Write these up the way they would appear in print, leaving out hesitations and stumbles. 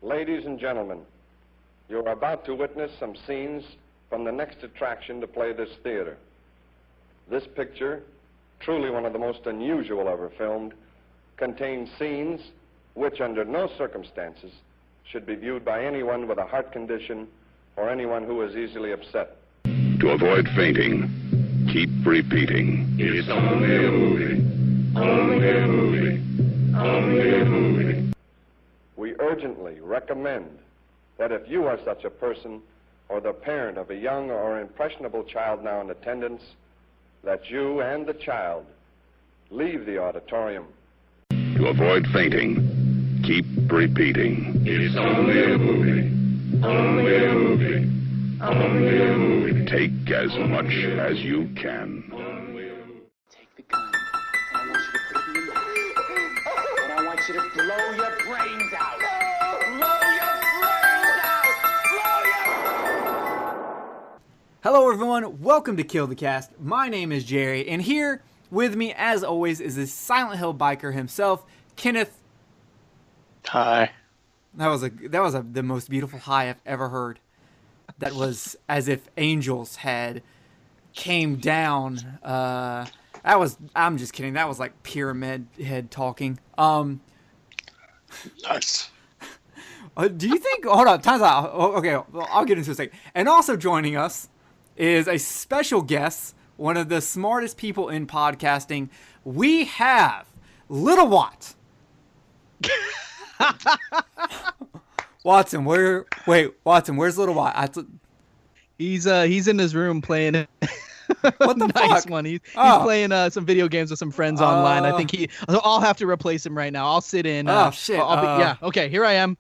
Ladies and gentlemen, you are about to witness some scenes from the next attraction to play this theater. This picture, truly one of the most unusual ever filmed, contains scenes which, under no circumstances, should be viewed by anyone with a heart condition or anyone who is easily upset. To avoid fainting, keep repeating. It's only a movie. Only a movie. Only a movie. We urgently recommend that if you are such a person or the parent of a young or impressionable child now in attendance, that you and the child leave the auditorium. To avoid fainting, keep repeating. It's only a movie. Only a movie. Only a movie. Take as much as you can. Take the gun, and I want you to put it in your mouth. And I want you to blow your brains out. Blow your brains out! Blow your... Hello everyone, welcome to Kill the Cast. My name is Jerry, and here with me, as always, is this Silent Hill biker himself, Kenneth. Hi. That was the most beautiful hi I've ever heard. That was as if angels had came down. I'm just kidding. That was like Pyramid Head talking. Nice. Do you think? Hold on, time's out. Okay, well, I'll get into it in a second. And also joining us is a special guest, one of the smartest people in podcasting. We have Little Watt. Watson, where's Little Watt? He's in his room playing. What the nice fuck? one. He's playing some video games with some friends online. I think I'll have to replace him right now. I'll sit in. Shit. Yeah. Okay. Here I am.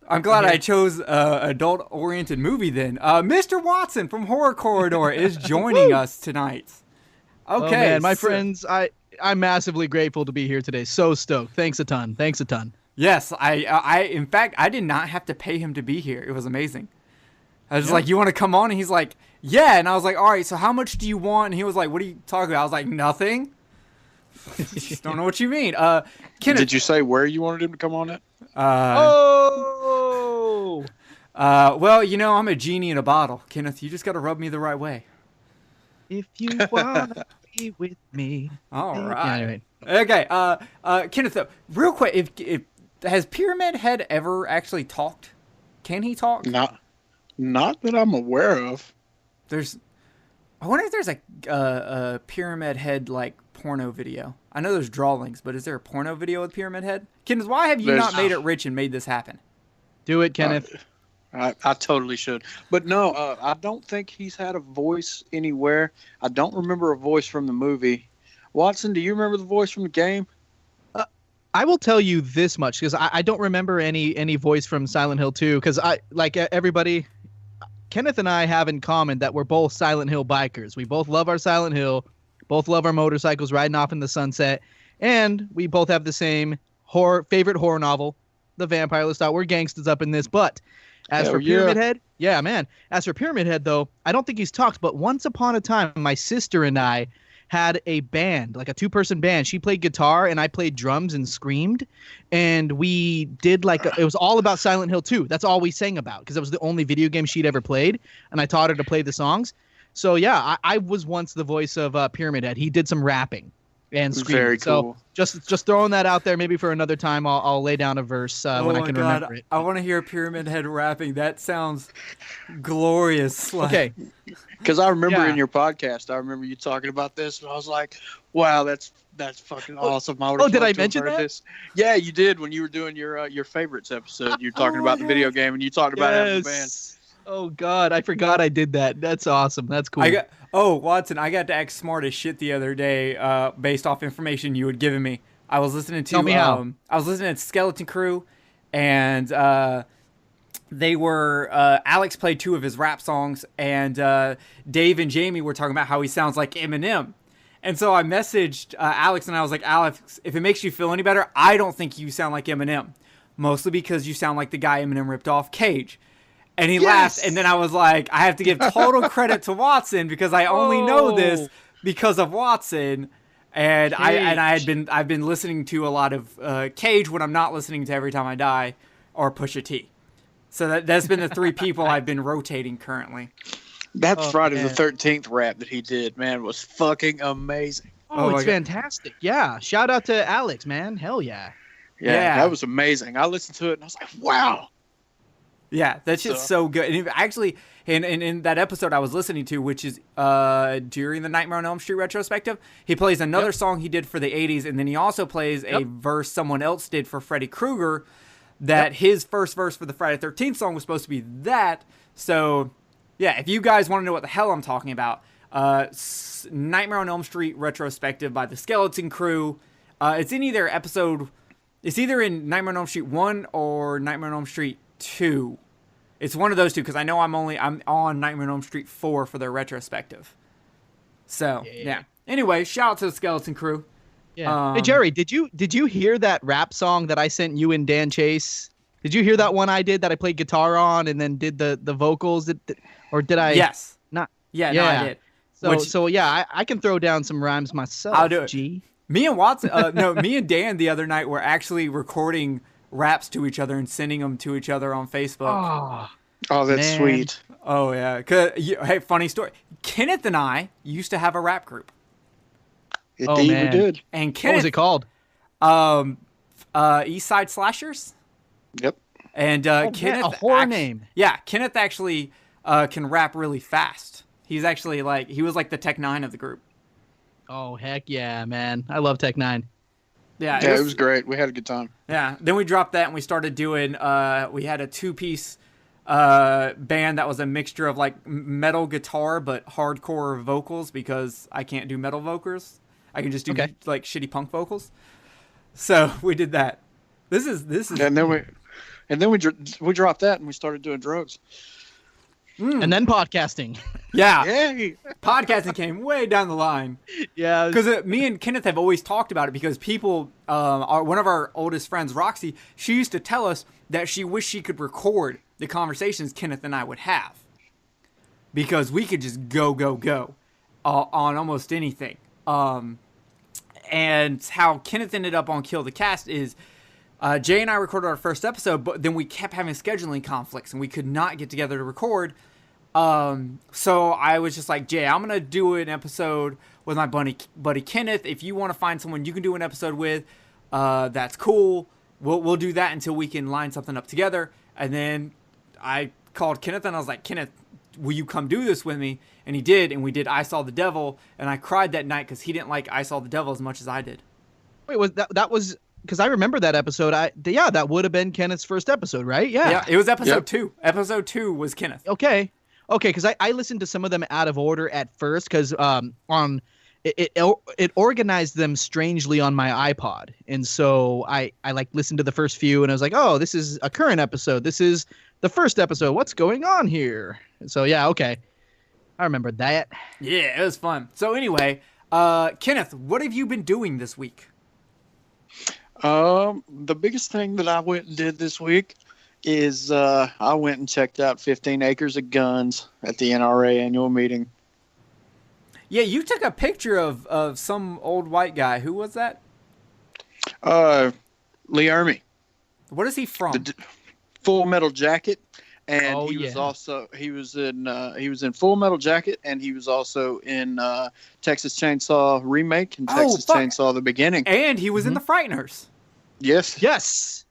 I'm glad I chose adult-oriented movie then. Mr. Watson from Horror Corridor is joining us tonight. Okay, oh, man, my friends, I'm massively grateful to be here today. So stoked. Thanks a ton. Yes, in fact, I did not have to pay him to be here. It was amazing. I was like, you want to come on? And he's like, yeah. And I was like, all right, so how much do you want? And he was like, what are you talking about? I was like, nothing. Just don't know what you mean. Kenneth, Did you say where you wanted him to come on it? Oh! Well, I'm a genie in a bottle. Kenneth, you just got to rub me the right way. If you want to be with me. All Yeah, right. anyway. Okay, Kenneth, real quick, if has Pyramid Head ever actually talked? Can he talk? Not that I'm aware of. I wonder if there's a Pyramid Head like porno video. I know there's drawings, but is there a porno video with Pyramid Head? Kenneth, why have you not made it rich and made this happen? Do it, Kenneth. I totally should. But no, I don't think he's had a voice anywhere. I don't remember a voice from the movie. Watson, do you remember the voice from the game? I will tell you this much, because I don't remember any voice from Silent Hill 2, because everybody, Kenneth and I have in common that we're both Silent Hill bikers. We both love our Silent Hill, both love our motorcycles riding off in the sunset, and we both have the same favorite horror novel, The Vampire List Out. We're gangsters up in this, but as for Pyramid Head, yeah, man. As for Pyramid Head, though, I don't think he's talked, but once upon a time, my sister and I had a band, like a 2-person band. She played guitar and I played drums and screamed. And we did it was all about Silent Hill 2. That's all we sang about, because it was the only video game she'd ever played. And I taught her to play the songs. So yeah, I was once the voice of Pyramid Head. He did some rapping and screaming. Very cool. So just throwing that out there. Maybe for another time, I'll lay down a verse when I can remember it. I want to hear Pyramid Head rapping. That sounds glorious. Okay. Because I remember in your podcast, I remember you talking about this, and I was like, wow, that's fucking awesome. Did I mention that? This. Yeah, you did when you were doing your favorites episode. You were talking about the video game, and you talked about having a band. Oh, God, I forgot I did that. That's awesome. That's cool. Watson, I got to act smart as shit the other day based off information you had given me. I was listening to Tell me how. I was listening to Skeleton Crew, and they were Alex played 2 of his rap songs, and Dave and Jamie were talking about how he sounds like Eminem. And so I messaged Alex, and I was like, Alex, if it makes you feel any better, I don't think you sound like Eminem, mostly because you sound like the guy Eminem ripped off, Cage. And he laughed, and then I was like, I have to give total credit to Watson, because I only know this because of Watson. And Cage. I've been listening to a lot of Cage when I'm not listening to Every Time I Die or Pusha T. So that's been the three people I've been rotating currently. That Oh, Friday man. the 13th rap that he did, man, was fucking amazing. Oh, my it's God. fantastic. Yeah. Shout out to Alex, man. Hell yeah. Yeah, that was amazing. I listened to it and I was like, wow. Yeah, that shit's so good. And actually, in that episode I was listening to, which is during the Nightmare on Elm Street retrospective, he plays another song he did for the 80s, and then he also plays a verse someone else did for Freddy Krueger, that his first verse for the Friday 13th song was supposed to be that. So, yeah, if you guys want to know what the hell I'm talking about, Nightmare on Elm Street retrospective by the Skeleton Crew. It's in either episode... It's either in Nightmare on Elm Street 1 or Nightmare on Elm Street 2. It's one of those two, because I know I'm on Nightmare on Elm Street 4 for their retrospective. So, yeah. Anyway, shout out to the Skeleton Crew. Yeah. Hey, Jerry, did you hear that rap song that I sent you and Dan Chase? Did you hear that one I did that I played guitar on and then did the vocals? Or did I? Yes. Not. Yeah, no, I did. So yeah, I can throw down some rhymes myself. I'll do it. G. Me and Watson, me and Dan the other night were actually recording raps to each other and sending them to each other on Facebook. Oh, that's Man. sweet. Oh yeah. Hey, funny story. Kenneth and I used to have a rap group. Indeed, we man. did. And What Kenneth, was it called? East Side Slashers. Yep. And Kenneth, a horror name. Yeah, Kenneth actually can rap really fast. He's actually he was like the Tech 9 of the group. Oh heck yeah, man! I love Tech 9. Yeah, It was great. We had a good time. Yeah. Then we dropped that and we started doing. We had a 2-piece band that was a mixture of like metal guitar but hardcore vocals, because I can't do metal vocals. I can just do like shitty punk vocals. So we did that. This is. And then we dropped that and we started doing drugs. And then podcasting. Yeah. Yay! Podcasting came way down the line. Yeah. Because me and Kenneth have always talked about it, because people, one of our oldest friends, Roxy, she used to tell us that she wished she could record the conversations Kenneth and I would have, because we could just go on almost anything. And how Kenneth ended up on Kill the Cast is Jay and I recorded our first episode, but then we kept having scheduling conflicts and we could not get together to record. So I was just like, Jay, I'm going to do an episode with my buddy Kenneth. If you want to find someone you can do an episode with, that's cool. We'll do that until we can line something up together. And then I called Kenneth and I was like, Kenneth, will you come do this with me? And he did. And we did I Saw the Devil. And I cried that night because he didn't like I Saw the Devil as much as I did. Wait, that was because I remember that episode. That would have been Kenneth's first episode, right? Yeah. It was episode 2. Episode 2 was Kenneth. Okay, because I listened to some of them out of order at first, because it organized them strangely on my iPod, and so I like listened to the first few, and I was like, oh, this is a current episode. This is the first episode. What's going on here? And so yeah, okay, I remember that. Yeah, it was fun. So anyway, Kenneth, what have you been doing this week? The biggest thing that I went and did this week is I went and checked out 15 Acres of Guns at the NRA annual meeting. Yeah, you took a picture of some old white guy. Who was that? Lee Ermey. What is he from? The Full Metal Jacket, and Oh, he was yeah. also he was in Full Metal Jacket, and he was also in Texas Chainsaw Remake and Texas fuck. Chainsaw The Beginning. And he was in The Frighteners. Yes, Yes.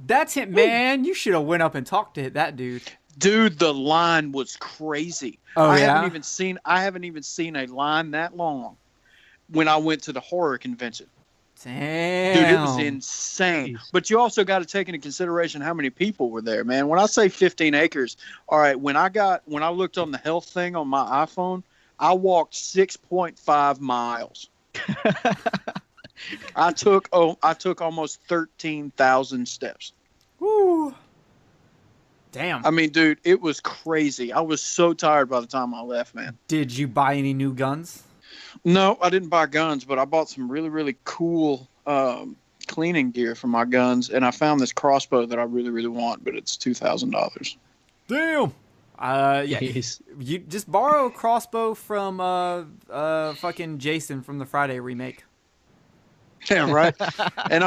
That's him, man. You should have went up and talked to that dude. dude, the line was crazy. Oh, I yeah? haven't even seen a line that long when I went to the horror convention. Damn. Dude, it was insane. But you also got to take into consideration how many people were there, man. When I say 15 acres, all right, when I looked on the health thing on my iPhone, I walked 6.5 miles. I took almost 13,000 steps. Woo. Damn. I mean, dude, it was crazy. I was so tired by the time I left, man. Did you buy any new guns? No, I didn't buy guns, but I bought some really, really cool cleaning gear for my guns, and I found this crossbow that I really, really want, but it's $2,000. Damn. Yeah. Jeez. You just borrow a crossbow from fucking Jason from the Friday remake. Yeah, right. And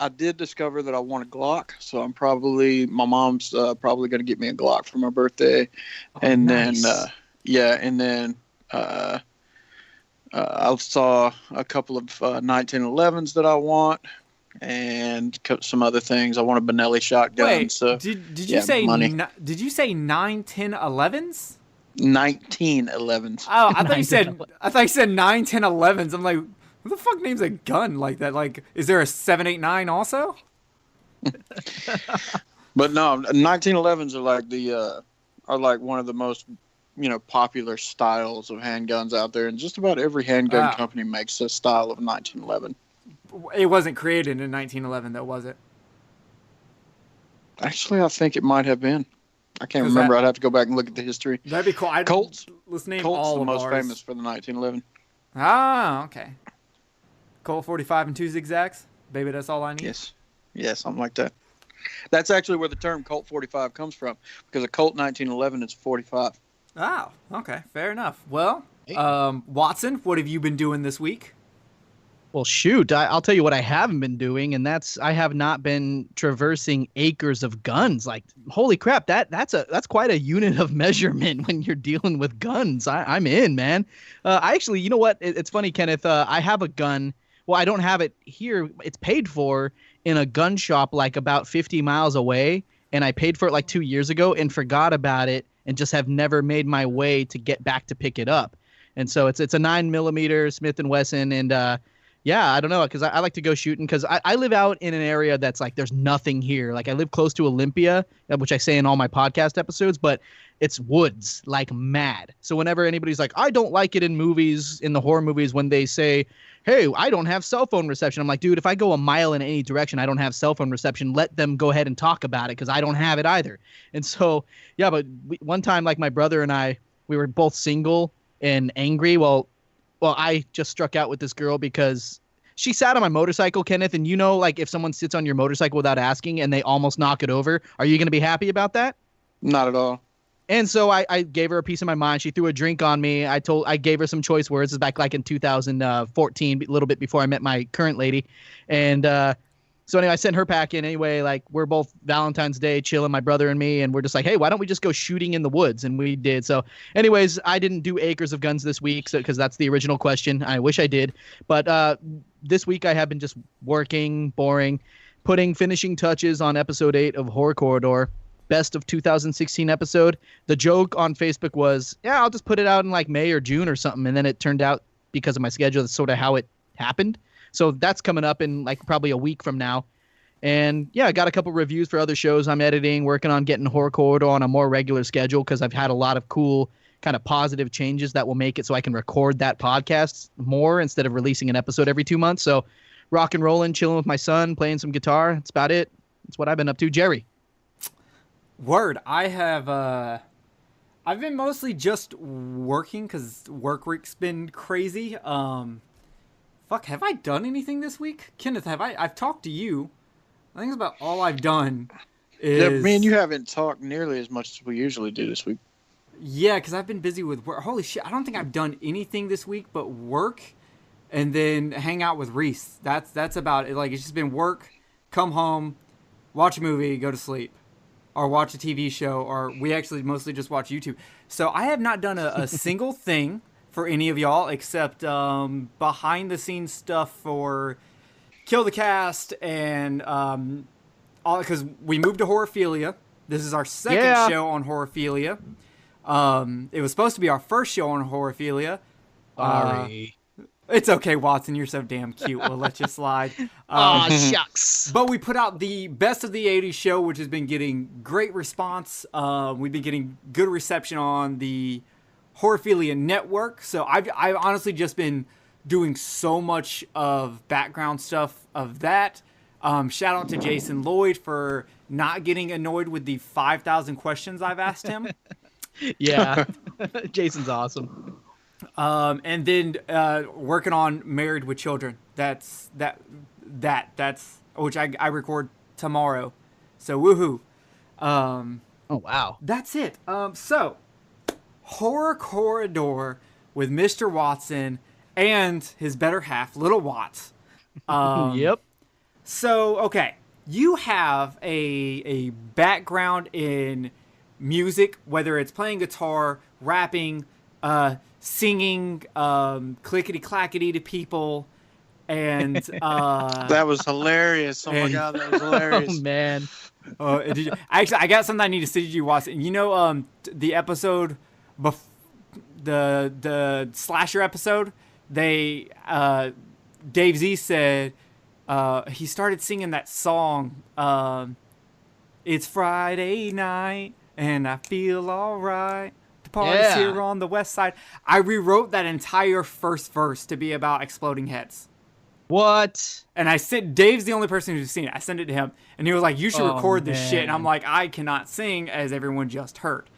I did discover that I want a Glock, so my mom's probably going to get me a Glock for my birthday, and nice. then I saw a couple of 1911s that I want, and some other things. I want a Benelli shotgun. Wait, so did you say money? Did you say 9, 10, 11s? 1911s. Oh, I thought you 9, said 10, 11. I thought you said 9, 10, 11s. I'm like, who the fuck names a gun like that? Like, is there a 789 also? But no, 1911s are like one of the most popular styles of handguns out there, and just about every handgun company makes a style of 1911. It wasn't created in 1911, though, was it? Actually, I think it might have been. I can't remember. I'd have to go back and look at the history. That'd be cool. Colt's let's name Colt's all the of most ours. famous for the 1911. Ah, okay. Colt 45 and 2 zigzags. Baby, that's all I need. Yes, something like that. That's actually where the term Colt 45 comes from, because a Colt 1911 is 45. Oh, okay. Fair enough. Well, Watson, what have you been doing this week? Well, shoot, I'll tell you what I haven't been doing, and that's I have not been traversing acres of guns. Like, holy crap, that's quite a unit of measurement when you're dealing with guns. I'm in, man. I actually, you know what? It's funny, Kenneth. I have a gun. Well, I don't have it here. It's paid for in a gun shop like about 50 miles away, and I paid for it like 2 years ago and forgot about it and just have never made my way to get back to pick it up. And so it's a 9mm Smith & Wesson, and yeah, I don't know, because I like to go shooting, because I live out in an area that's like there's nothing here. Like, I live close to Olympia, which I say in all my podcast episodes, but it's woods like mad. So whenever anybody's like, I don't like it in movies, in the horror movies, when they say, hey, I don't have cell phone reception. I'm like, dude, if I go a mile in any direction, I don't have cell phone reception. Let them go ahead and talk about it, because I don't have it either. And so, yeah, but one time, like, my brother and I, we were both single and angry. Well, I just struck out with this girl because she sat on my motorcycle, Kenneth, and like, if someone sits on your motorcycle without asking and they almost knock it over, are you going to be happy about that? Not at all. And so I gave her a piece of my mind. She threw a drink on me. I gave her some choice words. This is back like in 2014, a little bit before I met my current lady. And so anyway, I sent her packing anyway. Like, we're both Valentine's Day chilling, my brother and me, and we're just like, hey, why don't we just go shooting in the woods? And we did. So anyways, I didn't do acres of guns this week, because that's the original question. I wish I did. But this week I have been just working, boring, putting finishing touches on episode 8 of Horror Corridor. Best of 2016 episode. The joke on Facebook was, yeah, I'll just put it out in like May or June or something. And then it turned out, because of my schedule, that's sort of how it happened. So that's coming up in like probably a week from now. And yeah, I got a couple reviews for other shows I'm editing, working on getting Horror Corridor on a more regular schedule, because I've had a lot of cool kind of positive changes that will make it so I can record that podcast more instead of releasing an episode every 2 months. So rock and rolling, chilling with my son, playing some guitar. That's about it. That's what I've been up to. Jerry. Word. I have I've been mostly just working, because work week's been crazy. Fuck, have I done anything this week? Kenneth, I've talked to you. I think it's about all I've done is... Yeah, me and you haven't talked nearly as much as we usually do this week. Yeah, because I've been busy with work. Holy shit, I don't think I've done anything this week but work and then hang out with Reese. That's about it. Like, it's just been work, come home, watch a movie, go to sleep. Or watch a TV show, or we actually mostly just watch YouTube. So I have not done a single thing for any of y'all except behind-the-scenes stuff for Kill the Cast and all, because we moved to Horophilia. This is our second show on Horophilia. It was supposed to be our first show on Horophilia. Sorry. It's okay, Watson. You're so damn cute. We'll let you slide. Shucks. But we put out the Best of the 80s show, which has been getting great response. We've been getting good reception on the Horophilia Network. So I've honestly just been doing so much of background stuff of that. Shout out to Jason Lloyd for not getting annoyed with the 5,000 questions I've asked him. Yeah. Jason's awesome. And then working on Married with Children. That's which I record tomorrow. So woohoo. Oh wow. That's it. So Horror Corridor with Mr. Watson and his better half, Little Watts. Yep. So, okay, you have a background in music, whether it's playing guitar, rapping, singing, clickety-clackety to people, and That was hilarious. Oh, my and- God, that was hilarious. Oh man. actually, I got something I need to send you, Watson. You know, the episode, the slasher episode, they Dave Z said he started singing that song. It's Friday night and I feel all right. The party's Yeah. here on the west side. I rewrote that entire first verse to be about exploding heads. What? And I sent Dave's the only person who's seen it. I sent it to him, and he was like, "You should Oh, record this shit." And I'm man. like, "I cannot sing, as everyone just heard."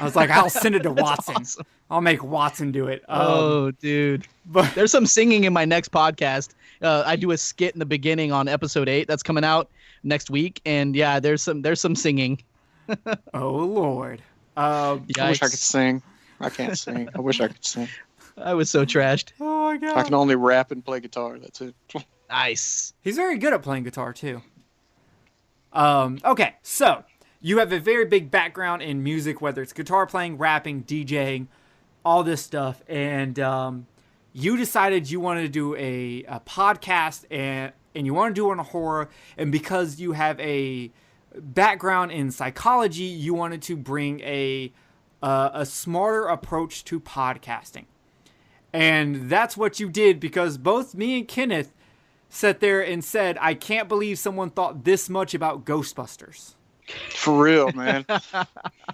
I was like, "I'll send it to Watson. awesome. I'll make Watson do it." Oh, dude. but There's some singing in my next podcast. I do a skit in the beginning on episode 8 that's coming out next week, and yeah, there's some singing. oh Lord, I wish I Yikes. could sing. I can't sing. I wish I could sing. I was so trashed. oh my I God, can only rap and play guitar. That's it. Nice. he's very good at playing guitar too. Okay, so you have a very big background in music, whether it's guitar playing, rapping, DJing, all this stuff, and you decided you wanted to do a podcast and you want to do it on a horror, and because you have a background in psychology, you wanted to bring a smarter approach to podcasting. And that's what you did, because both me and Kenneth sat there and said, I can't believe someone thought this much about Ghostbusters. For real, man.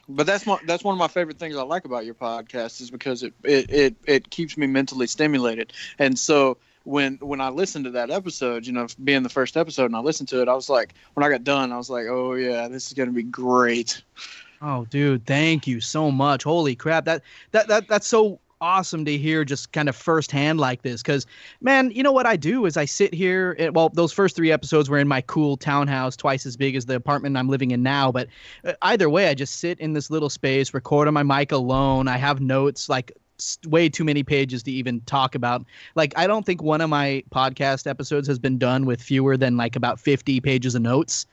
But that's one of my favorite things I like about your podcast, is because it keeps me mentally stimulated. And so when I listened to that episode, being the first episode, and I listened to it, I was like, when I got done, I was like, oh yeah, this is gonna be great. Oh, dude, thank you so much. Holy crap. That's so awesome to hear, just kind of firsthand like this. Because, man, you know what I do is I sit here. Those first 3 episodes were in my cool townhouse, twice as big as the apartment I'm living in now. But either way, I just sit in this little space, record on my mic alone. I have notes, like way too many pages to even talk about. Like, I don't think one of my podcast episodes has been done with fewer than like about 50 pages of notes.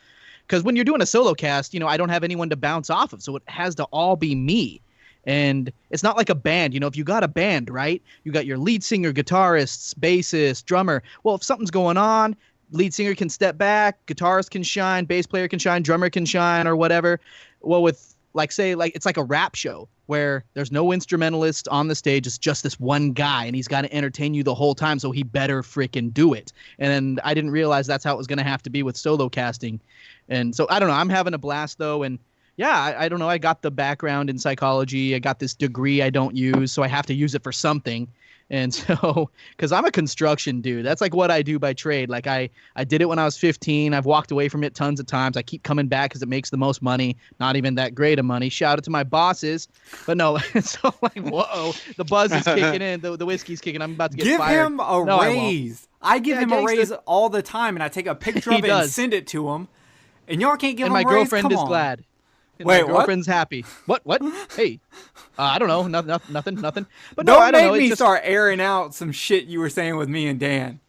Because when you're doing a solo cast, I don't have anyone to bounce off of. So it has to all be me. And it's not like a band. If you got a band, right? You got your lead singer, guitarists, bassist, drummer. Well, if something's going on, lead singer can step back, guitarist can shine, bass player can shine, drummer can shine, or whatever. Well, with it's like a rap show where there's no instrumentalist on the stage. It's just this one guy, and he's got to entertain you the whole time, so he better freaking do it. And I didn't realize that's how it was going to have to be with solo casting. And so, I don't know. I'm having a blast, though, and yeah, I don't know. I got the background in psychology. I got this degree I don't use, so I have to use it for something. And so, because I'm a construction dude, that's like what I do by trade. Like I did it when I was 15. I've walked away from it tons of times. I keep coming back because it makes the most money. Not even that great of money. Shout out to my bosses. But no, so like, whoa, the buzz is kicking in. The whiskey's kicking. I'm about to get fired. Give him a No, I won't. raise. I give Yeah, him a gangster. raise all the time, and I take a picture He of it and does. send it to him. And y'all can't give And him my a raise? girlfriend Come is on. glad. And Wait, my what? girlfriend's happy. What? Hey, I don't know. Nothing. But Don't no, I don't make know. It's me just, start airing out some shit you were saying with me and Dan.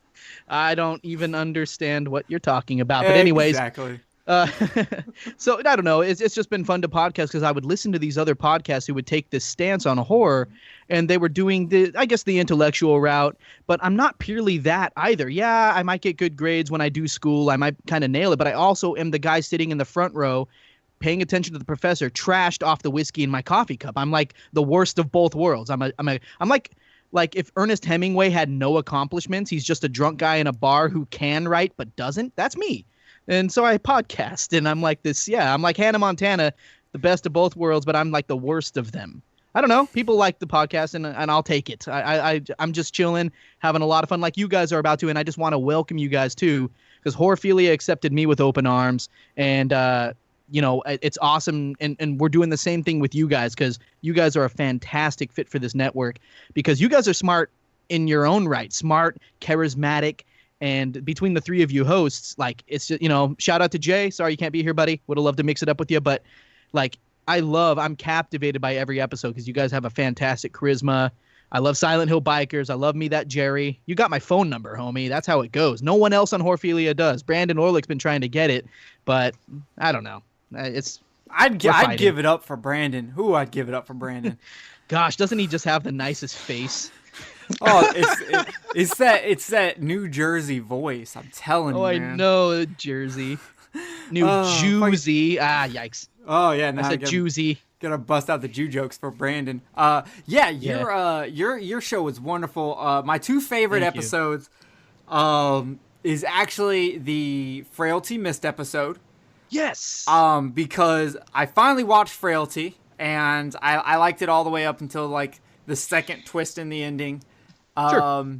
I don't even understand what you're talking about. But anyways, Exactly. so I don't know. It's just been fun to podcast because I would listen to these other podcasts who would take this stance on horror, and they were doing the intellectual route. But I'm not purely that either. Yeah, I might get good grades when I do school. I might kind of nail it. But I also am the guy sitting in the front row, paying attention to the professor, trashed off the whiskey in my coffee cup. I'm like the worst of both worlds. I'm like if Ernest Hemingway had no accomplishments, he's just a drunk guy in a bar who can write but doesn't. That's me. And so I podcast, and I'm like this. Yeah, I'm like Hannah Montana, the best of both worlds, but I'm like the worst of them. I don't know. People like the podcast, and I'll take it. I'm just chilling, having a lot of fun, like you guys are about to, and I just want to welcome you guys too, because Horrorphilia accepted me with open arms, and it's awesome, and we're doing the same thing with you guys, because you guys are a fantastic fit for this network, because you guys are smart in your own right, smart, charismatic. And between the 3 of you hosts, like, it's just, shout out to Jay. Sorry you can't be here, buddy. Would have loved to mix it up with you. But, like, I'm captivated by every episode because you guys have a fantastic charisma. I love Silent Hill Bikers. I love Me That Jerry. You got my phone number, homie. That's how it goes. No one else on Horphilia does. Brandon Orlick's been trying to get it, but I don't know. I'd give it up for Brandon. I'd give it up for Brandon. Gosh, doesn't he just have the nicest face? Oh, it's that New Jersey voice. I'm telling you, man. I know, Jersey. New Jersey. Yikes. Oh yeah, now I said Jersey. Gotta bust out the Jew jokes for Brandon. Your show was wonderful. My two favorite episodes is actually the Frailty Missed episode. Yes. Because I finally watched Frailty, and I liked it all the way up until like the second twist in the ending. Sure.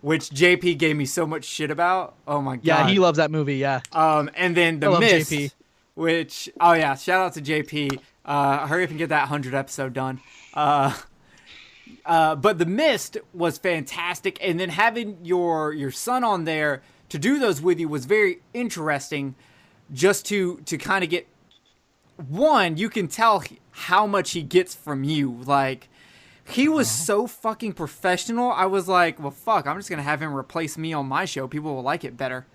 Which JP gave me so much shit about. Oh my god. Yeah, he loves that movie. Yeah. And then The Mist, JP. which shout out to JP. Hurry up and get that 100 episode done. But The Mist was fantastic, and then having your son on there to do those with you was very interesting. Just to kind of get one, you can tell how much he gets from you. Like, he was so fucking professional. I was like, well, fuck, I'm just gonna have him replace me on my show. People will like it better.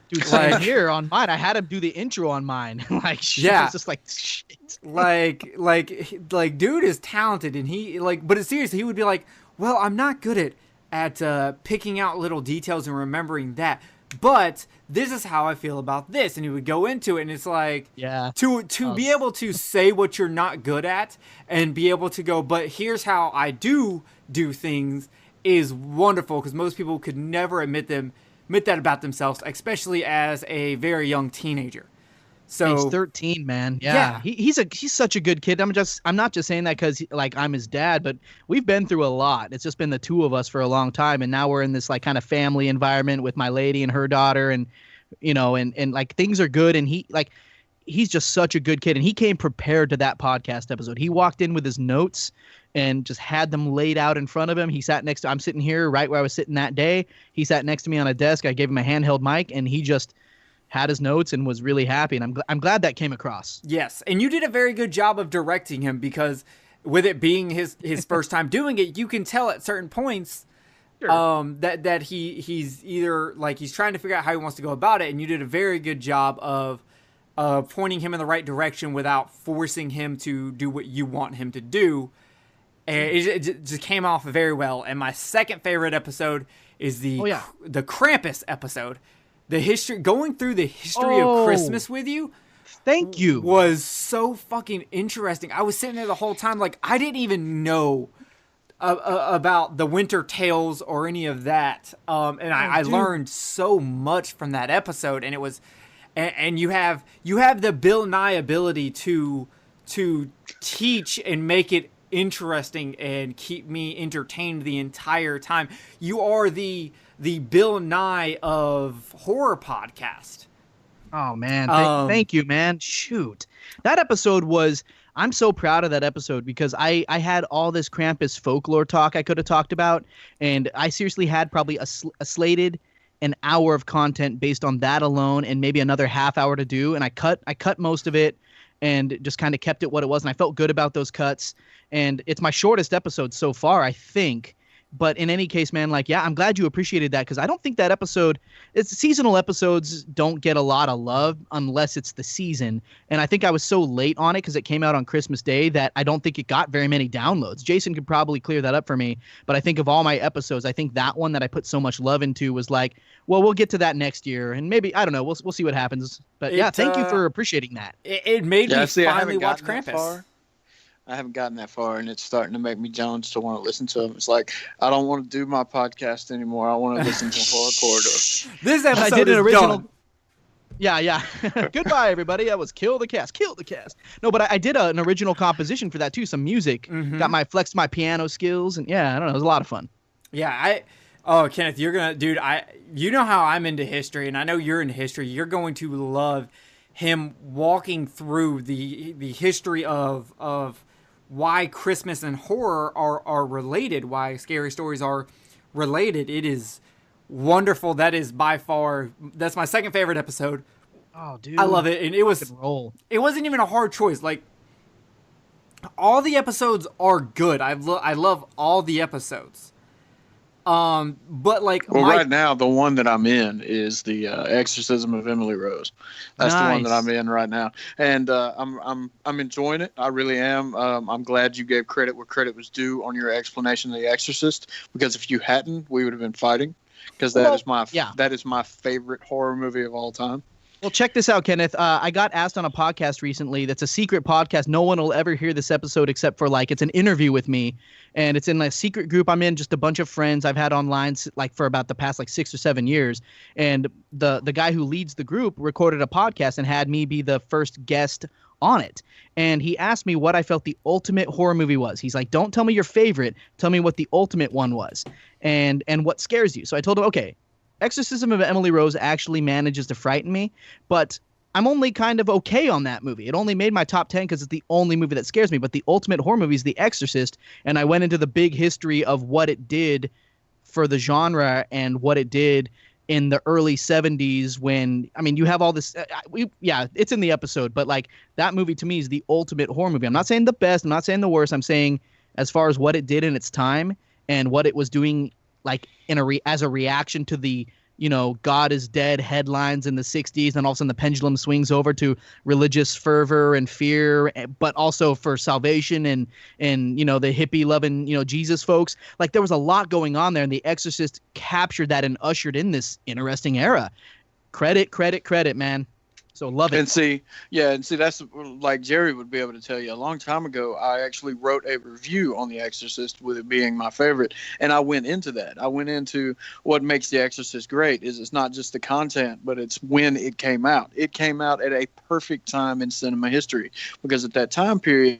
Dude, same here on mine. I had him do the intro on mine. Like, shit, yeah, it's just like shit. like, dude is talented, and he but it's seriously, he would be like, well, I'm not good at picking out little details and remembering that, but this is how I feel about this, and he would go into it, and it's like, to be able to say what you're not good at and be able to go, but here's how I do things is wonderful, because most people could never admit that about themselves, especially as a very young teenager. So he's 13, man. Yeah. He's such a good kid. I'm not just saying that because like I'm his dad, but we've been through a lot. It's just been the two of us for a long time, and now we're in this like kind of family environment with my lady and her daughter, and and like things are good, and he's just such a good kid, and he came prepared to that podcast episode. He walked in with his notes and just had them laid out in front of him. He sat next to, I'm sitting here right where I was sitting that day. He sat next to me on a desk. I gave him a handheld mic, and he just had his notes and was really happy. And I'm glad that came across. Yes. And you did a very good job of directing him, because with it being his first time doing it, you can tell at certain points that he's either like he's trying to figure out how he wants to go about it. And you did a very good job of pointing him in the right direction without forcing him to do what you want him to do. And it just came off very well. And my second favorite episode is the Krampus episode. Going through the history of Christmas with you. Thank you. Was so fucking interesting. I was sitting there the whole time like I didn't even know about the winter tales or any of that. I learned so much from that episode, and it was, and you have the Bill Nye ability to teach and make it interesting and keep me entertained the entire time. You are the Bill Nye of horror podcast. Oh man, thank you, man. Shoot, that episode was. I'm so proud of that episode because I had all this Krampus folklore talk I could have talked about, and I seriously had probably a slated an hour of content based on that alone, and maybe another half hour to do. And I cut most of it, and just kind of kept it what it was, and I felt good about those cuts. And it's my shortest episode so far, I think. But in any case, man, like, yeah, I'm glad you appreciated that, because I don't think that episode, seasonal episodes don't get a lot of love unless it's the season. And I think I was so late on it because it came out on Christmas Day that I don't think it got very many downloads. Jason could probably clear that up for me. But I think of all my episodes, I think that one that I put so much love into was like, well, we'll get to that next year. And maybe, I don't know, we'll see what happens. But yeah, thank you for appreciating that. It made me finally watch Krampus. I haven't gotten that far, and it's starting to make me Jones to want to listen to them. It's like, I don't want to do my podcast anymore. I want to listen to Horror Corridor. This episode is done. Yeah. Goodbye, everybody. That was Kill the Cast. No, but I did an original composition for that, too. Some music. Mm-hmm. Flexed my piano skills, and yeah, I don't know. It was a lot of fun. Yeah, Kenneth, you're going to, you know how I'm into history, and I know you're into history. You're going to love him walking through the history of why Christmas and horror are related, why scary stories are related. It is wonderful. That is by far, that's my second favorite episode. Oh, dude. I love it. And it wasn't even a hard choice. Like, All the episodes are good. I love all the episodes. But like, right now the one that I'm in is the Exorcism of Emily Rose. That's the one that I'm in right now, and I'm enjoying it. I really am. I'm glad you gave credit where credit was due on your explanation of The Exorcist, because if you hadn't, we would have been fighting. Because that is my favorite horror movie of all time. Well, check this out, Kenneth. I got asked on a podcast recently that's a secret podcast. No one will ever hear this episode except for, like, it's an interview with me. And it's in a secret group I'm in, just a bunch of friends I've had online, like, for about the past, like, 6 or 7 years. And the guy who leads the group recorded a podcast and had me be the first guest on it. And he asked me what I felt the ultimate horror movie was. He's like, don't tell me your favorite. Tell me what the ultimate one was and what scares you. So I told him, okay, Exorcism of Emily Rose actually manages to frighten me, but I'm only kind of okay on that movie. It only made my top 10 because it's the only movie that scares me, but the ultimate horror movie is The Exorcist, and I went into the big history of what it did for the genre and what it did in the early 70s when, I mean, you have all this, it's in the episode, but like that movie to me is the ultimate horror movie. I'm not saying the best, I'm not saying the worst, I'm saying as far as what it did in its time and what it was doing like as a reaction to the, God is dead headlines in the 60s, and all of a sudden the pendulum swings over to religious fervor and fear, but also for salvation and the hippie loving, Jesus folks. Like there was a lot going on there, and The Exorcist captured that and ushered in this interesting era. Credit, man. So love it. And see, that's like Jerry would be able to tell you. A long time ago, I actually wrote a review on The Exorcist, with it being my favorite, and I went into that. I went into what makes The Exorcist great is it's not just the content, but it's when it came out. It came out at a perfect time in cinema history, because at that time period,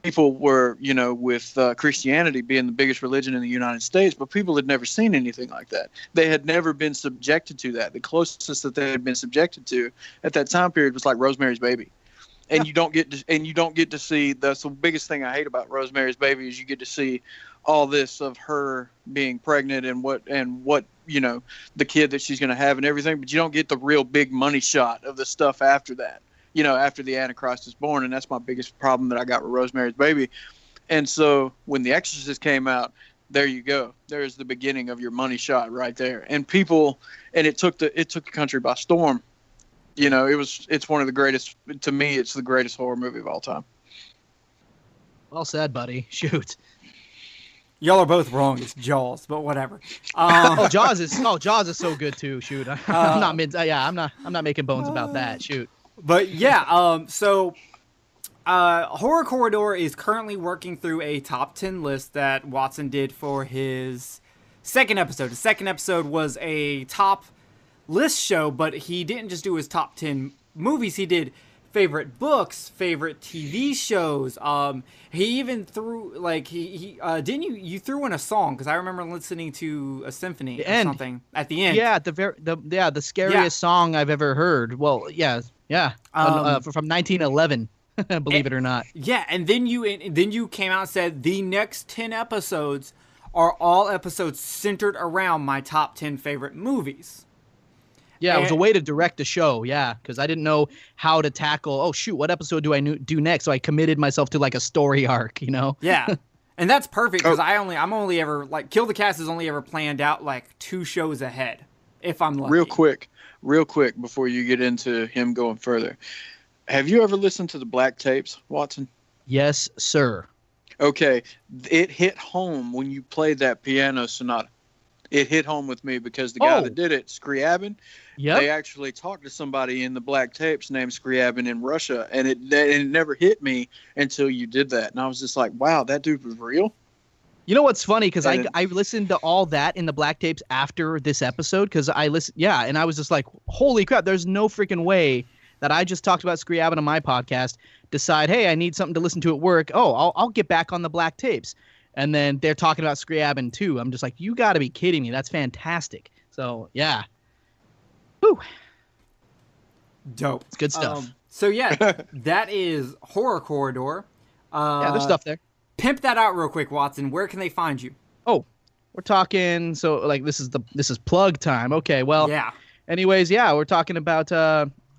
people were, with Christianity being the biggest religion in the United States, but people had never seen anything like that. They had never been subjected to that. The closest that they had been subjected to at that time period was like Rosemary's Baby. And you don't get to see, that's the biggest thing I hate about Rosemary's Baby, is you get to see all this of her being pregnant and what the kid that she's going to have and everything, but you don't get the real big money shot of the stuff after that. After the Antichrist is born, and that's my biggest problem that I got with Rosemary's Baby. And so when The Exorcist came out, there you go. There's the beginning of your money shot right there. And it took the country by storm. It's one of the greatest, to me, it's the greatest horror movie of all time. Well said, buddy. Shoot. Y'all are both wrong. It's Jaws, but whatever. Jaws is so good too. Shoot. I'm not making bones about that. Shoot. But yeah, so Horror Corridor is currently working through a top 10 list that Watson did for his second episode. The second episode was a top list show, but he didn't just do his top 10 movies. He did favorite books, favorite TV shows. He even threw didn't you threw in a song, because I remember listening to a symphony or something at the end. Yeah, the scariest song I've ever heard. Well, yeah. From 1911, believe it or not. Yeah, and then you came out and said the next 10 episodes are all episodes centered around my top 10 favorite movies. Yeah, it was a way to direct the show, because I didn't know how to tackle, what episode do I do next? So I committed myself to like a story arc, Yeah. And that's perfect, because I'm only ever, like, Kill the Cast is only ever planned out like 2 shows ahead, if I'm lucky. Real quick before you get into him going further. Have you ever listened to the Black Tapes, Watson? Yes, sir. Okay. It hit home when you played that piano sonata. It hit home with me because the guy that did it, Scriabin, they actually talked to somebody in the Black Tapes named Scriabin in Russia, and it never hit me until you did that. And I was just like, wow, that dude was real. You know what's funny? Because I listened to all that in the Black Tapes after this episode, because I listened, and I was just like, holy crap, there's no freaking way that I just talked about Scriabin on my podcast, decide, hey, I need something to listen to at work. Oh, I'll get back on the Black Tapes. And then they're talking about Scriabin too. I'm just like, you got to be kidding me. That's fantastic. So, yeah. Whew. Dope. It's good stuff. So, yeah, that is Horror Corridor. There's stuff there. Pimp that out real quick, Watson. Where can they find you? Oh, we're talking. So, like, this is plug time. Okay, well. Yeah. Anyways, we're talking about.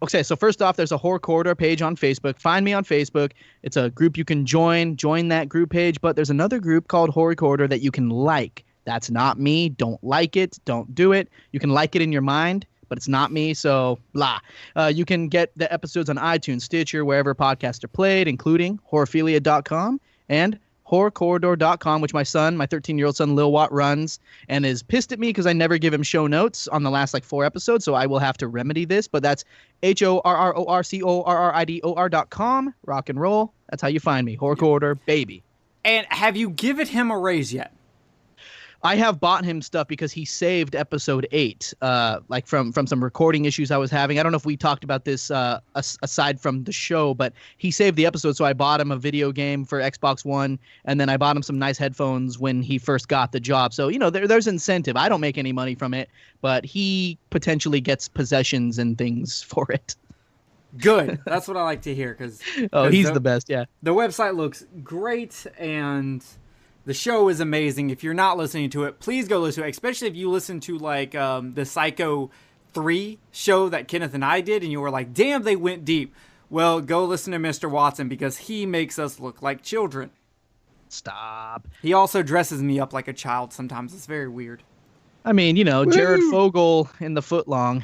Okay, so first off, there's a Horror Corridor page on Facebook. Find me on Facebook. It's a group you can join. Join that group page. But there's another group called Horror Corridor that you can like. That's not me. Don't like it. Don't do it. You can like it in your mind, but it's not me. So blah. You can get the episodes on iTunes, Stitcher, wherever podcasts are played, including horrorphilia.com and horrorcorridor.com, which my 13-year-old son Lil Watt runs and is pissed at me because I never give him show notes on the last 4 episodes, so I will have to remedy this. But that's HORRORCORRIDOR.com. Rock and roll. That's how you find me. Horror Corridor, baby. And have you given him a raise yet? I have bought him stuff because he saved episode 8, from some recording issues I was having. I don't know if we talked about this aside from the show, but he saved the episode, so I bought him a video game for Xbox One, and then I bought him some nice headphones when he first got the job. So, there's incentive. I don't make any money from it, but he potentially gets possessions and things for it. Good. That's what I like to hear. Cause he's the best, yeah. The website looks great, and the show is amazing. If you're not listening to it, please go listen to it, especially if you listen to the Psycho 3 show that Kenneth and I did, and you were like, damn, they went deep. Well, go listen to Mr. Watson because he makes us look like children. Stop. He also dresses me up like a child sometimes. It's very weird. I mean, Jared Fogle in the footlong.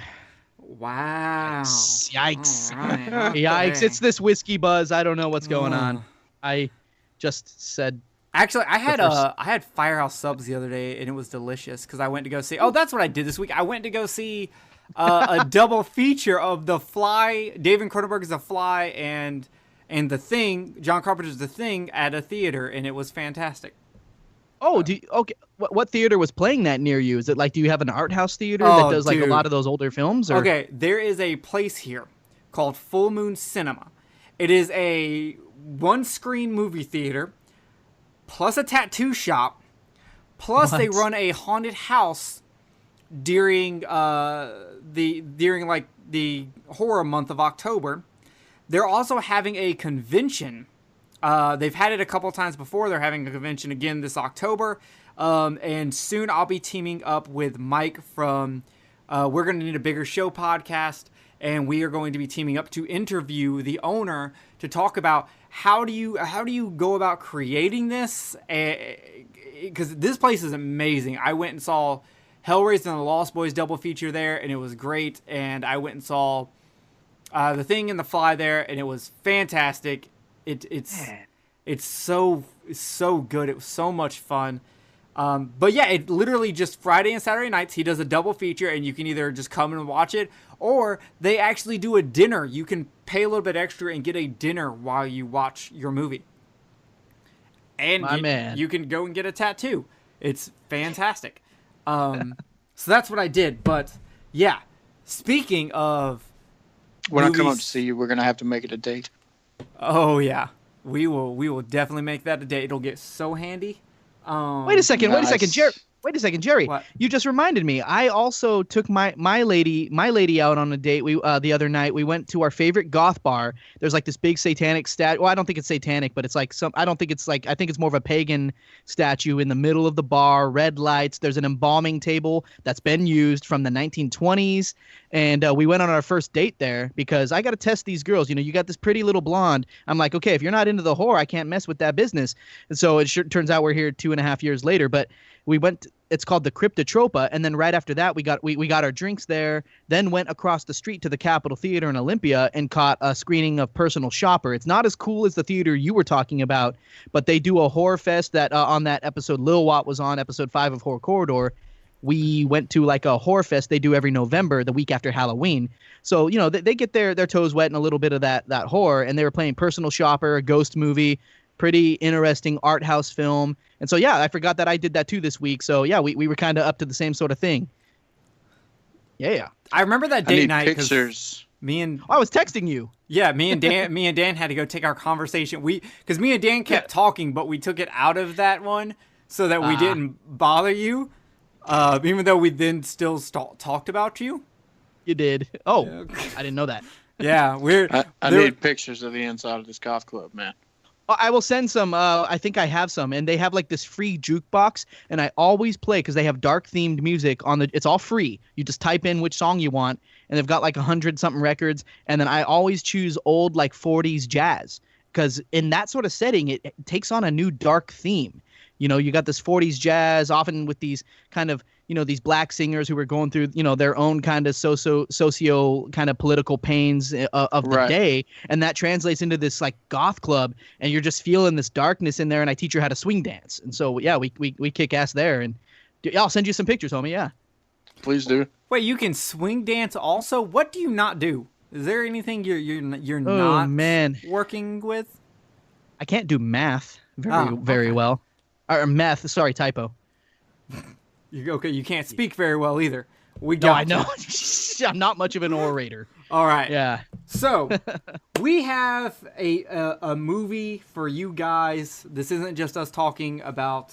Wow. Yikes. Right, okay. Yikes. It's this whiskey buzz. I don't know what's going on. I just said... Actually, I had Firehouse Subs the other day, and it was delicious because I went to go see... Oh, that's what I did this week. I went to go see a double feature of The Fly, David Cronenberg's The Fly, and The Thing, John Carpenter's The Thing, at a theater, and it was fantastic. Oh, okay. What theater was playing that near you? Is it do you have an art house theater that does a lot of those older films? Or? Okay, there is a place here called Full Moon Cinema. It is a one-screen movie theater, plus a tattoo shop, plus they run a haunted house during the horror month of October. They're also having a convention. They've had it a couple times before. They're having a convention again this October. And soon I'll be teaming up with Mike from We're Gonna Need a Bigger Show podcast, and we are going to be teaming up to interview the owner to talk about how do you go about creating this? Because this place is amazing. I went and saw Hellraiser and the Lost Boys double feature there, and it was great. And I went and saw The Thing and The Fly there, and it was fantastic. It's so good. It was so much fun. But yeah, it literally just Friday and Saturday nights, he does a double feature, and you can either just come and watch it, or they actually do a dinner. You can pay a little bit extra and get a dinner while you watch your movie. And you can go and get a tattoo. It's fantastic. So that's what I did. But yeah, speaking of when movies, I come up to see you, we're going to have to make it a date. Oh yeah, we will definitely make that a date. It'll get so handy. Wait a second, Jerry. Wait a second, Jerry. What? You just reminded me. I also took my lady out on a date. We the other night we went to our favorite goth bar. There's this big satanic statue. Well, I don't think it's satanic, but it's I think it's more of a pagan statue in the middle of the bar. Red lights. There's an embalming table that's been used from the 1920s. And we went on our first date there because I got to test these girls. You got this pretty little blonde. I'm like, okay, if you're not into the horror, I can't mess with that business. And so it turns out we're here 2.5 years later. But we went. It's called the Cryptotropa, and then right after that, we got our drinks there. Then went across the street to the Capitol Theater in Olympia and caught a screening of Personal Shopper. It's not as cool as the theater you were talking about, but they do a horror fest that on that episode Lil Watt was on, episode 5 of Horror Corridor. We went to a horror fest they do every November, the week after Halloween. So they get their toes wet in a little bit of that horror, and they were playing Personal Shopper, a ghost movie. Pretty interesting art house film. And so, yeah, I forgot that I did that too this week. So, yeah, we were kind of up to the same sort of thing. Yeah. I remember that date night. Pictures. I was texting you. Yeah, me and Dan had to go take our conversation. Because me and Dan kept talking, but we took it out of that one so that we didn't bother you. Even though we then still talked about you. You did. Oh, I didn't know that. Yeah, I need pictures of the inside of this golf club, man. I will send some. I think I have some, and they have this free jukebox, and I always play because they have dark themed music on the. It's all free. You just type in which song you want, and they've got like 100-something records. And then I always choose old like 40s jazz because in that sort of setting, it takes on a new dark theme. You know, you got this 40s jazz, often with these kind of, you know, these black singers who were going through, you know, their own kind of socio kind of political pains of the day. And that translates into this like goth club, and you're just feeling this darkness in there. And I teach her how to swing dance. And so, yeah, we kick ass there. And I'll send you some pictures, homie. Yeah. Please do. Wait, you can swing dance also? What do you not do? Is there anything you're Oh, not working with? I can't do math very well. Or meth, sorry, typo. Okay, you can't speak very well either. I know. I'm not much of an orator. All right. Yeah. So, we have a movie for you guys. This isn't just us talking about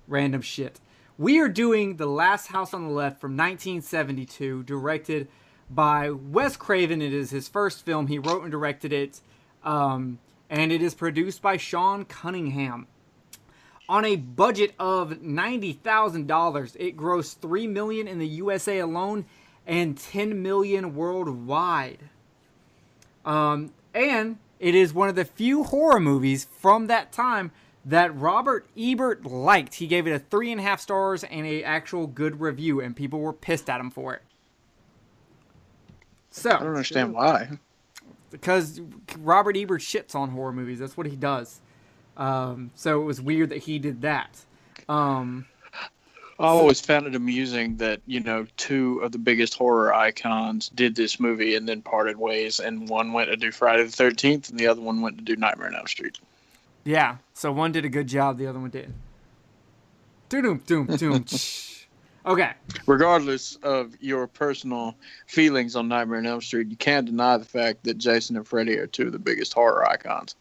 random shit. We are doing The Last House on the Left from 1972, directed by Wes Craven. It is his first film. He wrote and directed it. And it is produced by Sean Cunningham. On a budget of $90,000, it grossed $3 million in the USA alone and $10 million worldwide. And it is one of the few horror movies from that time that Robert Ebert liked. He gave it a 3.5 stars and an actual good review, and people were pissed at him for it. So I don't understand why. Because Robert Ebert shits on horror movies. That's what he does. So it was weird that he did that. I always found it amusing that, you know, two of the biggest horror icons did this movie and then parted ways, and one went to do Friday the 13th and the other one went to do Nightmare on Elm Street. Yeah, so one did a good job, the other one did. Doom. Okay. Regardless of your personal feelings on Nightmare on Elm Street, you can't deny the fact that Jason and Freddy are two of the biggest horror icons.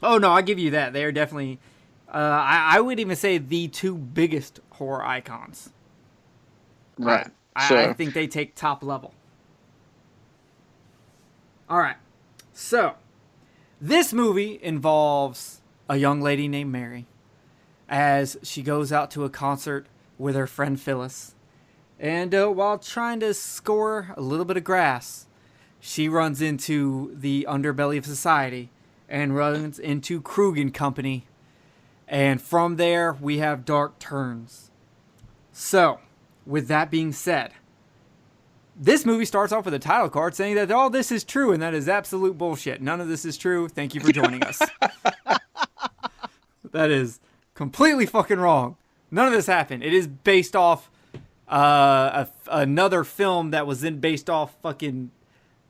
Oh, no, I give you that. They are definitely, I would even say the two biggest horror icons. Right. I think they take top level. All right. So, this movie involves a young lady named Mary as she goes out to a concert with her friend Phyllis. And while trying to score a little bit of grass, she runs into the underbelly of society and runs into Krug and Company. And from there, we have dark turns. So, with that being said, this movie starts off with a title card saying that all this is true, and that is absolute bullshit. None of this is true. Thank you for joining us. That is completely fucking wrong. None of this happened. It is based off another film that was then based off fucking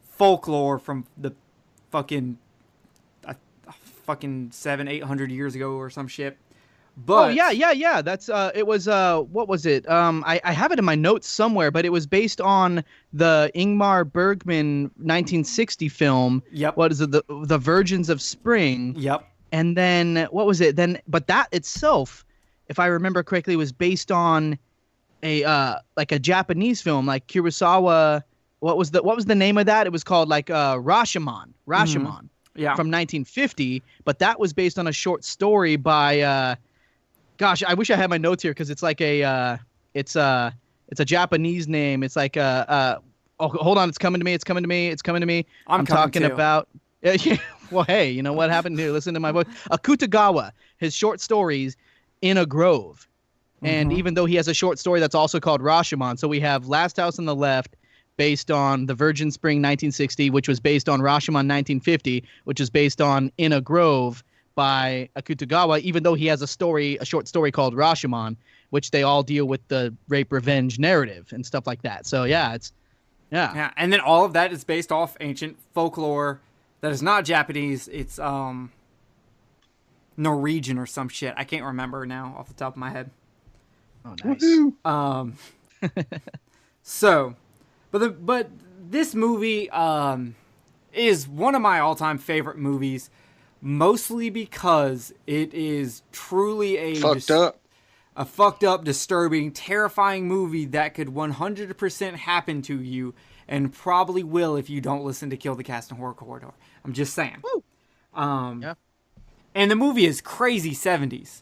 folklore from the fucking 700-800 years ago or some shit. But yeah. That's it was what was it? I have it in my notes somewhere, but it was based on the Ingmar Bergman 1960 film. Yep. What is it? The Virgins of Spring. Yep. And then what was it? But that itself, if I remember correctly, was based on a like a Japanese film, like Kurosawa. What was the name of that? It was called like Rashomon. Mm-hmm. Yeah. From 1950, but that was based on a short story by gosh, I wish I had my notes here because it's like it's a Japanese name. It's like oh, hold on, it's coming to me. I'm talking too. about well, hey, you know what happened here? Listen to my voice. Akutagawa, his short stories In a Grove. And even though he has a short story that's also called Rashomon, so we have Last House on the Left based on The Virgin Spring 1960, which was based on Rashomon 1950, which is based on In a Grove by Akutagawa, even though he has a short story called Rashomon, which they all deal with the rape revenge narrative and stuff like that. So yeah, yeah. And then all of that is based off ancient folklore that is not Japanese. It's Norwegian or some shit. I can't remember now off the top of my head. Oh, nice. So, but this movie is one of my all-time favorite movies, mostly because it is truly a fucked up, disturbing, terrifying movie that could 100% happen to you, and probably will if you don't listen to Kill the Cast in Horror Corridor. I'm just saying. Woo. Yeah. And the movie is crazy 70s.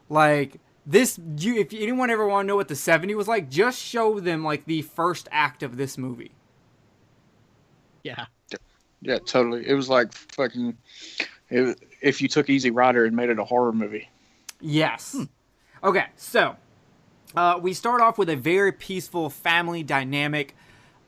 Like, this, if anyone ever want to know what the 70s was like, just show them, like, the first act of this movie. Yeah. Yeah, totally. It was like fucking. If you took Easy Rider and made it a horror movie. Yes. Okay, so we start off with a very peaceful family dynamic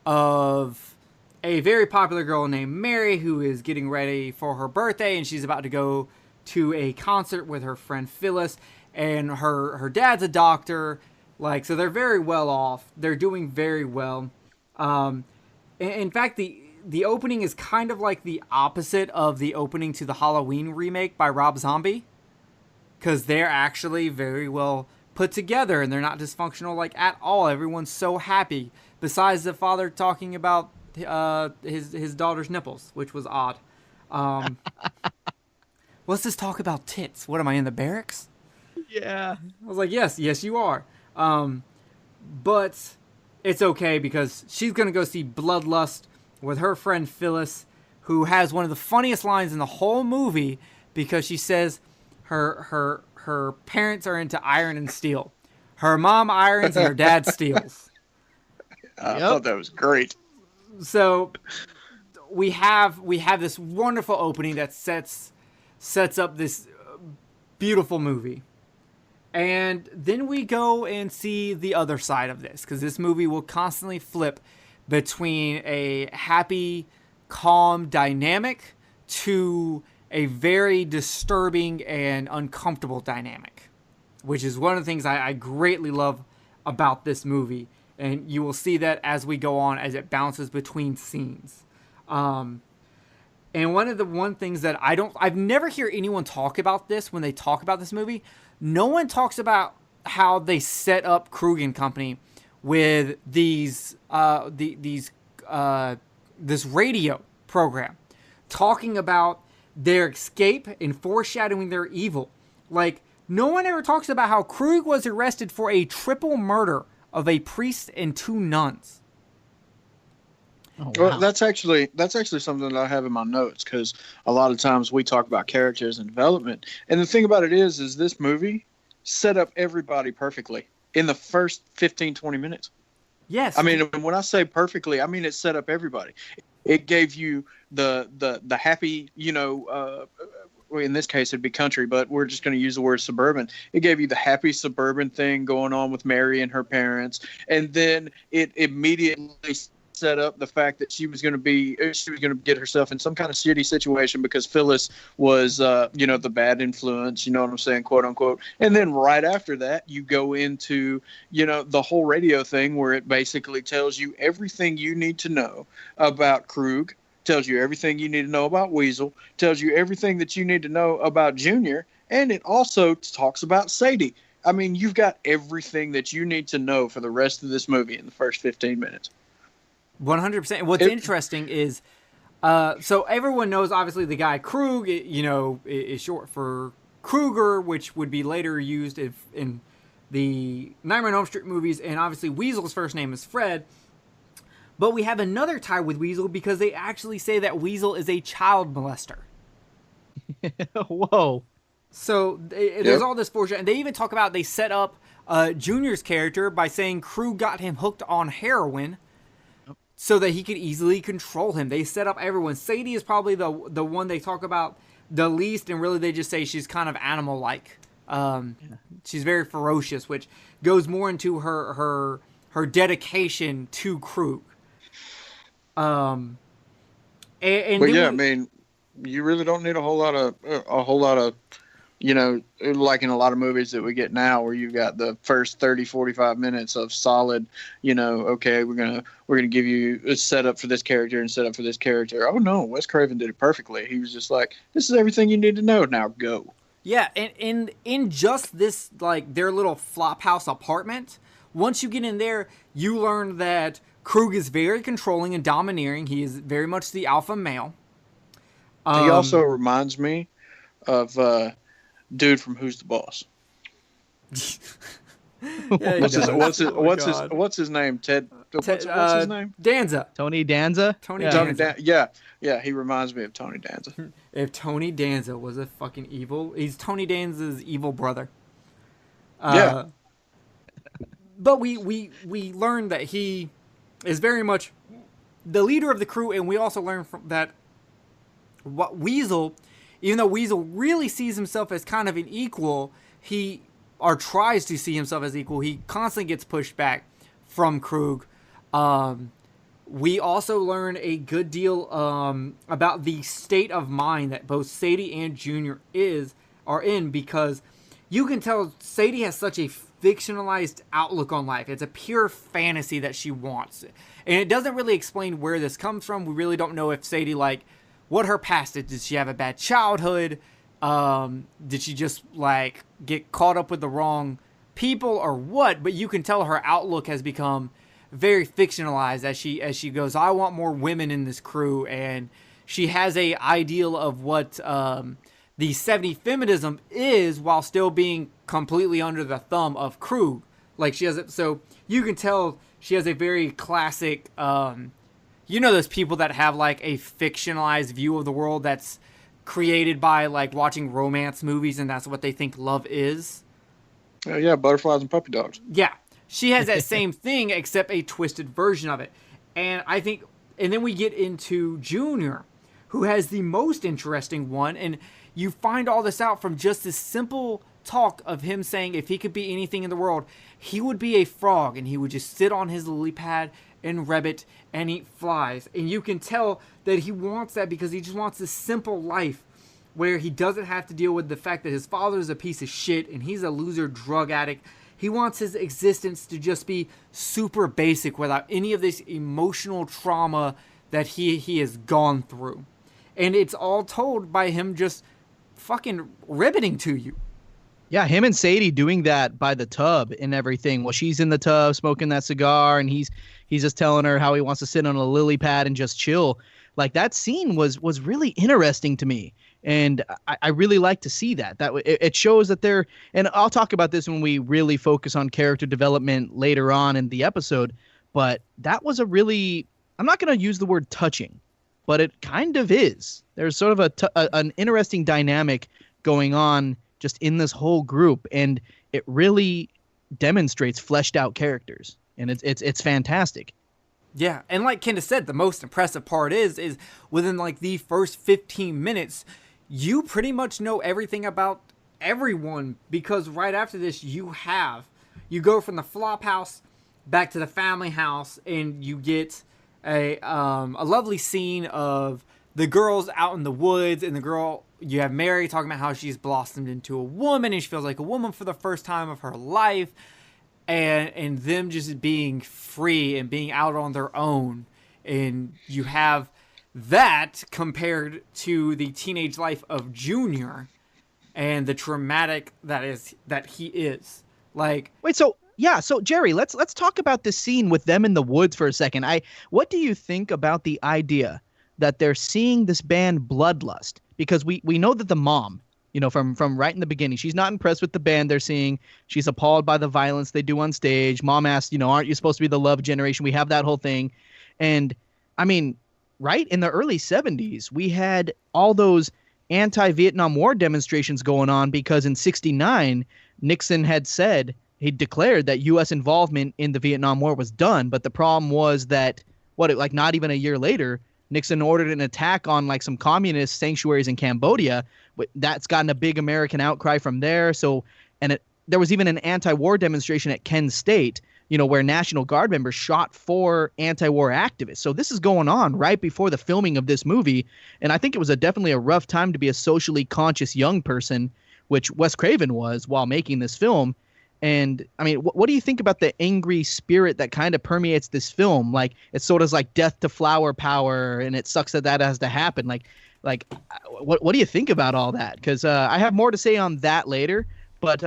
of a very popular girl named Mary who is getting ready for her birthday, and she's about to go to a concert with her friend Phyllis, and her dad's a doctor. Like, so they're very well off. They're doing very well. In fact, the opening is kind of like the opposite of the opening to the Halloween remake by Rob Zombie, because they're actually very well put together and they're not dysfunctional like at all. Everyone's so happy. Besides the father talking about his daughter's nipples, which was odd. Let's just talk about tits. What am I, in the barracks? Yeah. I was like, yes, you are. But it's okay because she's going to go see Bloodlust with her friend Phyllis, who has one of the funniest lines in the whole movie because she says her parents are into iron and steel. Her mom irons and her dad steals. I thought that was great. So we have this wonderful opening that sets up this beautiful movie. And then we go and see the other side of this, because this movie will constantly flip between a happy, calm dynamic to a very disturbing and uncomfortable dynamic, which is one of the things I greatly love about this movie. And you will see that as we go on, as it bounces between scenes. And one things that I've never hear anyone talk about this when they talk about this movie. No one talks about how they set up Krug and Company with this radio program, talking about their escape and foreshadowing their evil. Like, no one ever talks about how Krug was arrested for a triple murder of a priest and 2 nuns. Oh, wow. Well, that's actually something that I have in my notes, because a lot of times we talk about characters and development, and the thing about it is this movie set up everybody perfectly in the first 15-20 minutes. Yes. I mean, when I say perfectly, I mean it set up everybody. It gave you the happy, well, in this case it'd be country, but we're just going to use the word suburban. It gave you the happy suburban thing going on with Mary and her parents, and then it immediately set up the fact that she was going to get herself in some kind of shitty situation because Phyllis was the bad influence, you know what I'm saying, quote unquote. And then right after that you go into the whole radio thing where it basically tells you everything you need to know about Krug, tells you everything you need to know about Weasel, tells you everything that you need to know about Junior, and it also talks about Sadie. I mean, you've got everything that you need to know for the rest of this movie in the first 15 minutes. 100%. What's interesting is, so everyone knows, obviously, the guy Krug, is short for Kruger, which would be later used in the Nightmare on Elm Street movies, and obviously Weasel's first name is Fred. But we have another tie with Weasel because they actually say that Weasel is a child molester. Whoa. So there's all this foreshadowing. And they even talk about, they set up Junior's character by saying Krug got him hooked on heroin so that he could easily control him. They set up everyone. Sadie is probably the one they talk about the least, and really they just say she's kind of animal-like. She's very ferocious, which goes more into her dedication to Krug. I mean, you really don't need a whole lot of like in a lot of movies that we get now where you've got the first 30-45 minutes of solid, okay, we're gonna give you a setup for this character and set up for this character. Oh no, Wes Craven did it perfectly. He was just like, this is everything you need to know, now go. Yeah, and in just this, like, their little flophouse apartment, once you get in there, you learn that Krug is very controlling and domineering. He is very much the alpha male. He also reminds me of dude from Who's the Boss. What's his name? Ted. What's his name? Danza. Tony Danza. Yeah, he reminds me of Tony Danza. If Tony Danza was a fucking evil, he's Tony Danza's evil brother. Yeah. But we learned that he is very much the leader of the crew, and we also learn from that what Weasel, even though Weasel really sees himself as kind of an equal, or tries to see himself as equal, he constantly gets pushed back from Krug. We also learn a good deal about the state of mind that both Sadie and Junior are in, because you can tell Sadie has such a fictionalized outlook on life. It's a pure fantasy that she wants. And it doesn't really explain where this comes from. We really don't know if Sadie, like, what her past is. Did she have a bad childhood? Did she just, like, get caught up with the wrong people or what? But you can tell her outlook has become very fictionalized as she goes, I want more women in this crew. And she has a ideal of what the 70s feminism is, while still being completely under the thumb of Krug. Like, she has it, so you can tell she has a very classic, those people that have, like, a fictionalized view of the world that's created by, like, watching romance movies, and that's what they think love is. Yeah, butterflies and puppy dogs. Yeah. She has that same thing, except a twisted version of it. And I think, and then we get into Junior, who has the most interesting one, and you find all this out from just this simple talk of him saying if he could be anything in the world, he would be a frog, and he would just sit on his lily pad and ribbit and eat flies. And you can tell that he wants that because he just wants this simple life where he doesn't have to deal with the fact that his father is a piece of shit and he's a loser drug addict. He wants his existence to just be super basic without any of this emotional trauma that he has gone through. And it's all told by him just fucking ribbiting to you. Yeah, him and Sadie doing that by the tub and everything. Well, she's in the tub smoking that cigar, and he's just telling her how he wants to sit on a lily pad and just chill. Like, that scene was really interesting to me, and I really like to see that. It shows that they're, and I'll talk about this when we really focus on character development later on in the episode. But that was a really, I'm not going to use the word touching, but it kind of is. There's sort of an interesting dynamic going on just in this whole group, and it really demonstrates fleshed out characters, and it's fantastic. Yeah, and like Kenneth said, the most impressive part is within like the first 15 minutes, you pretty much know everything about everyone, because right after this you go from the flop house back to the family house, and you get a lovely scene of the girls out in the woods, and you have Mary talking about how she's blossomed into a woman and she feels like a woman for the first time of her life, and them just being free and being out on their own. And you have that compared to the teenage life of Junior and the traumatic that he is. Like, wait, so Jerry, let's talk about this scene with them in the woods for a second. What do you think about the idea that they're seeing this band Bloodlust? Because we know that the mom, from right in the beginning, she's not impressed with the band they're seeing. She's appalled by the violence they do on stage. Mom asks, aren't you supposed to be the love generation? We have that whole thing. And I mean, right in the early 70s, we had all those anti-Vietnam War demonstrations going on because in 1969, Nixon had said, he declared that U.S. involvement in the Vietnam War was done. But the problem was that, not even a year later, Nixon ordered an attack on like some communist sanctuaries in Cambodia. That's gotten a big American outcry from there. So, there was even an anti-war demonstration at Kent State, where National Guard members shot 4 anti-war activists. So this is going on right before the filming of this movie. And I think it was definitely a rough time to be a socially conscious young person, which Wes Craven was while making this film. And I mean, what do you think about the angry spirit that kind of permeates this film? Like, it's sort of like death to flower power, and it sucks that has to happen. Like, what do you think about all that? Because I have more to say on that later, but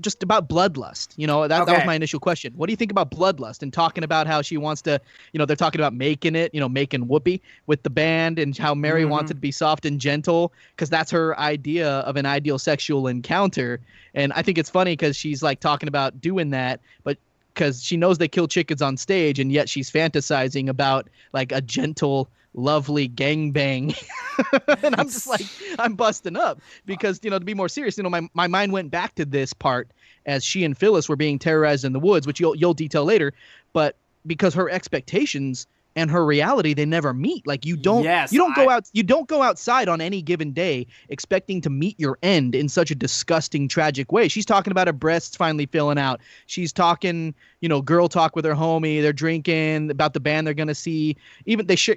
just about Bloodlust. That was my initial question. What do you think about Bloodlust, and talking about how she wants to, they're talking about making it, making Whoopi with the band, and how Mary wants it to be soft and gentle because that's her idea of an ideal sexual encounter. And I think it's funny because she's like talking about doing that, but because she knows they kill chickens on stage, and yet she's fantasizing about like a gentle, lovely gangbang. And I'm just like, I'm busting up because, to be more serious, my mind went back to this part as she and Phyllis were being terrorized in the woods, which you'll detail later. But because her expectations and her reality, they never meet. Like you don't go outside on any given day expecting to meet your end in such a disgusting, tragic way. She's talking about her breasts finally filling out. She's talking, girl talk with her homie. They're drinking about the band they're gonna see. Even they share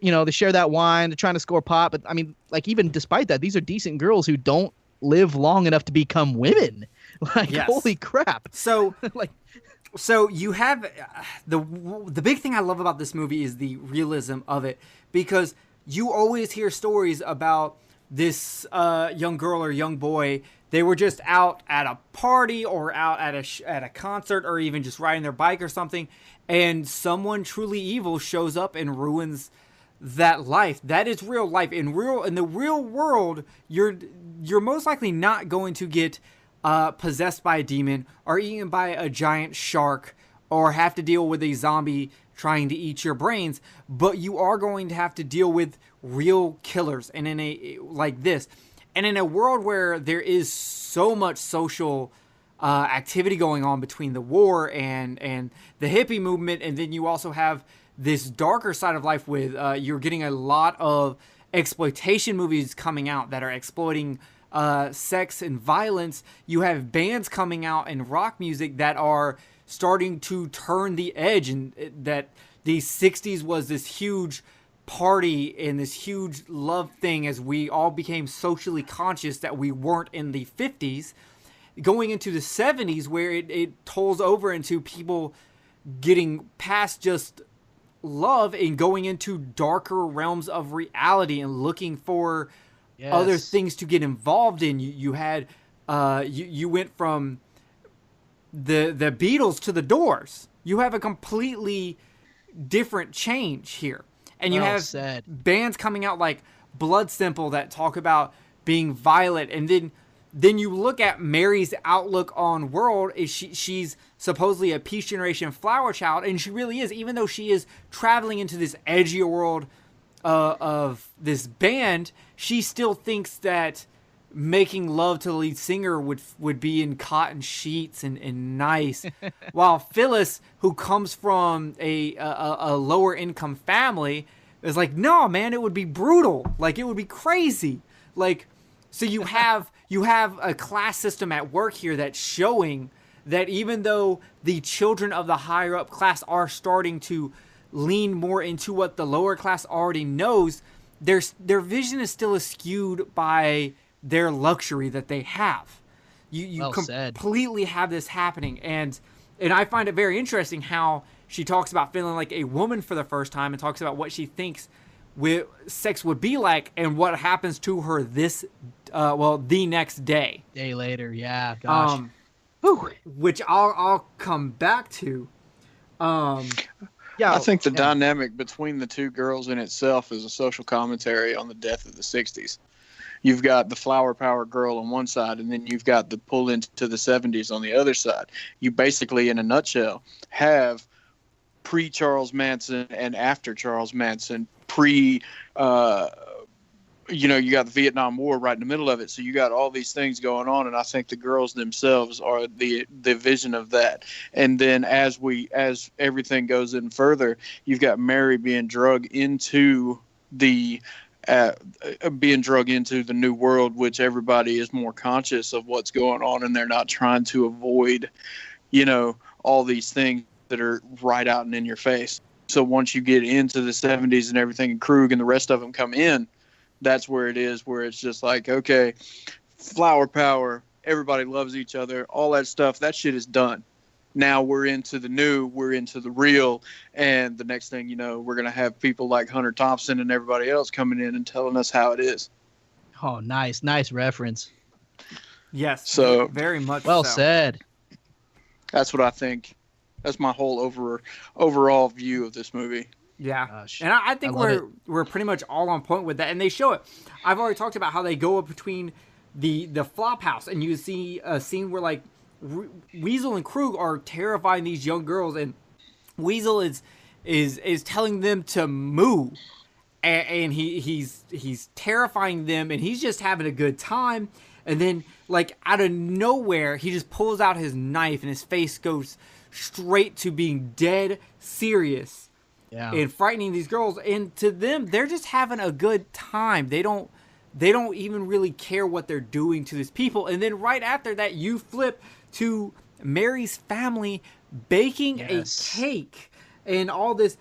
that wine. They're trying to score pot. But I mean, like even despite that, these are decent girls who don't live long enough to become women. Like holy crap. So So you have the big thing I love about this movie is the realism of it, because you always hear stories about this young girl or young boy. They were just out at a party or out at a concert or even just riding their bike or something, and someone truly evil shows up and ruins that life. That is real life. In the real world, you're most likely not going to get possessed by a demon or eaten by a giant shark or have to deal with a zombie trying to eat your brains, but you are going to have to deal with real killers. And in a like this, and in a world where there is so much social activity going on between the war and the hippie movement, and then you also have this darker side of life with you're getting a lot of exploitation movies coming out that are exploiting sex and violence. You have bands coming out and rock music that are starting to turn the edge, and that the 60s was this huge party and this huge love thing as we all became socially conscious that we weren't in the 50s. Going into the 70s where it tolls over into people getting past just love and going into darker realms of reality and looking for other things to get involved in. You had you went from the Beatles to the Doors. You have a completely different change here, and you have bands coming out like Blood Simple that talk about being violent, and then you look at Mary's outlook on world. Is she's supposedly a Peace Generation flower child, and she really is, even though she is traveling into this edgier world of this band. She still thinks that making love to the lead singer would be in cotton sheets and nice, while Phyllis, who comes from a lower income family, is like, no man, it would be brutal, like it would be crazy. Like, so you have a class system at work here that's showing that even though the children of the higher up class are starting to lean more into what the lower class already knows, their vision is still skewed by their luxury that they have. You completely have this happening, and I find it very interesting how she talks about feeling like a woman for the first time and talks about what she thinks sex would be like and what happens to her the next day. Day later, yeah, gosh. Which I'll come back to. Yeah, I think the dynamic between the two girls in itself is a social commentary on the death of the 60s. You've got the flower power girl on one side, and then you've got the pull into the 70s on the other side. You basically, in a nutshell, have pre-Charles Manson and after Charles Manson, you got the Vietnam War right in the middle of it. So you got all these things going on, and I think the girls themselves are the vision of that. And then as everything goes in further, you've got Mary being drug into the new world, which everybody is more conscious of what's going on, and they're not trying to avoid, all these things that are right out and in your face. So once you get into the 70s and everything, and Krug and the rest of them come in, that's where it is, where it's just like, okay, flower power, everybody loves each other, all that stuff, that shit is done. Now we're into the new, we're into the real, and the next thing you know, we're going to have people like Hunter Thompson and everybody else coming in and telling us how it is. Oh, nice reference. Yes, so very much well said. That's what I think. That's my whole overall view of this movie. Yeah, Gosh, and I think we're pretty much all on point with that, and they show it. I've already talked about how they go up between the flop house, and you see a scene where like Weasel and Krug are terrifying these young girls, and Weasel is telling them to move, and he's terrifying them, and he's just having a good time, and then like out of nowhere he just pulls out his knife, and his face goes straight to being dead serious. and frightening these girls. And to them, they're just having a good time. They don't even really care what they're doing to these people. And then right after that, you flip to Mary's family baking a cake, and all this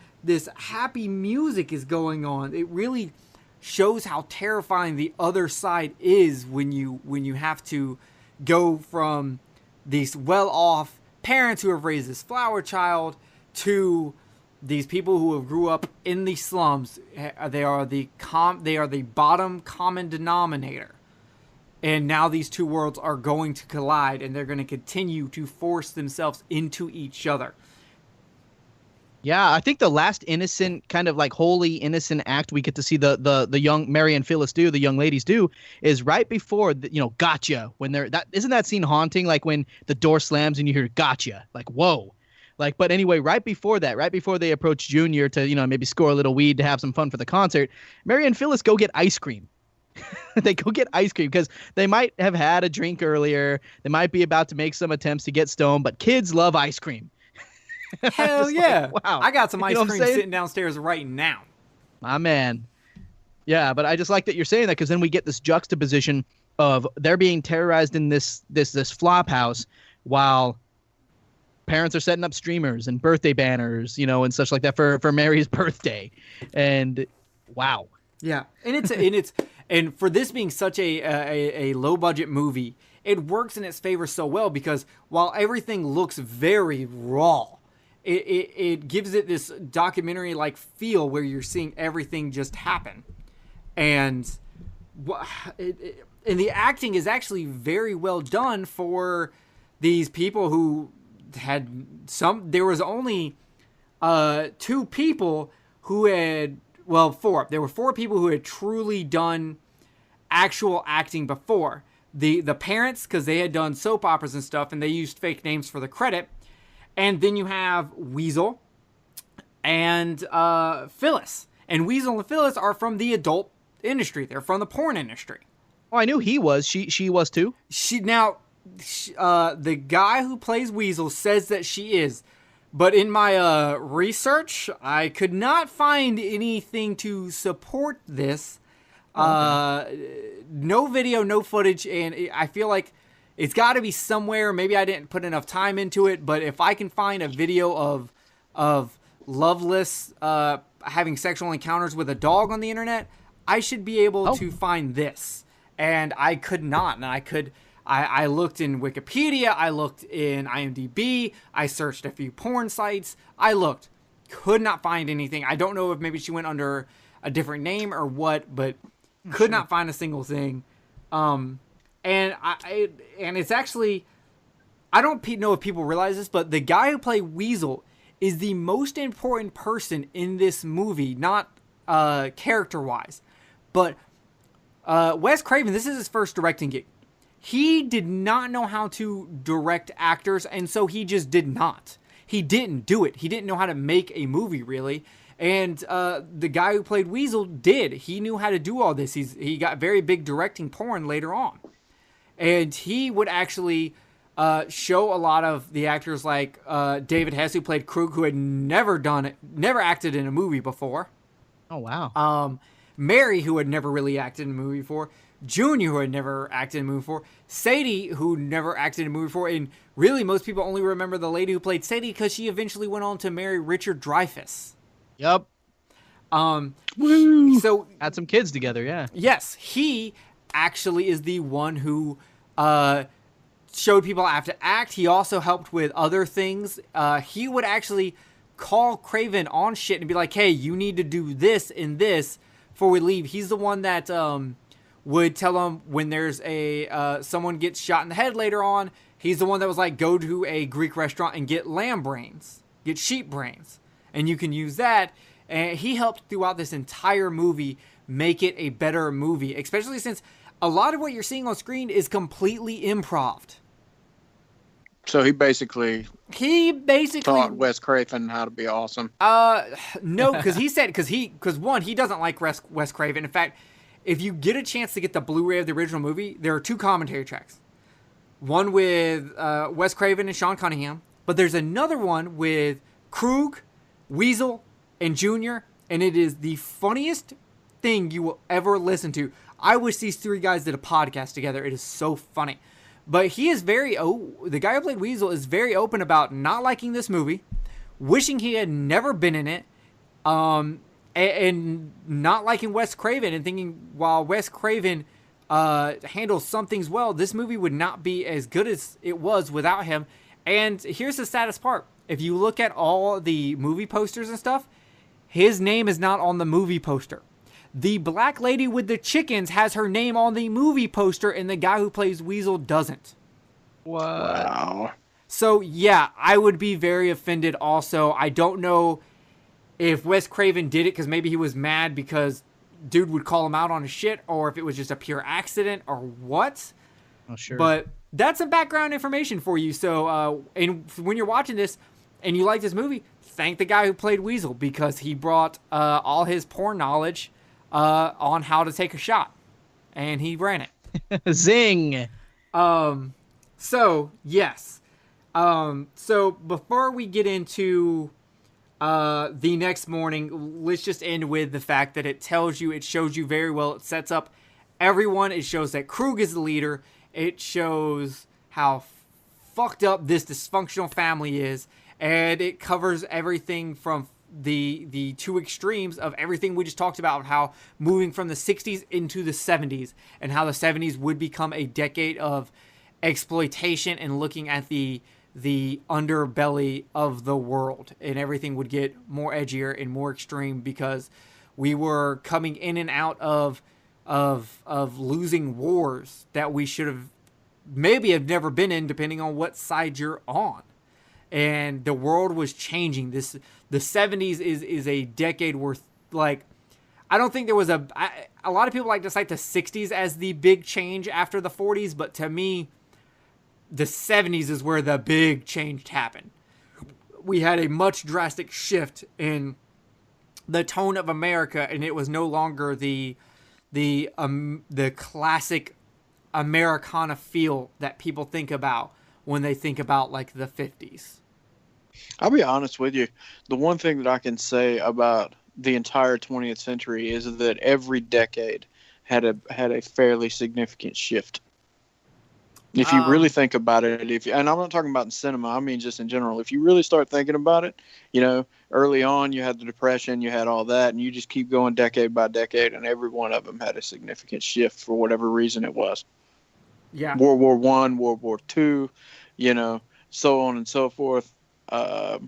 happy music is going on. It really shows how terrifying the other side is when you have to go from these well-off parents who have raised this flower child to these people who have grew up in the slums. They are the bottom common denominator. And now these two worlds are going to collide, and they're going to continue to force themselves into each other. Yeah, I think the last innocent, kind of like wholly innocent act we get to see the young Mary and Phyllis do, the young ladies do, is right before gotcha, when they're isn't that scene haunting, like when the door slams and you hear gotcha, like whoa. Like, but anyway, right before they approach Junior to, maybe score a little weed to have some fun for the concert, Mary and Phyllis go get ice cream. They go get ice cream because they might have had a drink earlier. They might be about to make some attempts to get stoned, but kids love ice cream. Hell yeah. Like, wow. I got some ice cream sitting downstairs right now. My man. Yeah, but I just like that you're saying that, because then we get this juxtaposition of they're being terrorized in this flop house while parents are setting up streamers and birthday banners, and such like that for Mary's birthday. And wow. Yeah. And for this being such a low budget movie, it works in its favor so well, because while everything looks very raw, it gives it this documentary like feel where you're seeing everything just happen. And the acting is actually very well done for these people who had there was only 2 people who had, well, 4. There were 4 people who had truly done actual acting before. The parents, because they had done soap operas and stuff, and they used fake names for the credit. And then you have Weasel and Phyllis. And Weasel and Phyllis are from the adult industry. They're from the porn industry. Oh, I knew he was. She was too? The guy who plays Weasel says that she is. But in my research, I could not find anything to support this. No video, no footage, and I feel like it's got to be somewhere. Maybe I didn't put enough time into it, but if I can find a video of Loveless having sexual encounters with a dog on the internet, I should be able to find this. And I could not. And I looked in Wikipedia, I looked in IMDb, I searched a few porn sites, could not find anything. I don't know if maybe she went under a different name or what, but could not find a single thing. And it's actually, I don't know if people realize this, but the guy who played Weasel is the most important person in this movie, not character-wise. But Wes Craven, this is his first directing gig. He did not know how to direct actors, and so he just did not. He didn't do it. He didn't know how to make a movie, really. And the guy who played Weasel did. He knew how to do all this. He got very big directing porn later on. And he would actually show a lot of the actors like David Hess, who played Krug, who had never acted in a movie before. Oh, wow. Mary, who had never really acted in a movie before. Junior, who had never acted in a movie before. Sadie, who never acted in a movie before. And really, most people only remember the lady who played Sadie because she eventually went on to marry Richard Dreyfuss. Yep. Woo! So had some kids together, yeah. Yes, he actually is the one who showed people how to act. He also helped with other things. He would actually call Craven on shit and be like, hey, you need to do this and this before we leave. He's the one that would tell him when there's someone gets shot in the head later on. He's the one that was like, go to a Greek restaurant and get lamb brains, get sheep brains, and you can use that. And he helped throughout this entire movie make it a better movie, especially since a lot of what you're seeing on screen is completely improv. So he basically taught Wes Craven how to be awesome. No, because he said because one, he doesn't like Wes Craven. In fact, if you get a chance to get the Blu-ray of the original movie, there are 2 commentary tracks. One with Wes Craven and Sean Cunningham, but there's another one with Krug, Weasel, and Junior, and it is the funniest thing you will ever listen to. I wish these three guys did a podcast together. It is so funny. But he is the guy who played Weasel is very open about not liking this movie, wishing he had never been in it, and not liking Wes Craven, and thinking while Wes Craven handles some things well, this movie would not be as good as it was without him. And here's the saddest part. If you look at all the movie posters and stuff, his name is not on the movie poster. The black lady with the chickens has her name on the movie poster, and the guy who plays Weasel doesn't. Wow. So, yeah, I would be very offended also. I don't know if Wes Craven did it because maybe he was mad because dude would call him out on his shit, or if it was just a pure accident, or what. Oh, sure. But that's some background information for you. So, and when you're watching this and you like this movie, thank the guy who played Weasel, because he brought all his porn knowledge on how to take a shot, and he ran it. Zing. So yes. So before we get into the next morning, let's just end with the fact that it shows you very well. It sets up everyone. It shows that Krug is the leader. It shows how fucked up this dysfunctional family is, and it covers everything from the two extremes of everything we just talked about, how moving from the 60s into the 70s, and how the 70s would become a decade of exploitation and looking at the underbelly of the world, and everything would get more edgier and more extreme because we were coming in and out of losing wars that we should have maybe have never been in, depending on what side you're on. And the world was changing. The 70s is a decade where, like, I don't think there was a lot of people like to cite the 60s as the big change after the 40s, but to me, the 70s is where the big change happened. We had a much drastic shift in the tone of America, and it was no longer the classic Americana feel that people think about when they think about, like, the 50s. I'll be honest with you. The one thing that I can say about the entire 20th century is that every decade had a fairly significant shift. If you really think about it, and I'm not talking about in cinema, I mean just in general. If you really start thinking about it, early on you had the Depression, you had all that, and you just keep going decade by decade, and every one of them had a significant shift for whatever reason it was. Yeah. World War I, World War II, so on and so forth. I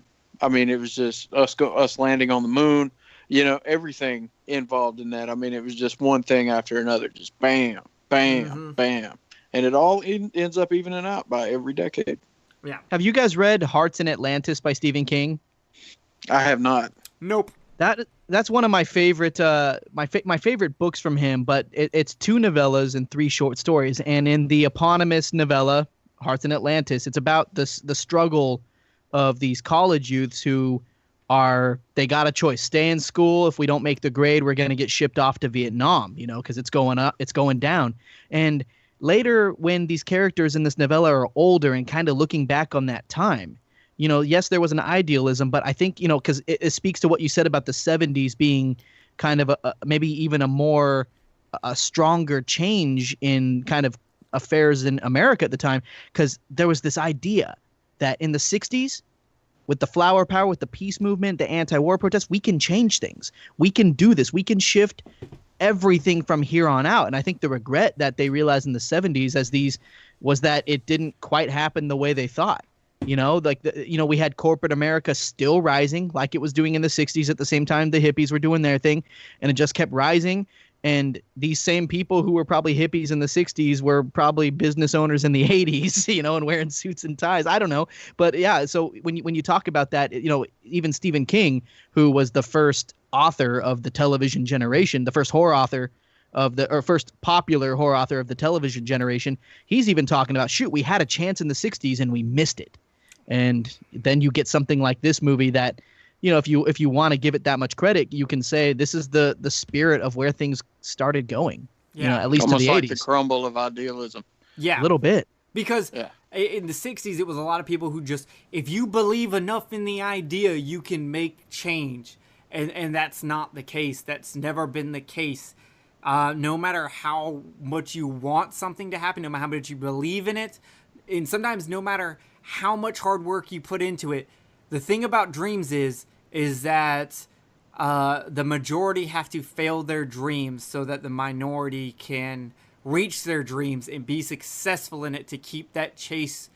mean, it was just us landing on the moon, everything involved in that. I mean, it was just one thing after another, just bam, bam, bam. And it all ends up evening out by every decade. Yeah. Have you guys read Hearts in Atlantis by Stephen King? I have not. Nope. That's one of my favorite my favorite books from him, but it's 2 novellas and 3 short stories. And in the eponymous novella, Hearts in Atlantis, it's about the struggle of these college youths who they got a choice: stay in school. If we don't make the grade, we're going to get shipped off to Vietnam, because it's going up, it's going down. And later, when these characters in this novella are older and kind of looking back on that time, yes, there was an idealism, but I think, because it speaks to what you said about the 70s being kind of maybe even a stronger change in kind of affairs in America at the time, because there was this idea that in the 60s, with the flower power, with the peace movement, the anti-war protests, we can change things. We can do this. We can shift everything from here on out. And I think the regret that they realized in the 70s was that it didn't quite happen the way they thought. We had corporate America still rising like it was doing in the 60s at the same time the hippies were doing their thing, and it just kept rising. And these same people who were probably hippies in the 60s were probably business owners in the 80s, and wearing suits and ties. I don't know. But yeah, so when you talk about that, even Stephen King, who was the first author of the television generation, the first horror author first popular horror author of the television generation, he's even talking about, shoot, we had a chance in the 60s and we missed it. And then you get something like this movie that, if you want to give it that much credit, you can say this is the spirit of where things started going. Yeah. At least almost in the like 80s. the crumble of idealism. Yeah. A little bit. Because in the 60s, it was a lot of people who just, if you believe enough in the idea, you can make change. And that's not the case. That's never been the case. No matter how much you want something to happen, no matter how much you believe in it, and sometimes no matter how much hard work you put into it, the thing about dreams is that the majority have to fail their dreams so that the minority can reach their dreams and be successful in it to keep that chase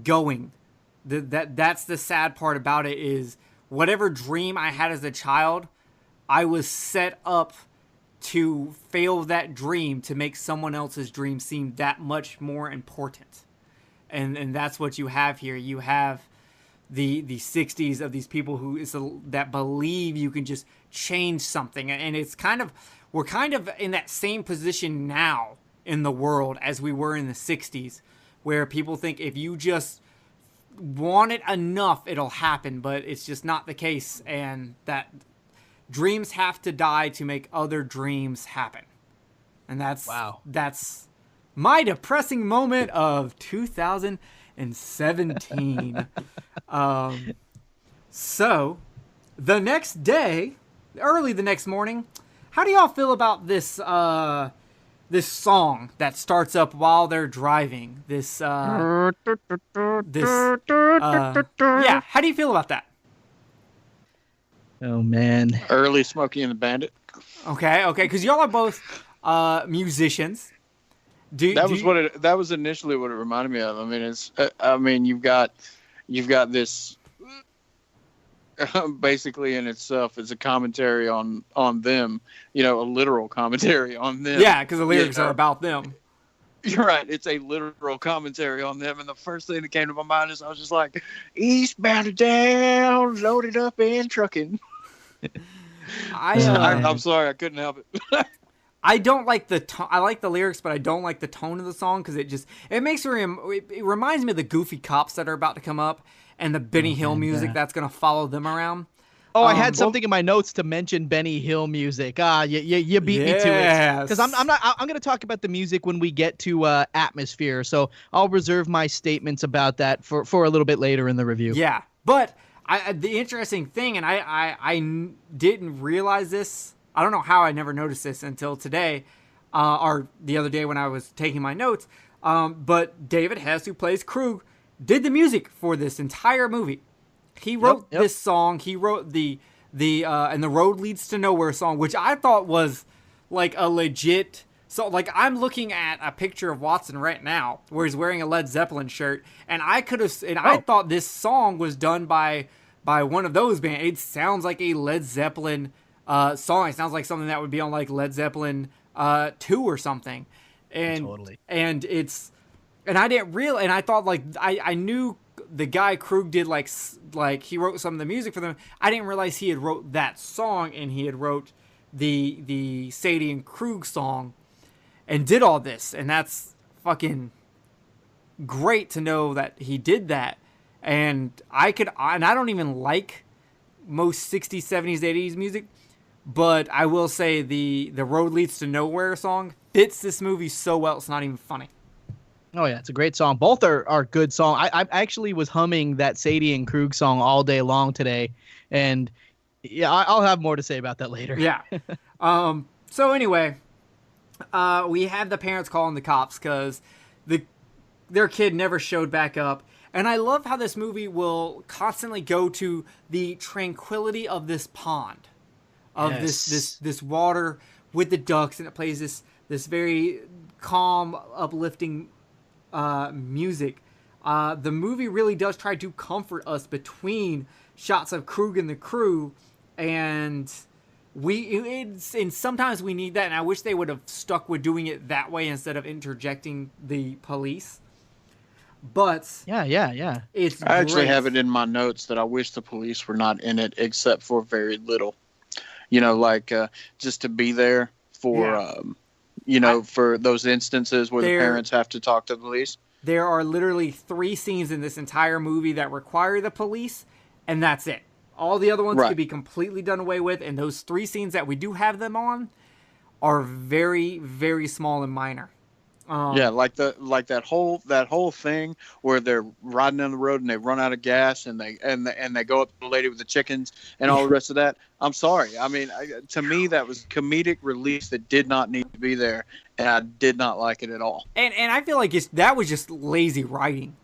going. That's the sad part about it, is whatever dream I had as a child, I was set up to fail that dream to make someone else's dream seem that much more important. And that's what you have here. You have the 60s of these people that believe you can just change something. And it's we're kind of in that same position now in the world as we were in the 60s, where people think if you just want it enough, it'll happen, but it's just not the case. And that dreams have to die to make other dreams happen. And that's my depressing moment of 2017. So the next day, early the next morning, how do y'all feel about this this song that starts up while they're driving? Yeah, how do you feel about that? Oh man, Early Smokey and the Bandit. Okay, because y'all are both musicians. That was initially what it reminded me of. I mean, you've got this basically in itself is a commentary on them, a literal commentary on them. Yeah, because the lyrics are about them. You're right. It's a literal commentary on them. And the first thing that came to my mind is I was just like, eastbound and down, loaded up and trucking. I'm sorry, I couldn't help it. I don't like the I like the lyrics, but I don't like the tone of the song because it reminds me of the goofy cops that are about to come up and the Benny Hill music that's going to follow them around. Oh, I had something in my notes to mention Benny Hill music. You beat me to it. Because I'm going to talk about the music when we get to Atmosphere. So I'll reserve my statements about that for a little bit later in the review. Yeah, but the interesting thing, and I didn't realize this. I don't know how I never noticed this until today, or the other day when I was taking my notes. But David Hess, who plays Krug, did the music for this entire movie. He wrote this song. He wrote the and the Road Leads to Nowhere song, which I thought was like a legit. So like I'm looking at a picture of Watson right now where he's wearing a Led Zeppelin shirt, and I thought this song was done by one of those bands. It sounds like a Led Zeppelin song. It sounds like something that would be on like Led Zeppelin 2 or something. And totally. And I didn't realize, and I thought like I knew the guy Krug did like he wrote some of the music for them. I didn't realize he had wrote that song, and he had wrote the Sadie and Krug song and did all this. And that's fucking great to know that he did that. And I don't even like most 60s, 70s, 80s music, but I will say the Road Leads to Nowhere song fits this movie so well, it's not even funny. Oh yeah, it's a great song. Both are good songs. I actually was humming that Sadie and Krug song all day long today, and yeah, I'll have more to say about that later. Yeah. So anyway, we have the parents calling the cops because their kid never showed back up, and I love how this movie will constantly go to the tranquility of this pond, of this water with the ducks, and it plays this very calm, uplifting music. The movie really does try to comfort us between shots of Krug and the crew, and sometimes we need that, and I wish they would have stuck with doing it that way instead of interjecting the police. But yeah, it's I actually have it in my notes that I wish the police were not in it except for very little. Just to be there for for those instances where the parents have to talk to the police. There are literally 3 scenes in this entire movie that require the police, and that's it. All the other ones could be completely done away with, and those 3 scenes that we do have them on are very, very small and minor. Yeah, like that whole thing where they're riding down the road and they run out of gas and they go up to the lady with the chickens and all the rest of that. I'm sorry. I mean, to me that was comedic relief that did not need to be there, and I did not like it at all. And I feel like that was just lazy writing.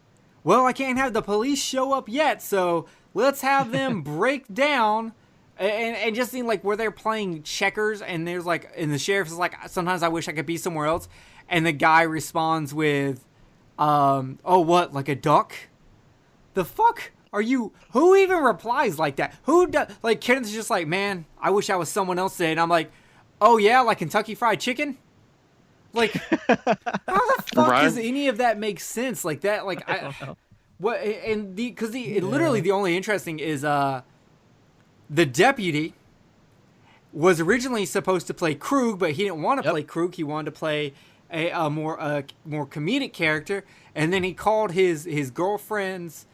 Well, I can't have the police show up yet, so let's have them break down. And just seem like where they're playing checkers, and there's like, and the sheriff is like, sometimes I wish I could be somewhere else, and the guy responds with, oh, what, like a duck? The fuck are you? Who even replies like that? Who does? Like, Kenneth's just like, man, I wish I was someone else today, and I'm like, oh yeah, like Kentucky Fried Chicken. Like, how the fuck does any of that make sense? Like that, like I don't know. What? And literally the only interesting is the deputy was originally supposed to play Krug, but he didn't want to play Krug. He wanted to play a more comedic character, and then he called his girlfriend's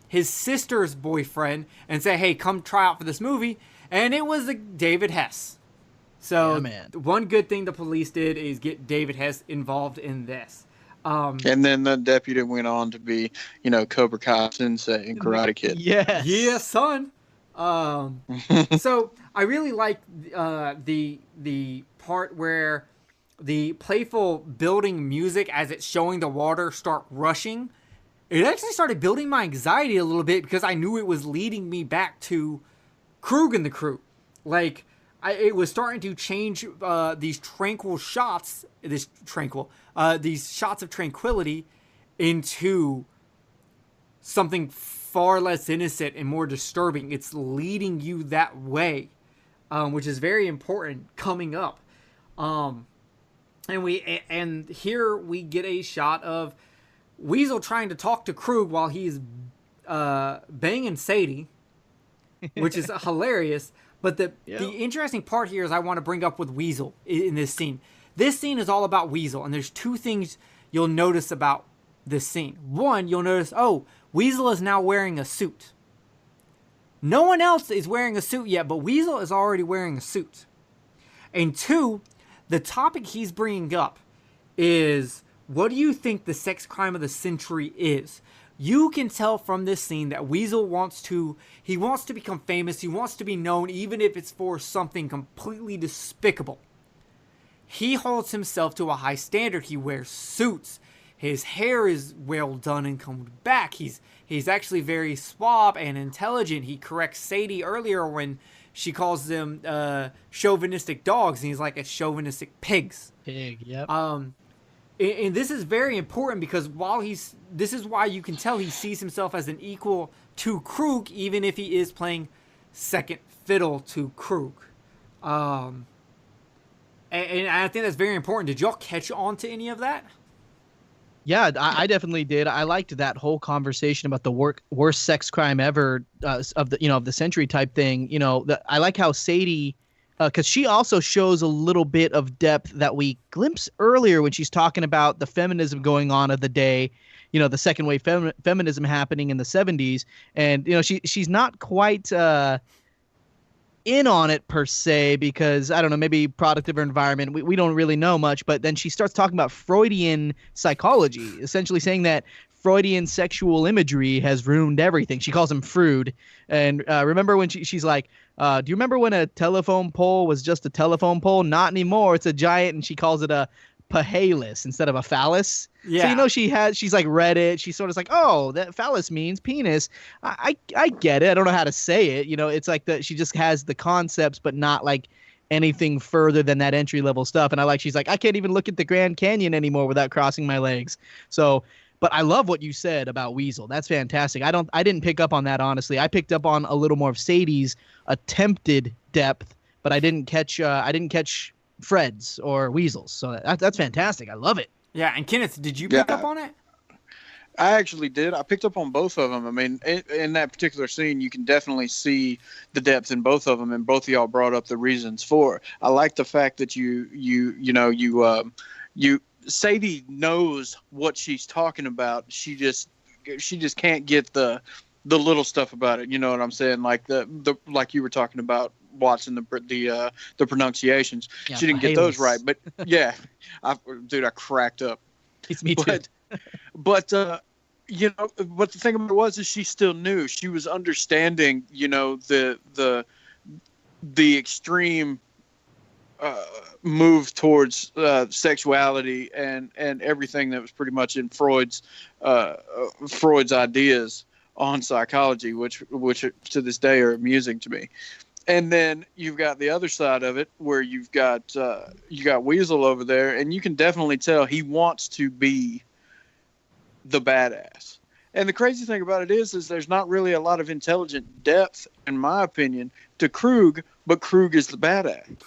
his sister's boyfriend and said, "Hey, come try out for this movie." And it was David Hess. So one good thing the police did is get David Hess involved in this. And then the deputy went on to be, Cobra Kai Sensei and Karate Kid. Yes. Yeah, son. So I really like the part where the playful building music as it's showing the water start rushing. It actually started building my anxiety a little bit because I knew it was leading me back to Krug and the crew. Like, it was starting to change these tranquil shots, these shots of tranquility into something far less innocent and more disturbing. It's leading you that way, which is very important coming up. And here we get a shot of Weasel trying to talk to Krug while he's banging Sadie, which is hilarious. But the interesting part here is I want to bring up with Weasel in this scene. This scene is all about Weasel, and there's two things you'll notice about this scene. One, you'll notice, Weasel is now wearing a suit. No one else is wearing a suit yet, but Weasel is already wearing a suit. And two, the topic he's bringing up is, what do you think the sex crime of the century is? You can tell from this scene that Weasel wants to become famous. He wants to be known, even if it's for something completely despicable. He holds himself to a high standard. He wears suits. His hair is well done and combed back. He's actually very suave and intelligent. He corrects Sadie earlier when she calls them chauvinistic dogs, and he's like, it's chauvinistic pigs. Pig, yep. And this is very important because this is why you can tell he sees himself as an equal to Krug, even if he is playing second fiddle to Krug. And I think that's very important. Did y'all catch on to any of that? Yeah, I definitely did. I liked that whole conversation about the worst sex crime ever of the century type thing. I like how Sadie, because she also shows a little bit of depth that we glimpse earlier when she's talking about the feminism going on of the day, the second wave feminism happening in the 70s. And, she's not quite in on it per se because, I don't know, maybe product of her environment. We don't really know much. But then she starts talking about Freudian psychology, essentially saying that Freudian sexual imagery has ruined everything. She calls him Freud. And remember when she's like, do you remember when a telephone pole was just a telephone pole? Not anymore. It's a giant, and she calls it a pahalis instead of a phallus. Yeah. So she's like read it. She's sort of like, oh, that phallus means penis. I get it. I don't know how to say it. It's like that. She just has the concepts, but not like anything further than that entry level stuff. And she's like, I can't even look at the Grand Canyon anymore without crossing my legs. So. But I love what you said about Weasel. That's fantastic. I didn't pick up on that, honestly. I picked up on a little more of Sadie's attempted depth, but I didn't catch Fred's or Weasel's. So that's fantastic. I love it. Yeah, and Kenneth, did you pick up on it? I actually did. I picked up on both of them. I mean, in that particular scene, you can definitely see the depth in both of them, and both of y'all brought up the reasons for it. I like the fact that you Sadie knows what she's talking about. She just can't get the little stuff about it. You know what I'm saying? Like like you were talking about watching the pronunciations. Yeah, She didn't get those Mihalis. right, but yeah, I cracked up. It's me too. But you know, but the thing about it is she still knew. She was understanding, you know, the extreme move towards sexuality and everything that was pretty much in Freud's ideas on psychology, which to this day are amusing to me. And then you've got the other side of it, where you got Weasel over there, and you can definitely tell he wants to be the badass. And the crazy thing about it is there's not really a lot of intelligent depth, in my opinion, to Krug, but Krug is the badass.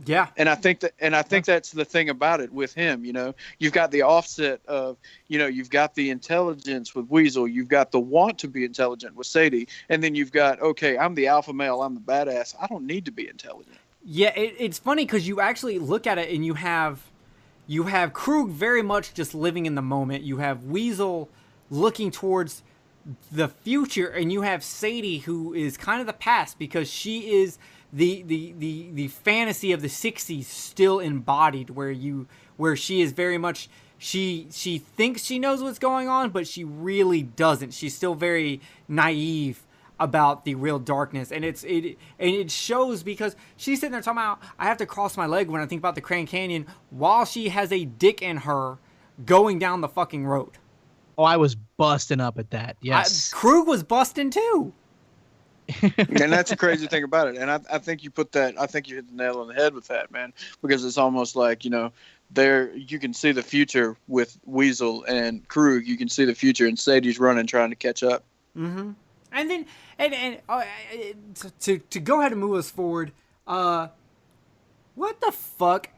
Yeah. And I think that's the thing about it with him. You know, you've got the offset of, you know, you've got the intelligence with Weasel, you've got the want to be intelligent with Sadie, and then you've got, okay, I'm the alpha male, I'm the badass, I don't need to be intelligent. Yeah, it's funny because you actually look at it and you have Krug very much just living in the moment. You have Weasel looking towards the future, and you have Sadie, who is kind of the past, because she is the fantasy of the 60s still embodied, where she is very much, she thinks she knows what's going on, but she really doesn't. She's still very naive about the real darkness, and it shows, because she's sitting there talking about, I have to cross my leg when I think about the Grand Canyon, while she has a dick in her going down the fucking road. Oh, I was busting up at that. Yes. Krug was busting too. And that's the crazy thing about it. And I think you hit the nail on the head with that, man, because it's almost like, you know, there you can see the future with Weasel and Krug. You can see the future, and Sadie's running, trying to catch up. Mm-hmm. And then, to go ahead and move us forward, what the fuck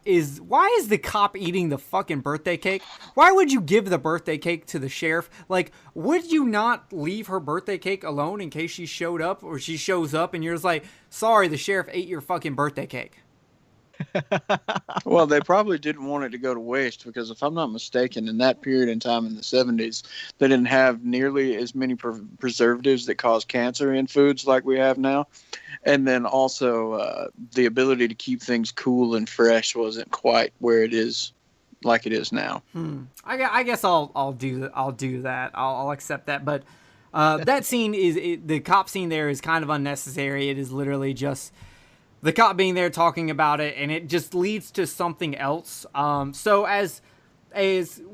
why is the cop eating the fucking birthday cake? Why would you give the birthday cake to the sheriff? Like, would you not leave her birthday cake alone in case she showed up, or she shows up and you're just like, sorry, the sheriff ate your fucking birthday cake? Well, they probably didn't want it to go to waste, because if I'm not mistaken, in that period in time in the 70s, they didn't have nearly as many preservatives that cause cancer in foods like we have now. And then also the ability to keep things cool and fresh wasn't quite where it is, like it is now. I guess I'll do that. I'll accept that. But that scene the cop scene there is kind of unnecessary. It is literally just the cop being there talking about it, and it just leads to something else. So as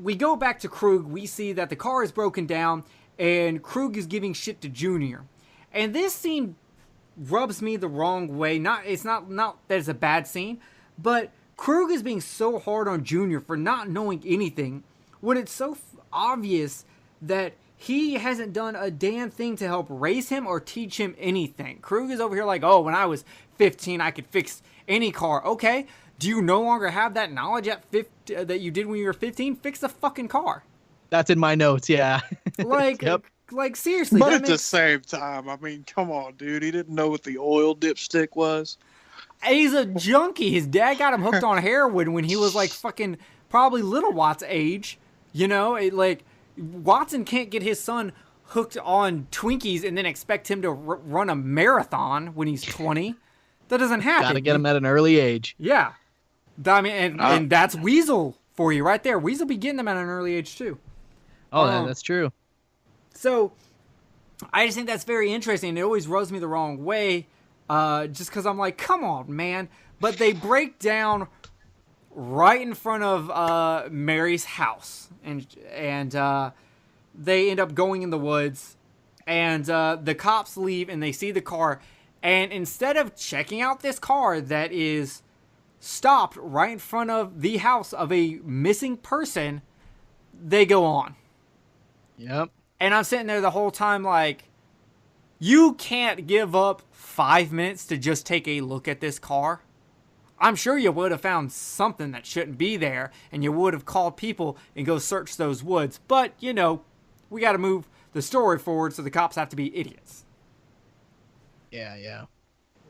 we go back to Krug, we see that the car is broken down, and Krug is giving shit to Junior. And this scene rubs me the wrong way. It's not that it's a bad scene, but Krug is being so hard on Junior for not knowing anything, when it's so obvious that he hasn't done a damn thing to help raise him or teach him anything. Krug is over here like, oh, when I was 15, I could fix any car. Okay, do you no longer have that knowledge at that you did when you were 15? Fix the fucking car. That's in my notes, yeah. Like, Yep. like seriously. But at the same time, I mean, come on, dude. He didn't know what the oil dipstick was. He's a junkie. His dad got him hooked on heroin when he was like fucking probably little Watt's age. You know, like Watson can't get his son hooked on Twinkies and then expect him to run a marathon when he's 20. That doesn't happen. Gotta get him at an early age. Yeah. I mean, and that's Weasel for you right there. Weasel be getting them at an early age too. Oh, that's true. So I just think that's very interesting. It always rubs me the wrong way, just because I'm like, come on, man. But they break down right in front of Mary's house, and they end up going in the woods, and the cops leave, and they see the car, and instead of checking out this car that is stopped right in front of the house of a missing person, they go on. Yep. And I'm sitting there the whole time like, you can't give up 5 minutes to just take a look at this car. I'm sure you would have found something that shouldn't be there, and you would have called people and go search those woods. But, you know, we got to move the story forward, so the cops have to be idiots. Yeah.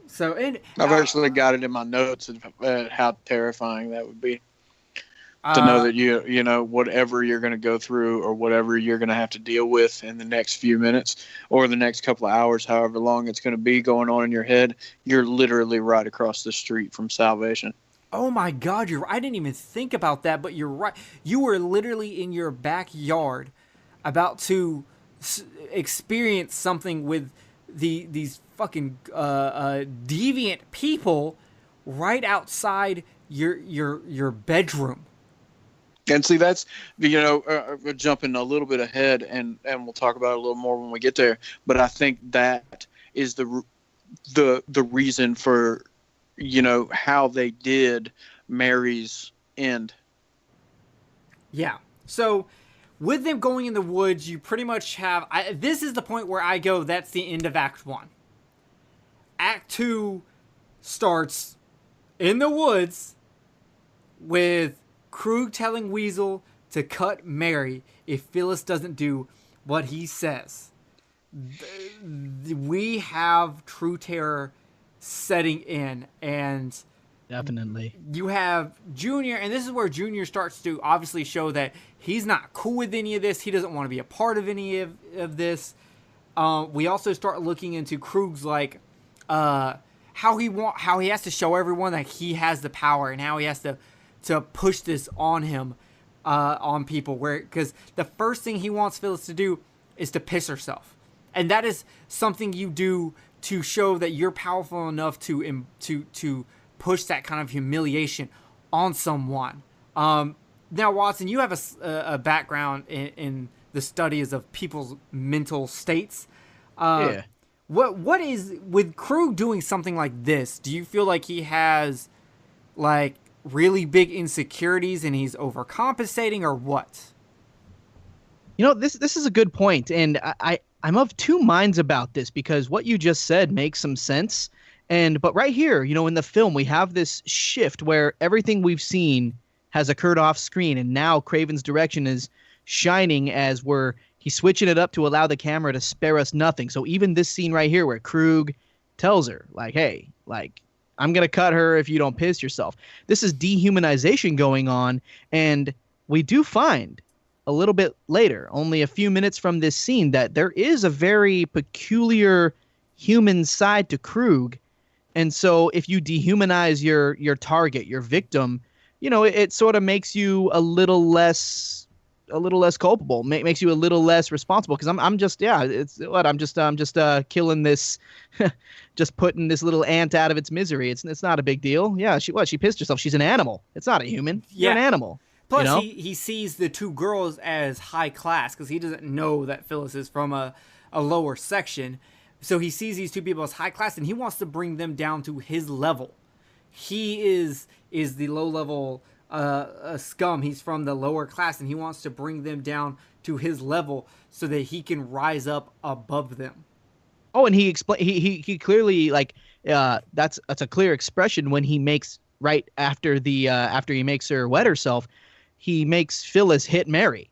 So, and I've actually got it in my notes of how terrifying that would be. To know that you know whatever you're going to go through or whatever you're going to have to deal with in the next few minutes or the next couple of hours, however long it's going to be going on in your head, you're literally right across the street from salvation. Oh my God, I didn't even think about that, but you're right. You were literally in your backyard about to experience something with these fucking deviant people right outside your bedroom. And see, that's, we're jumping a little bit ahead, and we'll talk about it a little more when we get there. But I think that is the reason for, how they did Mary's end. Yeah. So with them going in the woods, you pretty much have, this is the point where I go, that's the end of Act 1. Act 2 starts in the woods with Krug telling Weasel to cut Mary if Phyllis doesn't do what he says. We have true terror setting in, and Definitely. you have Junior, and this is where Junior starts to obviously show that he's not cool with any of this. He doesn't want to be a part of any of this. We also start looking into Krug's how he has to show everyone that he has the power, and how he has to push this on him, on people, because the first thing he wants Phyllis to do is to piss herself, and that is something you do to show that you're powerful enough to push that kind of humiliation on someone. Now, Watson, you have a background in the studies of people's mental states. Yeah. What is with Krug doing something like this? Do you feel like he has really big insecurities and he's overcompensating, or what? This is a good point, and I'm of two minds about this, because what you just said makes some sense. But right here, in the film, we have this shift where everything we've seen has occurred off screen, and now Craven's direction is shining as he's switching it up to allow the camera to spare us nothing. So even this scene right here where Krug tells her, hey, I'm going to cut her if you don't piss yourself. This is dehumanization going on, and we do find a little bit later, only a few minutes from this scene, that there is a very peculiar human side to Krug. And so if you dehumanize your target, your victim, it sort of makes you a little less culpable, makes you a little less responsible, because I'm just killing this, just putting this little ant out of its misery. It's not a big deal. Yeah, she pissed herself. She's an animal. It's not a human. You're an animal. Plus, he sees the two girls as high class, because he doesn't know that Phyllis is from a lower section. So he sees these two people as high class, and he wants to bring them down to his level. He is the low level scum. He's from the lower class, and he wants to bring them down to his level so that he can rise up above them. Oh, and he clearly, that's a clear expression when he makes, right after he makes her wet herself, he makes Phyllis hit Mary.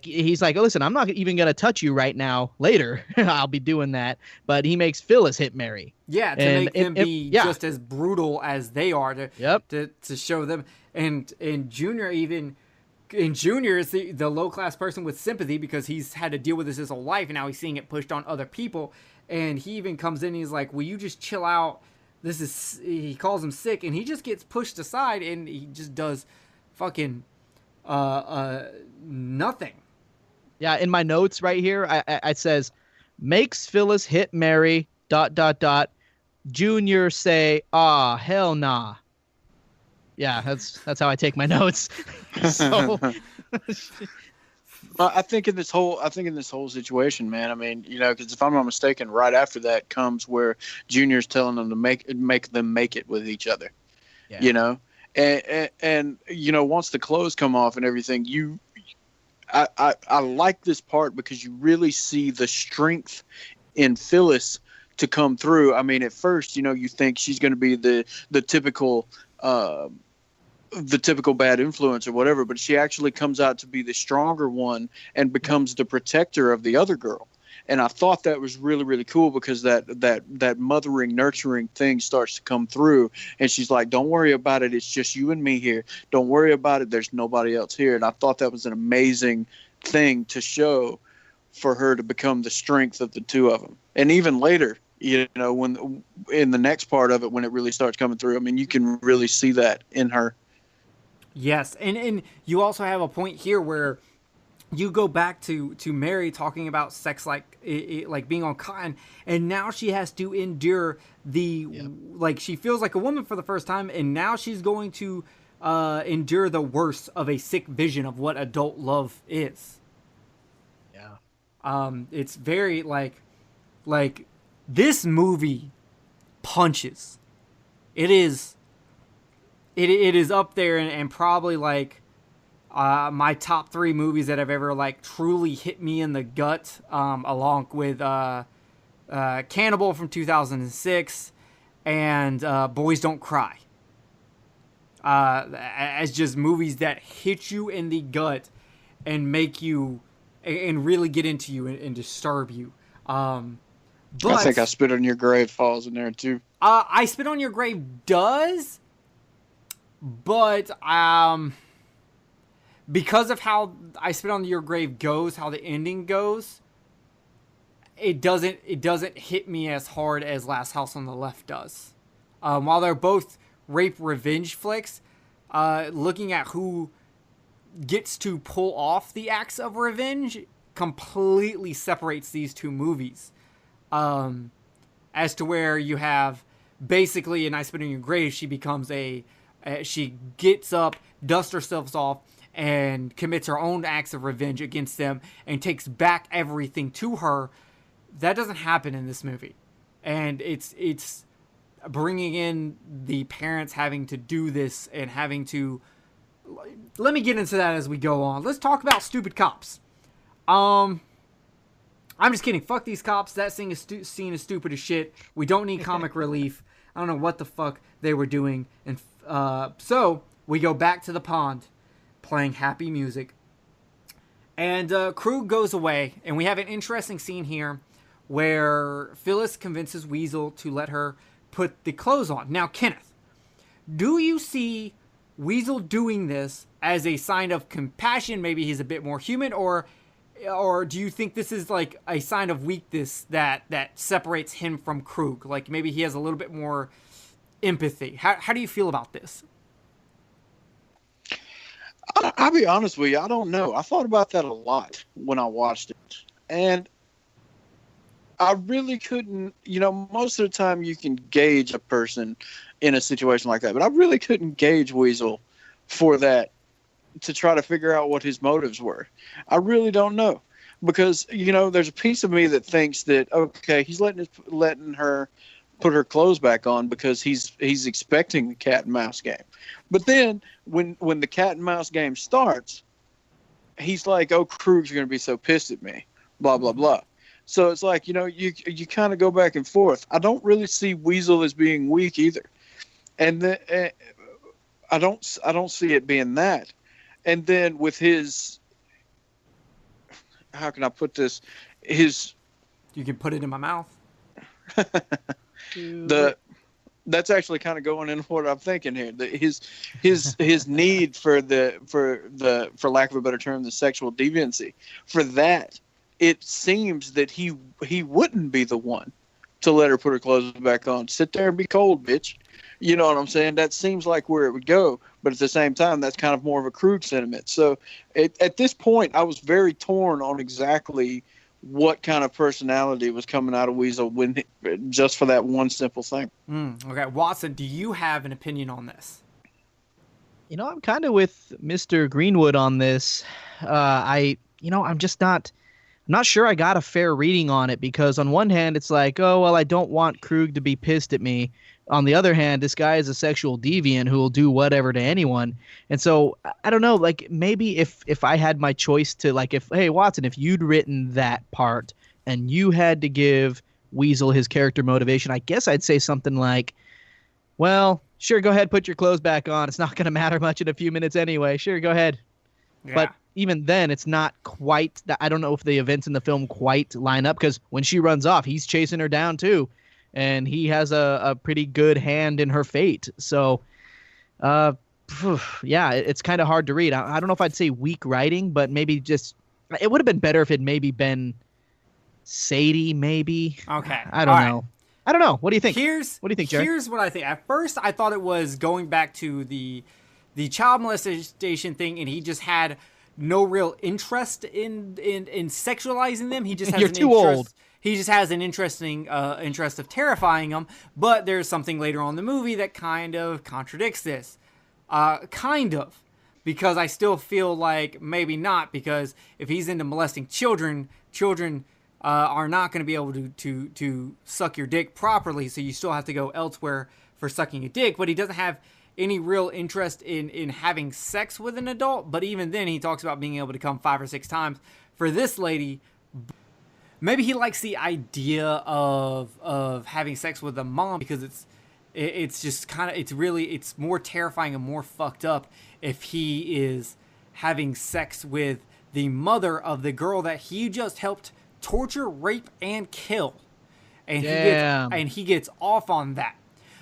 He's like, oh, listen, I'm not even going to touch you right now. Later, I'll be doing that. But he makes Phyllis hit Mary. Yeah, to make them be just as brutal as they are, to show them. And Junior is the low-class person with sympathy, because he's had to deal with this his whole life, and now he's seeing it pushed on other people. And he even comes in and he's like, will you just chill out? He calls him sick, and he just gets pushed aside, and he just does fucking nothing. Yeah, in my notes right here, it says, makes Phyllis hit Mary, ... Junior say, hell nah. Yeah, that's how I take my notes. So I think in this whole situation, man, I mean, because if I'm not mistaken, right after that comes where Junior's telling them to make it with each other. Yeah. And once the clothes come off and everything, I like this part, because you really see the strength in Phyllis to come through. I mean, at first, you think she's going to be the typical bad influence or whatever, but she actually comes out to be the stronger one and becomes the protector of the other girl. And I thought that was really, really cool because that mothering, nurturing thing starts to come through. And she's like, don't worry about it. It's just you and me here. Don't worry about it. There's nobody else here. And I thought that was an amazing thing to show for her to become the strength of the two of them. And even later, when in the next part of it, when it really starts coming through, I mean, you can really see that in her. Yes. And you also have a point here where you go back to Mary talking about sex like being on cotton, and now she has to endure like she feels like a woman for the first time, and now she's going to endure the worst of a sick vision of what adult love is. Yeah. It's very like this movie punches. It is up there and probably like my top 3 movies that have ever like truly hit me in the gut, along with Cannibal from 2006 and Boys Don't Cry, as just movies that hit you in the gut and make you and really get into you and disturb you. But I think I Spit on Your Grave falls in there too. I Spit on Your Grave does, but because of how I Spit on Your Grave goes, how the ending goes, it doesn't hit me as hard as Last House on the Left does. While they're both rape revenge flicks, looking at who gets to pull off the acts of revenge completely separates these two movies. As to where you have basically in I Spit on Your Grave, she becomes she gets up, dusts herself off, and commits her own acts of revenge against them and takes back everything to her. That doesn't happen in this movie. And it's bringing in the parents having to do this and having to... Let me get into that as we go on. Let's talk about stupid cops. I'm just kidding. Fuck these cops. That scene is stupid as shit. We don't need comic relief. I don't know what the fuck they were doing. And so we go back to the pond, playing happy music. And Krug goes away, and we have an interesting scene here where Phyllis convinces Weasel to let her put the clothes on. Now, Kenneth, do you see Weasel doing this as a sign of compassion? Maybe he's a bit more human, or do you think this is like a sign of weakness that separates him from Krug? Like maybe he has a little bit more empathy. How do you feel about this? I'll be honest with you. I don't know. I thought about that a lot when I watched it. And I really couldn't, most of the time you can gauge a person in a situation like that. But I really couldn't gauge Weasel for that, to try to figure out what his motives were. I really don't know. Because, there's a piece of me that thinks that, okay, he's letting her put her clothes back on because he's expecting the cat and mouse game. But then when the cat and mouse game starts, he's like, oh, Krug's going to be so pissed at me, blah, blah, blah. So it's like, you kind of go back and forth. I don't really see Weasel as being weak either. And I don't see it being that. And then with his, how can I put this? You can put it in my mouth. That's actually kind of going in what I'm thinking here. His need for lack of a better term, the sexual deviancy. For that, it seems that he wouldn't be the one to let her put her clothes back on. Sit there and be cold, bitch. You know what I'm saying? That seems like where it would go. But at the same time, that's kind of more of a crude sentiment. So at this point, I was very torn on exactly what kind of personality was coming out of Weasel just for that one simple thing. Okay, Watson, do you have an opinion on this? I'm kind of with Mr. Greenwood on this. I'm not sure I got a fair reading on it, because on one hand, it's like, oh, well, I don't want Krug to be pissed at me. On the other hand, this guy is a sexual deviant who will do whatever to anyone. And so, I don't know, like, maybe if I had my choice to, like, hey, Watson, if you'd written that part and you had to give Weasel his character motivation, I guess I'd say something like, well, sure, go ahead, put your clothes back on. It's not going to matter much in a few minutes anyway. Sure, go ahead. But even then, it's not quite. I don't know if the events in the film quite line up, because when she runs off, he's chasing her down too, and he has a pretty good hand in her fate. So, yeah, it's kind of hard to read. I don't know if I'd say weak writing, but maybe just it would have been better if it maybe been Sadie. Maybe. Okay. I don't know. I don't know. What do you think? What do you think, Jerry? Here's what I think. At first, I thought it was going back to the child molestation thing, and he just had no real interest in sexualizing them. He just has old. He just has an interesting interest of terrifying them. But there's something later on in the movie that kind of contradicts this. Kind of. Because I still feel like maybe not, because if he's into molesting children are not going to be able to suck your dick properly, so you still have to go elsewhere for sucking a dick. But he doesn't have any real interest in having sex with an adult. But even then, he talks about being able to come 5 or 6 times. For this lady, maybe he likes the idea of having sex with a mom, because it's just kind of, it's more terrifying and more fucked up if he is having sex with the mother of the girl that he just helped torture, rape, and kill. And he gets off on that.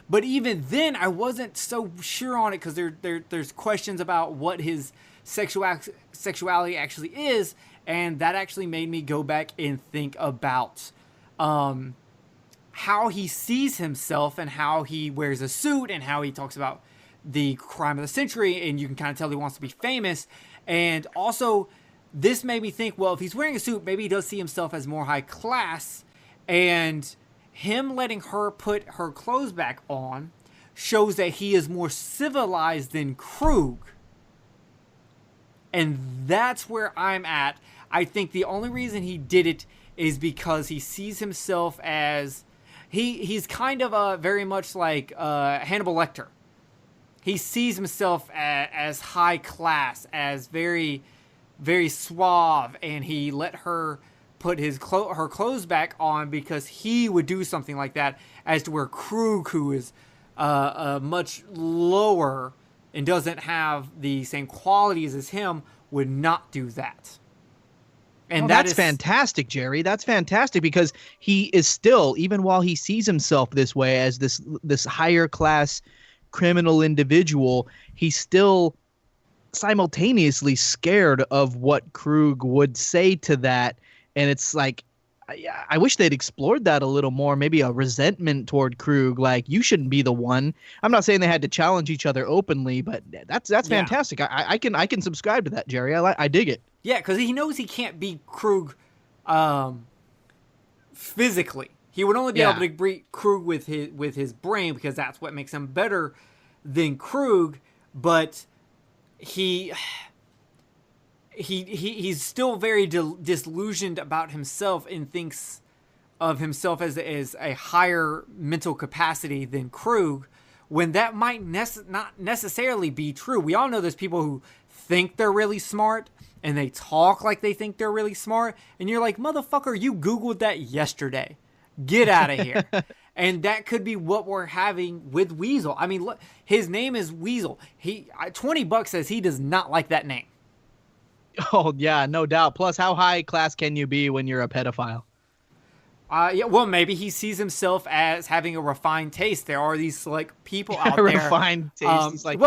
But even then, I wasn't so sure on it, because there's questions about what his sexuality actually is, and that actually made me go back and think about how he sees himself, and how he wears a suit, and how he talks about the crime of the century, and you can kind of tell he wants to be famous. And also, this made me think, well, if he's wearing a suit, maybe he does see himself as more high class, and him letting her put her clothes back on shows that he is more civilized than Krug. And that's where I'm at. I think the only reason he did it is because he sees himself as... He's kind of very much like Hannibal Lecter. He sees himself as high class, as very, very suave, and he let her put her clothes back on because he would do something like that, as to where Krug, who is much lower and doesn't have the same qualities as him, would not do that. And that's fantastic, Jerry. That's fantastic, because he is still, even while he sees himself this way as this higher class criminal individual, he's still simultaneously scared of what Krug would say to that. And it's like, I wish they'd explored that a little more. Maybe a resentment toward Krug, like, you shouldn't be the one. I'm not saying they had to challenge each other openly, but that's fantastic. I can subscribe to that, Jerry. I dig it. Yeah, because he knows he can't beat Krug physically. He would only be able to beat Krug with his brain, because that's what makes him better than Krug. But he's still very disillusioned about himself, and thinks of himself as a higher mental capacity than Krug, when that might not necessarily be true. We all know there's people who think they're really smart, and they talk like they think they're really smart, and you're like, motherfucker, you Googled that yesterday. Get out of here. And that could be what we're having with Weasel. I mean, look, his name is Weasel. $20 says he does not like that name. Oh, yeah, no doubt. Plus, how high class can you be when you're a pedophile? Yeah, well, maybe he sees himself as having a refined taste. There are these select people out there. Refined taste. He's like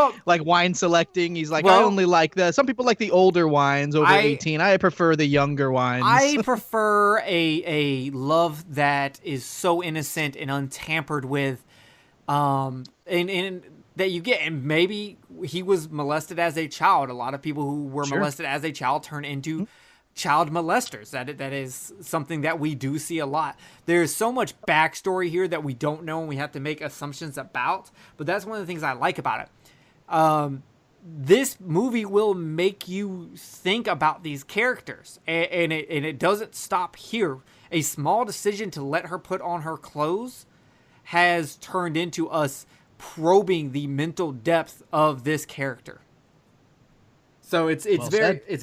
wine selecting. He's like, I only like some people like the older wines over 18. I prefer the younger wines. I prefer a love that is so innocent and untampered with, and that you get. And maybe he was molested as a child. A lot of people who were molested as a child turn into child molesters. That is something that we do see a lot. There's so much backstory here that we don't know, and we have to make assumptions about, but that's one of the things I like about it. This movie will make you think about these characters, and it doesn't stop here. A small decision to let her put on her clothes has turned into us probing the mental depth of this character. So it's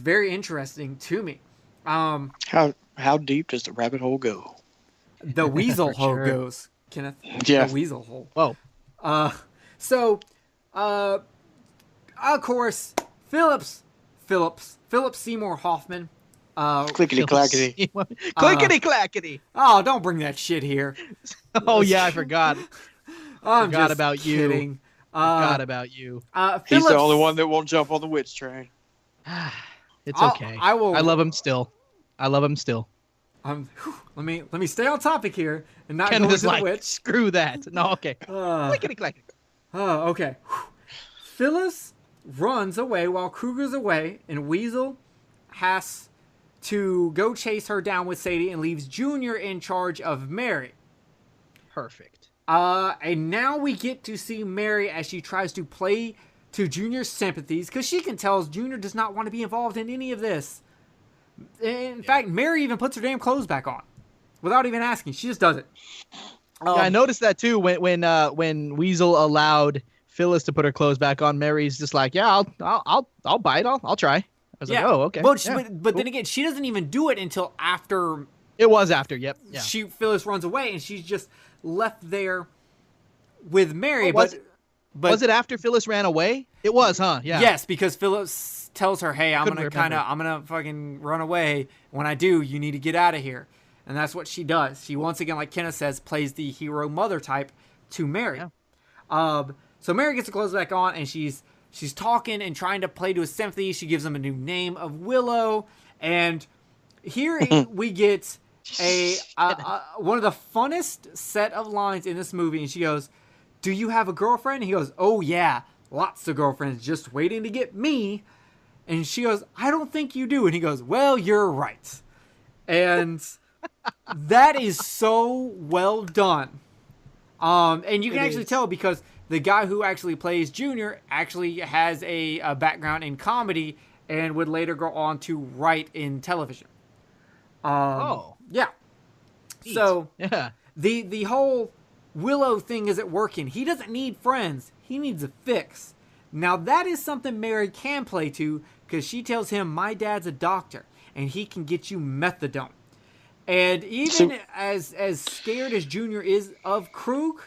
very interesting to me. How deep does the rabbit hole go? The weasel hole goes, Kenneth. Yeah. The weasel hole. Whoa. So, of course, Phillips Philip Seymour Hoffman. Clickety clackety. Clickety clackety. Oh, don't bring that shit here. Oh yeah, I forgot. I'm Forgot just about you. kidding. Forgot about you. He's the only one that won't jump on the witch train. It's okay. I love him still. Let me stay on topic here and not Kenneth go is into like, the witch. screw that. No, okay. Clickety clackety. Oh, okay. Phyllis runs away while Kruger's away, and Weasel has to go chase her down with Sadie and leaves Junior in charge of Mary. Perfect. And now we get to see Mary as she tries to play to Junior's sympathies, because she can tell Junior does not want to be involved in any of this. In fact, Mary even puts her damn clothes back on without even asking. She just does it. Yeah, I noticed that too when Weasel allowed Phyllis to put her clothes back on. Mary's just like, yeah, I'll bite. I'll try. I was like, oh, okay. But, yeah, but then again, she doesn't even do it until after. It was after. Yep. Yeah. Phyllis runs away, and she's just left there with Mary. Was it after Phyllis ran away? It was, huh? Yeah. Yes, because Phyllis tells her, "Hey, I'm gonna fucking run away. When I do, you need to get out of here." And that's what she does. She once again, like Kenneth says, plays the hero mother type to Mary. Yeah. So Mary gets her clothes back on, and she's talking and trying to play to his sympathy. She gives him a new name of Willow, and here we get one of the funnest set of lines in this movie. And she goes, "Do you have a girlfriend?" And he goes, "Oh yeah, lots of girlfriends just waiting to get me." And she goes, "I don't think you do." And he goes, "Well, you're right." And that is so well done. And you can actually tell because the guy who actually plays Junior actually has a background in comedy and would later go on to write in television. Yeah. Neat. So yeah, the whole Willow thing isn't working. He doesn't need friends. He needs a fix. Now that is something Mary can play to, because she tells him, "My dad's a doctor and he can get you methadone." And even as scared as Junior is of Krug,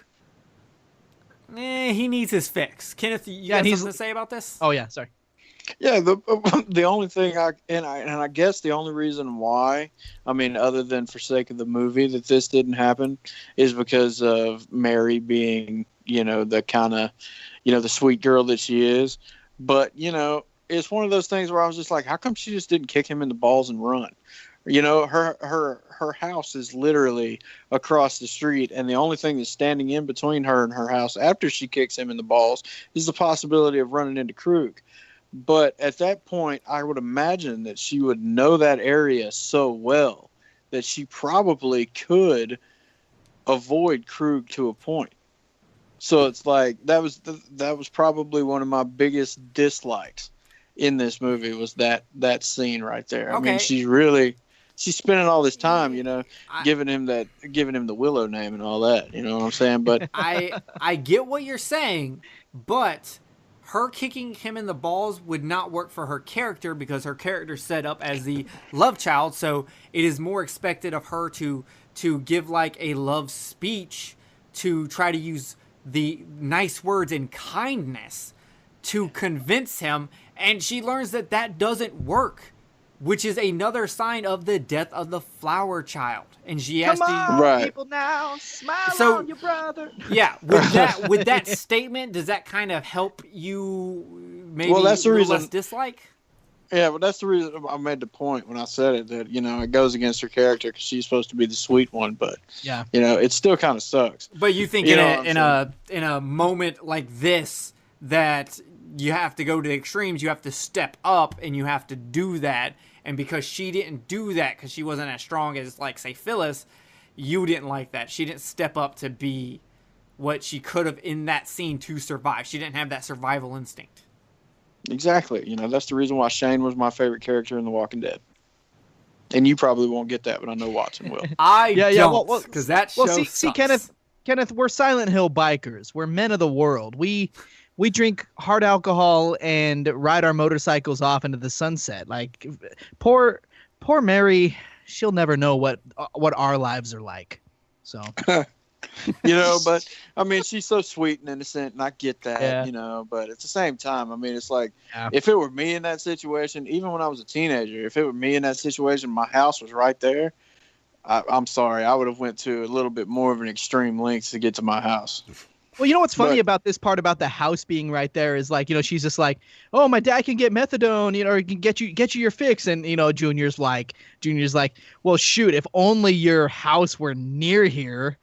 he needs his fix. Kenneth, you got something to say about this? Oh yeah, sorry. Yeah, the only thing I guess the only reason why, I mean, other than for sake of the movie, that this didn't happen is because of Mary being, the kind of, the sweet girl that she is. But, it's one of those things where I was just like, how come she just didn't kick him in the balls and run? Her house is literally across the street, and the only thing that's standing in between her and her house after she kicks him in the balls is the possibility of running into Krug. But at that point, I would imagine that she would know that area so well that she probably could avoid Krug to a point. So it's like that was probably one of my biggest dislikes in this movie was that scene right there. Okay. I mean, she's spending all this time, giving him the Willow name and all that. You know what I'm saying? But I get what you're saying, but her kicking him in the balls would not work for her character because her character's set up as the love child. So it is more expected of her to give like a love speech, to try to use the nice words and kindness to convince him. And she learns that doesn't work, which is another sign of the death of the flower child. And she has to people now smile on your brother. Yeah, with that statement, does that kind of help you maybe that's the reason, less dislike? Yeah, but that's the reason I made the point when I said it, that it goes against her character because she's supposed to be the sweet one, but yeah, it still kind of sucks. But you think in a moment like this that you have to go to the extremes, you have to step up and you have to do that. And because she didn't do that, because she wasn't as strong as, like, say, Phyllis, you didn't like that. She didn't step up to be what she could have in that scene to survive. She didn't have that survival instinct. Exactly. That's the reason why Shane was my favorite character in The Walking Dead. And you probably won't get that, but I know Watson will. I don't, because that show sucks. See, Kenneth, we're Silent Hill bikers. We're men of the world. We drink hard alcohol and ride our motorcycles off into the sunset. Like, poor Mary, she'll never know what our lives are like. So, But I mean, she's so sweet and innocent, and I get that, Yeah. But at the same time, I mean, it's like Yeah. if it were me in that situation, even when I was a teenager, if it were me in that situation, my house was right there. I'm sorry, I would have went to a little bit more of an extreme lengths to get to my house. Well, you know what's funny about this part about the house being right there is like, she's just like, oh, my dad can get methadone, or he can get you your fix. And, Junior's like, well, shoot, if only your house were near here.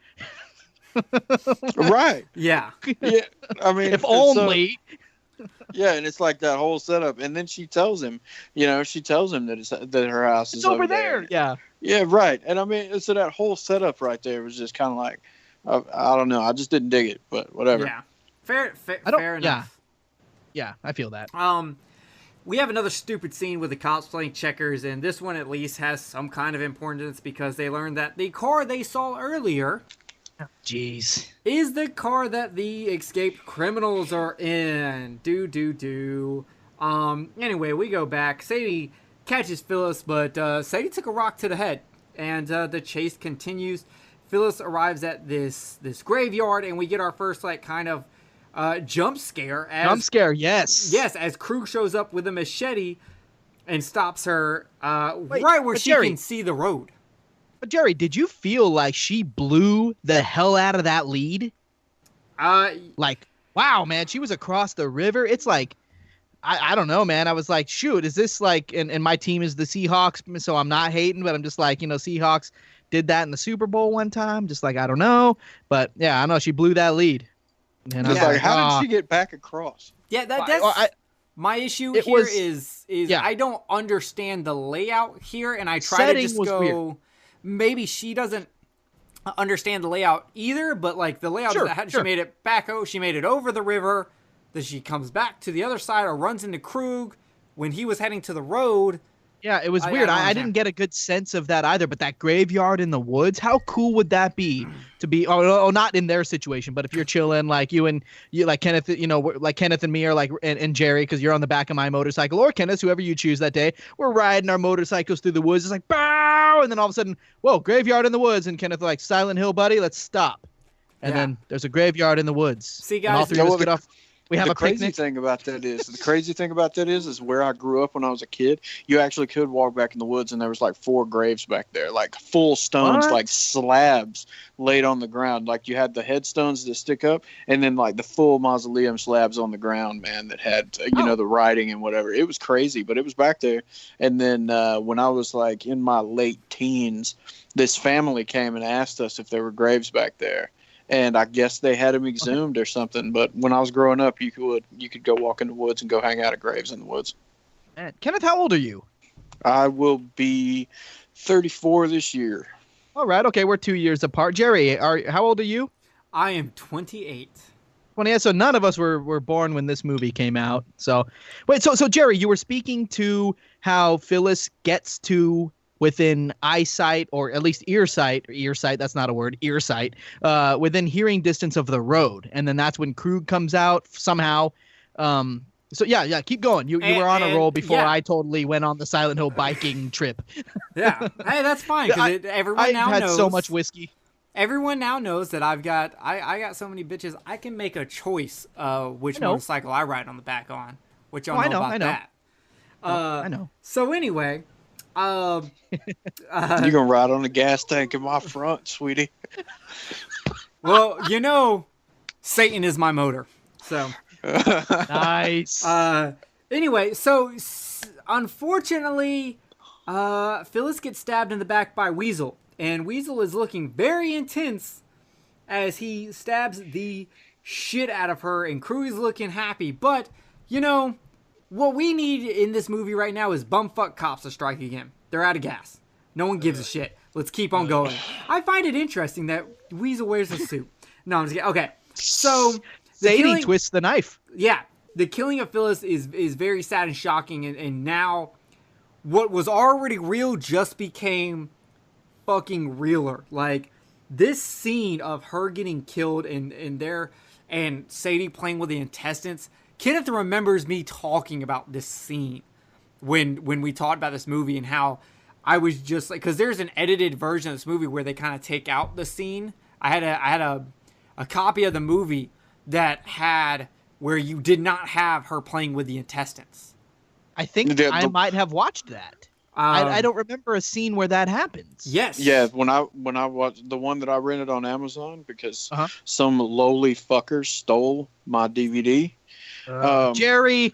Right. Yeah. Yeah. I mean, if only. Yeah, and it's like that whole setup, and then she tells him, that her house is over there. Yeah. Yeah, right. And I mean, so that whole setup right there was just kind of like, I don't know, I just didn't dig it, but whatever. Yeah. Fair enough. Yeah, I feel that. We have another stupid scene with the cops playing checkers, and this one at least has some kind of importance because they learned that the car they saw earlier Jeez. is the car that the escaped criminals are in. Anyway, we go back. Sadie catches Phyllis, but Sadie took a rock to the head, and the chase continues. Phyllis arrives at this graveyard, and we get our first kind of jump scare. Yes. Yes, as Krug shows up with a machete and stops her right where she can see the road. But Jerry, did you feel like she blew the hell out of that lead? Wow, man, she was across the river. It's like, I don't know, man. I was like, shoot, is this like, and my team is the Seahawks, so I'm not hating, but I'm just like, Seahawks did that in the Super Bowl one time. Just like, I don't know. But yeah, I know she blew that lead. And I was like, how did she get back across? Yeah, that's my issue here is I don't understand the layout here, and I try to just go, weird. Maybe she doesn't understand the layout either, but like the layout she made it back, she made it over the river, then she comes back to the other side or runs into Krug when he was heading to the road. Yeah, it was weird. I didn't get a good sense of that either, but that graveyard in the woods, how cool would that be to be, not in their situation, but if you're chilling, like you like Kenneth, like Kenneth and me are like, and Jerry, because you're on the back of my motorcycle, or Kenneth, whoever you choose that day, we're riding our motorcycles through the woods. It's like, bow, and then all of a sudden, whoa, graveyard in the woods, and Kenneth like, Silent Hill, buddy, let's stop. And then there's a graveyard in the woods. See, guys, and all three of us get off. We have the a crazy picnic. thing about that is where I grew up when I was a kid. You actually could walk back in the woods, and there was like 4 graves back there, like full stones, like slabs laid on the ground. Like you had the headstones that stick up, and then like the full mausoleum slabs on the ground, man, that had the writing and whatever. It was crazy, but it was back there. And then when I was like in my late teens, this family came and asked us if there were graves back there. And I guess they had them exhumed or something. But when I was growing up, you could go walk in the woods and go hang out at graves in the woods. Man, Kenneth, how old are you? I will be 34 this year. All right. Okay, we're 2 years apart. Jerry, how old are you? I am 28. 28. So none of us were born when this movie came out. So wait. So Jerry, you were speaking to how Phyllis gets to within eyesight, or at least earsight, that's not a word, earsight, within hearing distance of the road. And then that's when Krug comes out somehow. So yeah, keep going. You were on a roll before I totally went on the Silent Hill biking trip. Yeah. Hey, that's fine, because everyone now knows. I've had so much whiskey. Everyone now knows that I got so many bitches, I can make a choice which motorcycle I ride on the back on, which y'all know about that. I know. So anyway... You're gonna ride on the gas tank in my front, sweetie. Well, Satan is my motor. So nice. Anyway, so unfortunately, Phyllis gets stabbed in the back by Weasel, and Weasel is looking very intense as he stabs the shit out of her, and Krug is looking happy. But what we need in this movie right now is bumfuck cops to strike again. They're out of gas. No one gives a shit. Let's keep on going. I find it interesting that Weasel wears a suit. No, I'm just kidding. Okay, so Sadie twists the knife. Yeah, the killing of Phyllis is very sad and shocking, and now what was already real just became fucking realer. Like this scene of her getting killed and Sadie playing with the intestines. Kenneth remembers me talking about this scene when we talked about this movie, and how I was just like, because there's an edited version of this movie where they kind of take out the scene I had a copy of the movie that had where you did not have her playing with the intestines. I think I might have watched that. I don't remember a scene where that happens. Yes. Yeah, when I watched the one that I rented on Amazon because some lowly fuckers stole my DVD. Jerry.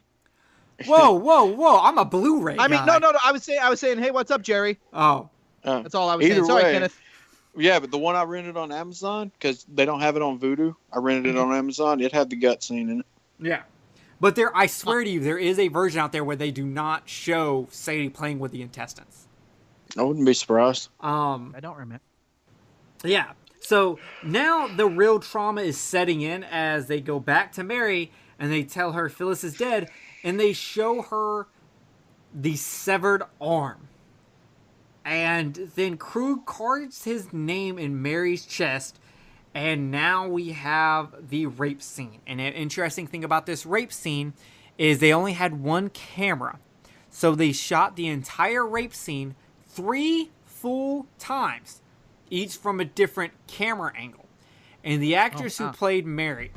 Whoa! I'm a Blu-ray guy. I mean, no. I was saying, hey, what's up, Jerry? Oh, that's all I was saying. Sorry, Kenneth. Yeah, but the one I rented on Amazon, because they don't have it on Vudu, I rented it on Amazon. It had the gut scene in it. Yeah. But I swear to you, there is a version out there where they do not show Sadie playing with the intestines. I wouldn't be surprised. I don't remember. Yeah. So now the real trauma is setting in as they go back to Mary and they tell her Phyllis is dead, and they show her the severed arm. And then Krug carves his name in Mary's chest, and now we have the rape scene. And an interesting thing about this rape scene is they only had one camera. So they shot the entire rape scene 3 full times, each from a different camera angle. And the actress who played Mary...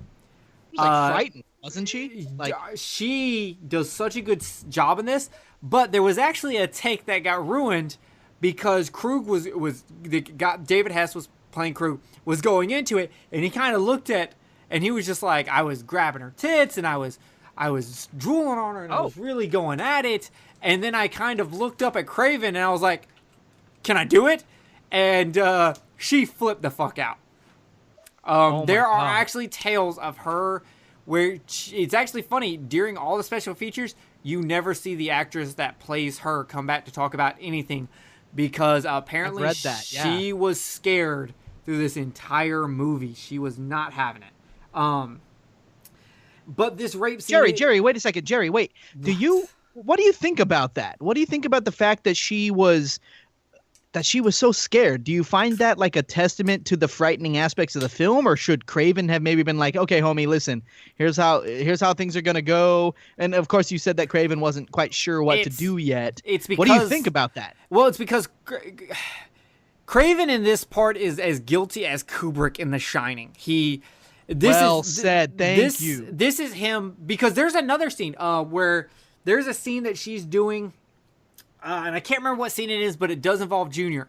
She was frightened, wasn't she? She does such a good job in this, but there was actually a take that got ruined because Krug David Hess was playing Krug, was going into it, and he kind of looked at, and he was just like, I was grabbing her tits, and I was drooling on her, and I was really going at it, and then I kind of looked up at Craven, and I was like, can I do it? And she flipped the fuck out. There are actually tales of her where it's actually funny, during all the special features, you never see the actress that plays her come back to talk about anything, because apparently she was scared through this entire movie. She was not having it. But this rape scene... Jerry, wait a second. Jerry, wait. What do you think about that? What do you think about the fact that she was so scared? Do you find that like a testament to the frightening aspects of the film, or should Craven have maybe been like, okay, homie, listen, here's how things are gonna go? And of course, you said that Craven wasn't quite sure what to do yet. What do you think about that? Well, it's because Craven in this part is as guilty as Kubrick in The Shining. Thank you. This is him, because there's another scene where there's a scene that she's doing. And I can't remember what scene it is, but it does involve Junior.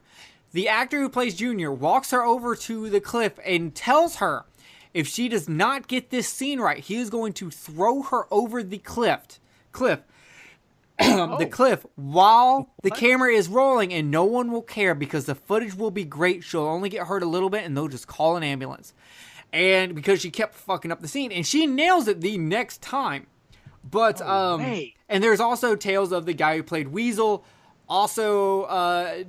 The actor who plays Junior walks her over to the cliff and tells her if she does not get this scene right, he is going to throw her over the cliff. The cliff while the camera is rolling, and no one will care because the footage will be great. She'll only get hurt a little bit, and they'll just call an ambulance. And because she kept fucking up the scene, and she nails it the next time. But and there's also tales of the guy who played Weasel also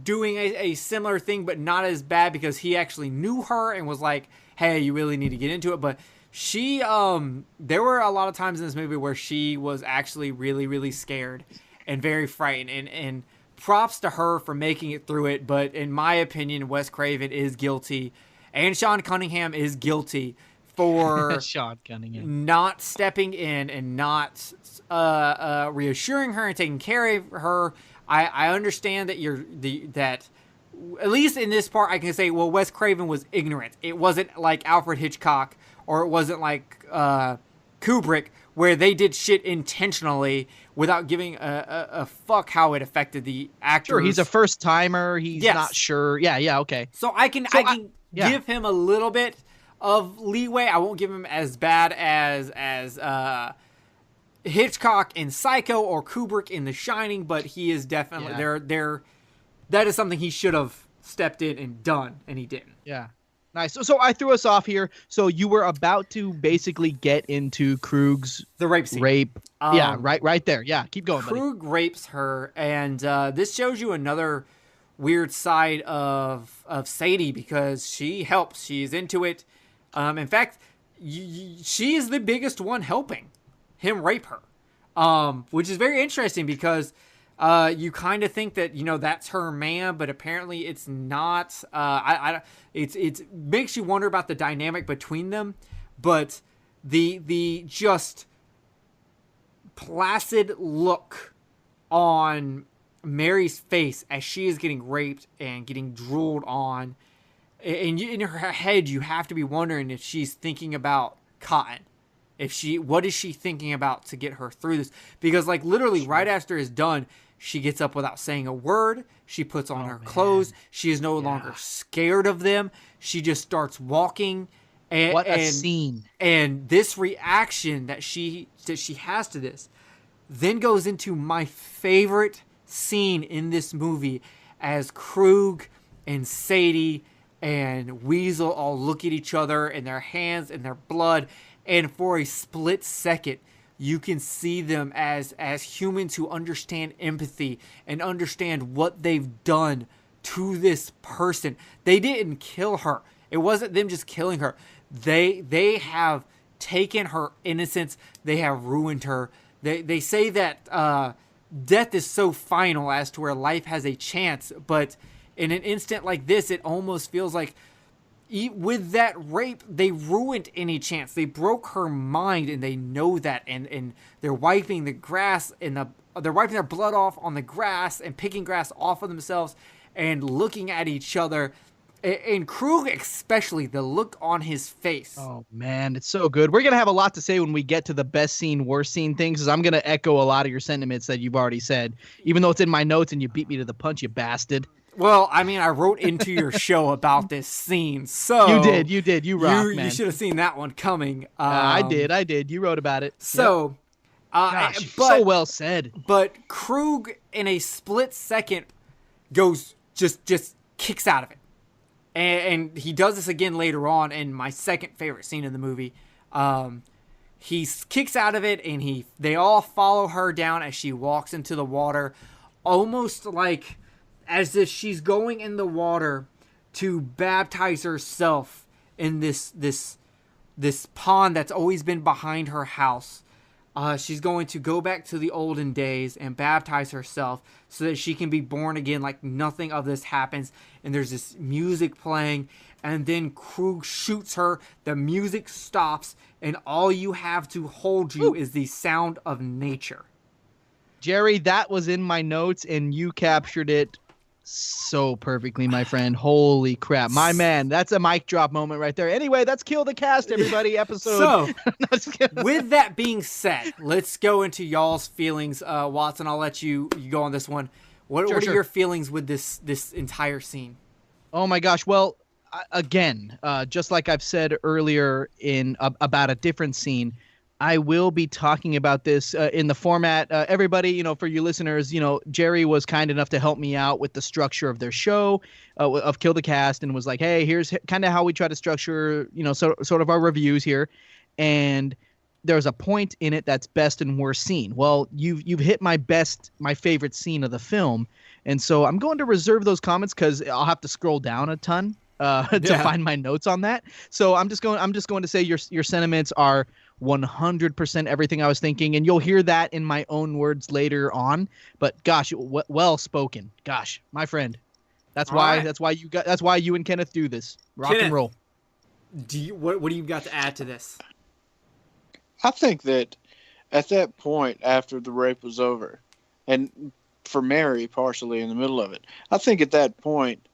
doing a similar thing, but not as bad, because he actually knew her and was like, hey, you really need to get into it. But she there were a lot of times in this movie where she was actually really, really scared and very frightened, and props to her for making it through it. But in my opinion, Wes Craven is guilty, and Sean Cunningham is guilty for Sean Cunningham not stepping in and not reassuring her and taking care of her. I understand that that at least in this part I can say, well, Wes Craven was ignorant. It wasn't like Alfred Hitchcock, or it wasn't like Kubrick, where they did shit intentionally without giving a fuck how it affected the actors. Sure, he's a first timer. He's not sure. Yeah, okay. So I can give him a little bit of leeway. I won't give him as bad as Hitchcock in Psycho or Kubrick in The Shining, but he is definitely there. That is something he should have stepped in and done, and he didn't. Yeah, nice. So I threw us off here. So you were about to basically get into Krug's rape scene. Yeah, right there. Yeah, keep going, buddy. Krug rapes her, and this shows you another weird side of Sadie, because she helps. She's into it. In fact, she is the biggest one helping him rape her, which is very interesting, because you kind of think that, that's her man, but apparently it's not. It makes you wonder about the dynamic between them, but the just placid look on Mary's face as she is getting raped and getting drooled on, in her head, you have to be wondering if she's thinking about Cotton. What is she thinking about to get her through this? Because like literally right after it's done, she gets up without saying a word. She puts on her clothes. She is no longer scared of them. She just starts walking. And, What a scene. And this reaction that she has to this then goes into my favorite scene in this movie as Krug and Sadie and Weasel all look at each other and their hands and their blood. And for a split second, you can see them as humans who understand empathy and understand what they've done to this person. They didn't kill her. It wasn't them just killing her. They have taken her innocence. They have ruined her. They say that death is so final as to where life has a chance. But in an instant like this, it almost feels like with that rape, they ruined any chance. They broke her mind, and they know that. And they're wiping the grass and they're wiping their blood off on the grass and picking grass off of themselves and looking at each other. And Krug, especially, the look on his face. Oh, man, it's so good. We're going to have a lot to say when we get to the best scene, worst scene things, because I'm going to echo a lot of your sentiments that you've already said, even though it's in my notes and you beat me to the punch, you bastard. Well, I mean, I wrote into your show about this scene, so... You did. You rock, man. You should have seen that one coming. I did. You wrote about it. So... Yep. Gosh, so well said. But Krug, in a split second, goes... just kicks out of it. And he does this again later on in my second favorite scene in the movie. He kicks out of it, and they all follow her down as she walks into the water, almost like as if she's going in the water to baptize herself in this pond that's always been behind her house. She's going to go back to the olden days and baptize herself so that she can be born again like nothing of this happens. And there's this music playing, and then Krug shoots her. The music stops, and all you have to hold you is the sound of nature. Jerry, that was in my notes, and you captured it so perfectly, my friend. Holy crap. My man, that's a mic drop moment right there. Anyway, that's Kill the Cast, everybody, episode. So, with that being said, let's go into y'all's feelings. Watson, I'll let you go on this one. What are your feelings with this entire scene? Oh, my gosh. Well, again, just like I've said earlier about a different scene, I will be talking about this in the format. Everybody, for you listeners, Jerry was kind enough to help me out with the structure of their show, of Kill the Cast, and was like, hey, here's kind of how we try to structure, sort of our reviews here. And there's a point in it that's best and worst scene. Well, you've hit my favorite scene of the film. And so I'm going to reserve those comments because I'll have to scroll down a ton to find my notes on that. So I'm just going to say your sentiments are 100% everything I was thinking, and you'll hear that in my own words later on. But gosh, well spoken. Gosh, my friend, that's why you and Kenneth do this. Rock and roll. What do you got to add to this? I think that at that point, after the rape was over, and for Mary partially in the middle of it, I think at that point,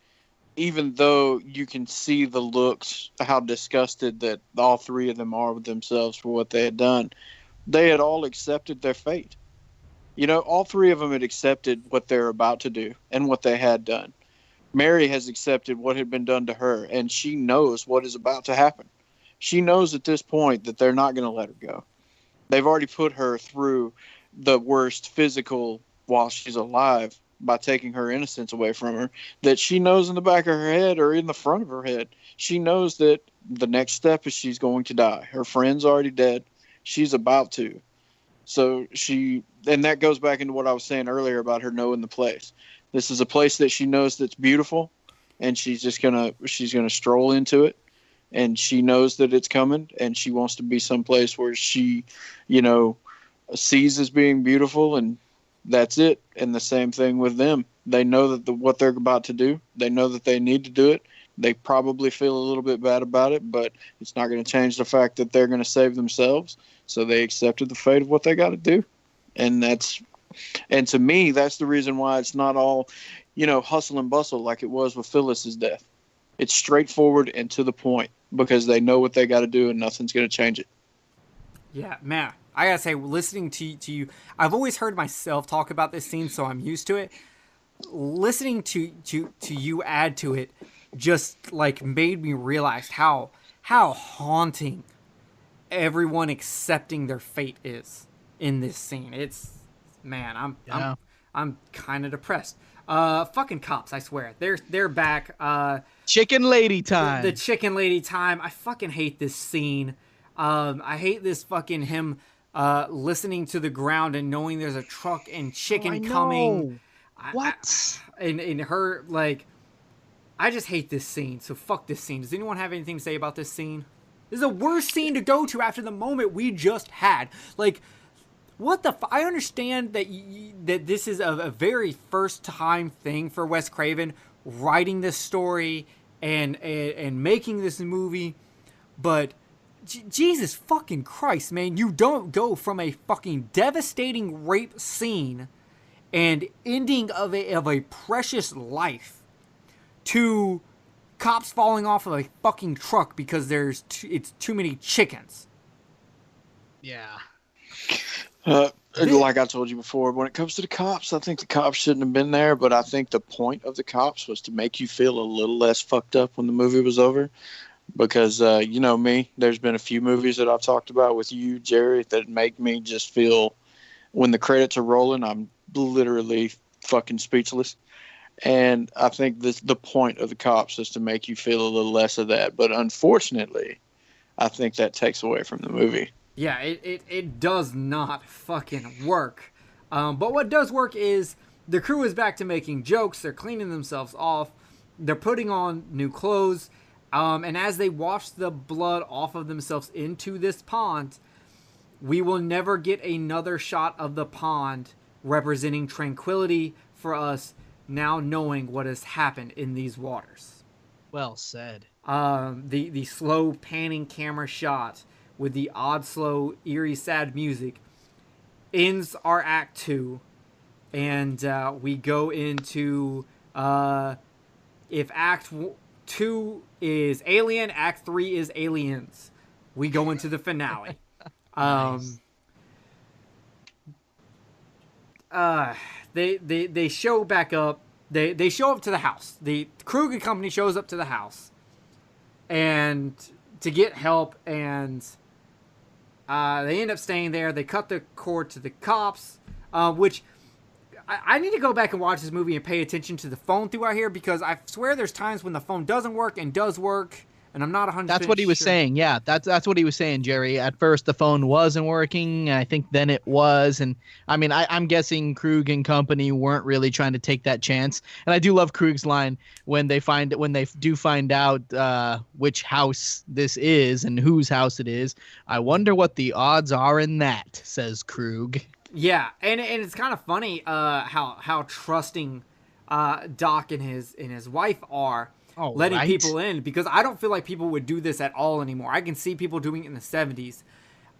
even though you can see the looks, how disgusted that all three of them are with themselves for what they had done, they had all accepted their fate. All three of them had accepted what they're about to do and what they had done. Mary has accepted what had been done to her, and she knows what is about to happen. She knows at this point that they're not going to let her go. They've already put her through the worst physical while she's alive by taking her innocence away from her, that she knows in the back of her head or in the front of her head, she knows that the next step is she's going to die. Her friend's already dead. She's about to. So and that goes back into what I was saying earlier about her knowing the place. This is a place that she knows that's beautiful, and she's going to stroll into it, and she knows that it's coming, and she wants to be someplace where she, sees as being beautiful, and that's it. And the same thing with them. They know that what they're about to do, they know that they need to do it. They probably feel a little bit bad about it, but it's not going to change the fact that they're going to save themselves. So they accepted the fate of what they got to do. And to me, that's the reason why it's not all, hustle and bustle like it was with Phyllis's death. It's straightforward and to the point because they know what they got to do and nothing's going to change it. Yeah, man. I gotta say, listening to you, I've always heard myself talk about this scene, so I'm used to it. Listening to you add to it just like made me realize how haunting everyone accepting their fate is in this scene. It's, man, I'm kind of depressed. Fucking cops, I swear. They're back. Chicken lady time. The chicken lady time. I fucking hate this scene. I hate this fucking him listening to the ground and knowing there's a truck and chicken coming. What? And her, like, I just hate this scene. So fuck this scene. Does anyone have anything to say about this scene? This is the worst scene to go to after the moment we just had. Like, what the I understand that that this is a very first time thing for Wes Craven, writing this story and making this movie, but Jesus fucking Christ, man, you don't go from a fucking devastating rape scene and ending of a precious life to cops falling off of a fucking truck because it's too many chickens. Yeah. Like I told you before, when it comes to the cops, I think the cops shouldn't have been there, but I think the point of the cops was to make you feel a little less fucked up when the movie was over. Because, you know me, there's been a few movies that I've talked about with you, Jerry, that make me just feel, when the credits are rolling, I'm literally fucking speechless. And I think the point of the cops is to make you feel a little less of that. But unfortunately, I think that takes away from the movie. Yeah, it does not fucking work. But what does work is the crew is back to making jokes. They're cleaning themselves off. They're putting on new clothes. And as they wash the blood off of themselves into this pond, we will never get another shot of the pond representing tranquility for us now knowing what has happened in these waters. Well said. The slow panning camera shot with the odd, slow, eerie, sad music ends our Act 2. And we go into, if Act 2 is Alien, Act 3 is Aliens. We go into the finale. Nice. They show back up. They show up to the house. The Krug and company shows up to the house, and to get help, and they end up staying there. They cut the cord to the cops, which I need to go back and watch this movie and pay attention to the phone throughout here, because I swear there's times when the phone doesn't work and does work, and I'm not 100%. That's what he was saying. Yeah, that's what he was saying, Jerry. At first, the phone wasn't working. I think then it was, and I mean, I'm guessing Krug and company weren't really trying to take that chance. And I do love Krug's line when they do find out which house this is and whose house it is. I wonder what the odds are in that, says Krug. Yeah, and it's kind of funny how trusting Doc and his wife are. Oh, letting right. people in, because I don't feel like people would do this at all anymore. I can see people doing it in the 70s.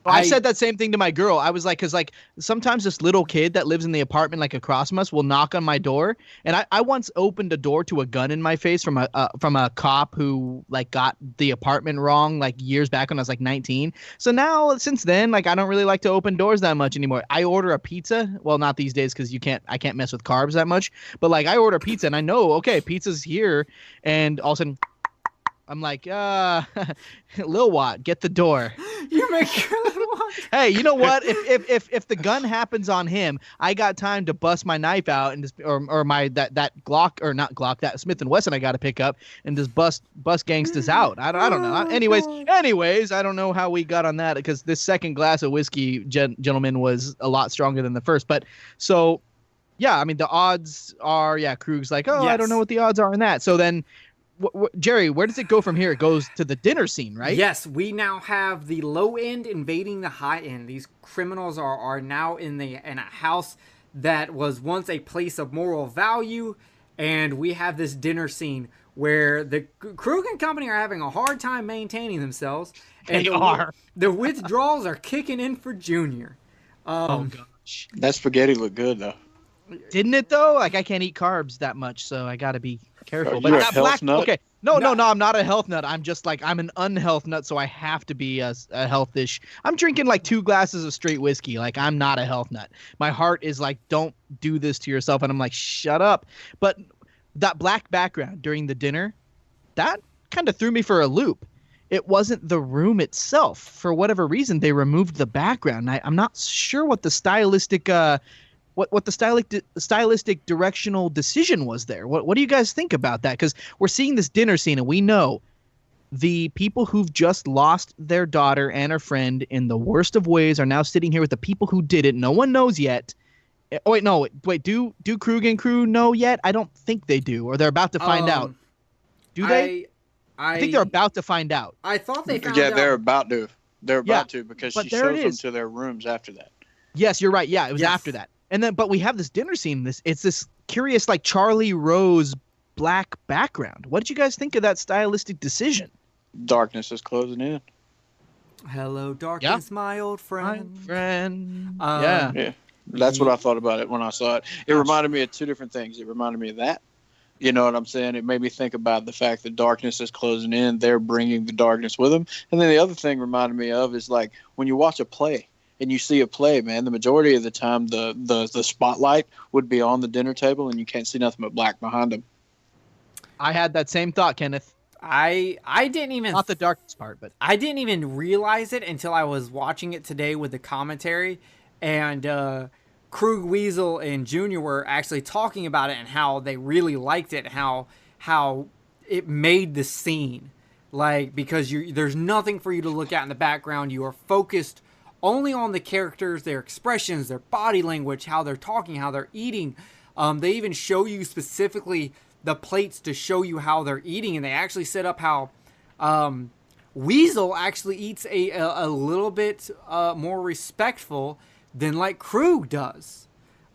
I said that same thing to my girl. I was like, because like sometimes this little kid that lives in the apartment like across from us will knock on my door, and I once opened a door to a gun in my face from a cop who like got the apartment wrong like years back when I was like 19. So now since then, like I don't really like to open doors that much anymore. I order a pizza. Well, not these days because I can't mess with carbs that much. But like I order pizza and I know, okay, pizza's here, and all of a sudden I'm like, Lil Watt, get the door. You make your Lil Watt. Hey, you know what? If the gun happens on him, I got time to bust my knife out and just or my that Glock, or not Glock, that Smith and Wesson I got to pick up and just bust gangsters out. I don't know. Anyways, I don't know how we got on that, because this second glass of whiskey, gentlemen, was a lot stronger than the first. But so, yeah, I mean the odds are, yeah, Krug's like, oh, yes. I don't know what the odds are in that. So then, Jerry, where does it go from here? It goes to the dinner scene, right? Yes, we now have the low end invading the high end. These criminals are now in a house that was once a place of moral value, and we have this dinner scene where the Krug and company are having a hard time maintaining themselves. And the withdrawals are kicking in for Junior. Oh gosh, that spaghetti looked good though. Didn't it though? Like I can't eat carbs that much, so I got to be careful. Are But you a that health black. nut? Okay, no, I'm not a health nut. I'm just like I'm an unhealth nut, so I have to be a healthish. I'm drinking like 2 glasses of straight whiskey. Like I'm not a health nut. My heart is like, don't do this to yourself, and I'm like, shut up. But that black background during the dinner, that kind of threw me for a loop. It wasn't the room itself. For whatever reason, they removed the background. I'm not sure what the stylistic what the stylistic directional decision was there. What do you guys think about that? Because we're seeing this dinner scene, and we know the people who've just lost their daughter and her friend in the worst of ways are now sitting here with the people who did it. No one knows yet. Oh wait, no, wait. Do Krug and crew know yet? I don't think they do, or they're about to find out. Do they? I think they're about to find out. I thought they found out. Yeah, they're about to. They're about to because but she there shows it them is. to their rooms after that. Yes, you're right. Yeah, it was after that. And then, but we have this dinner scene. It's this curious, like Charlie Rose black background. What did you guys think of that stylistic decision? Darkness is closing in. Hello, darkness, my old friend. My friend. Yeah. That's what I thought about it when I saw it. It reminded me of 2 different things. It reminded me of that. You know what I'm saying? It made me think about the fact that darkness is closing in. They're bringing the darkness with them. And then the other thing reminded me of is like when you watch a play and you see a play, man, the majority of the time the spotlight would be on the dinner table and you can't see nothing but black behind them. I had that same thought, Kenneth. I didn't even... Not the darkness part, but... I didn't even realize it until I was watching it today with the commentary. And Krug, Weasel, and Junior were actually talking about it and how they really liked it, how it made the scene. Like, because there's nothing for you to look at in the background. You are focused only on the characters, their expressions, their body language, how they're talking, how they're eating. They even show you specifically the plates to show you how they're eating, and they actually set up how Weasel actually eats a little bit more respectful than like Krug does.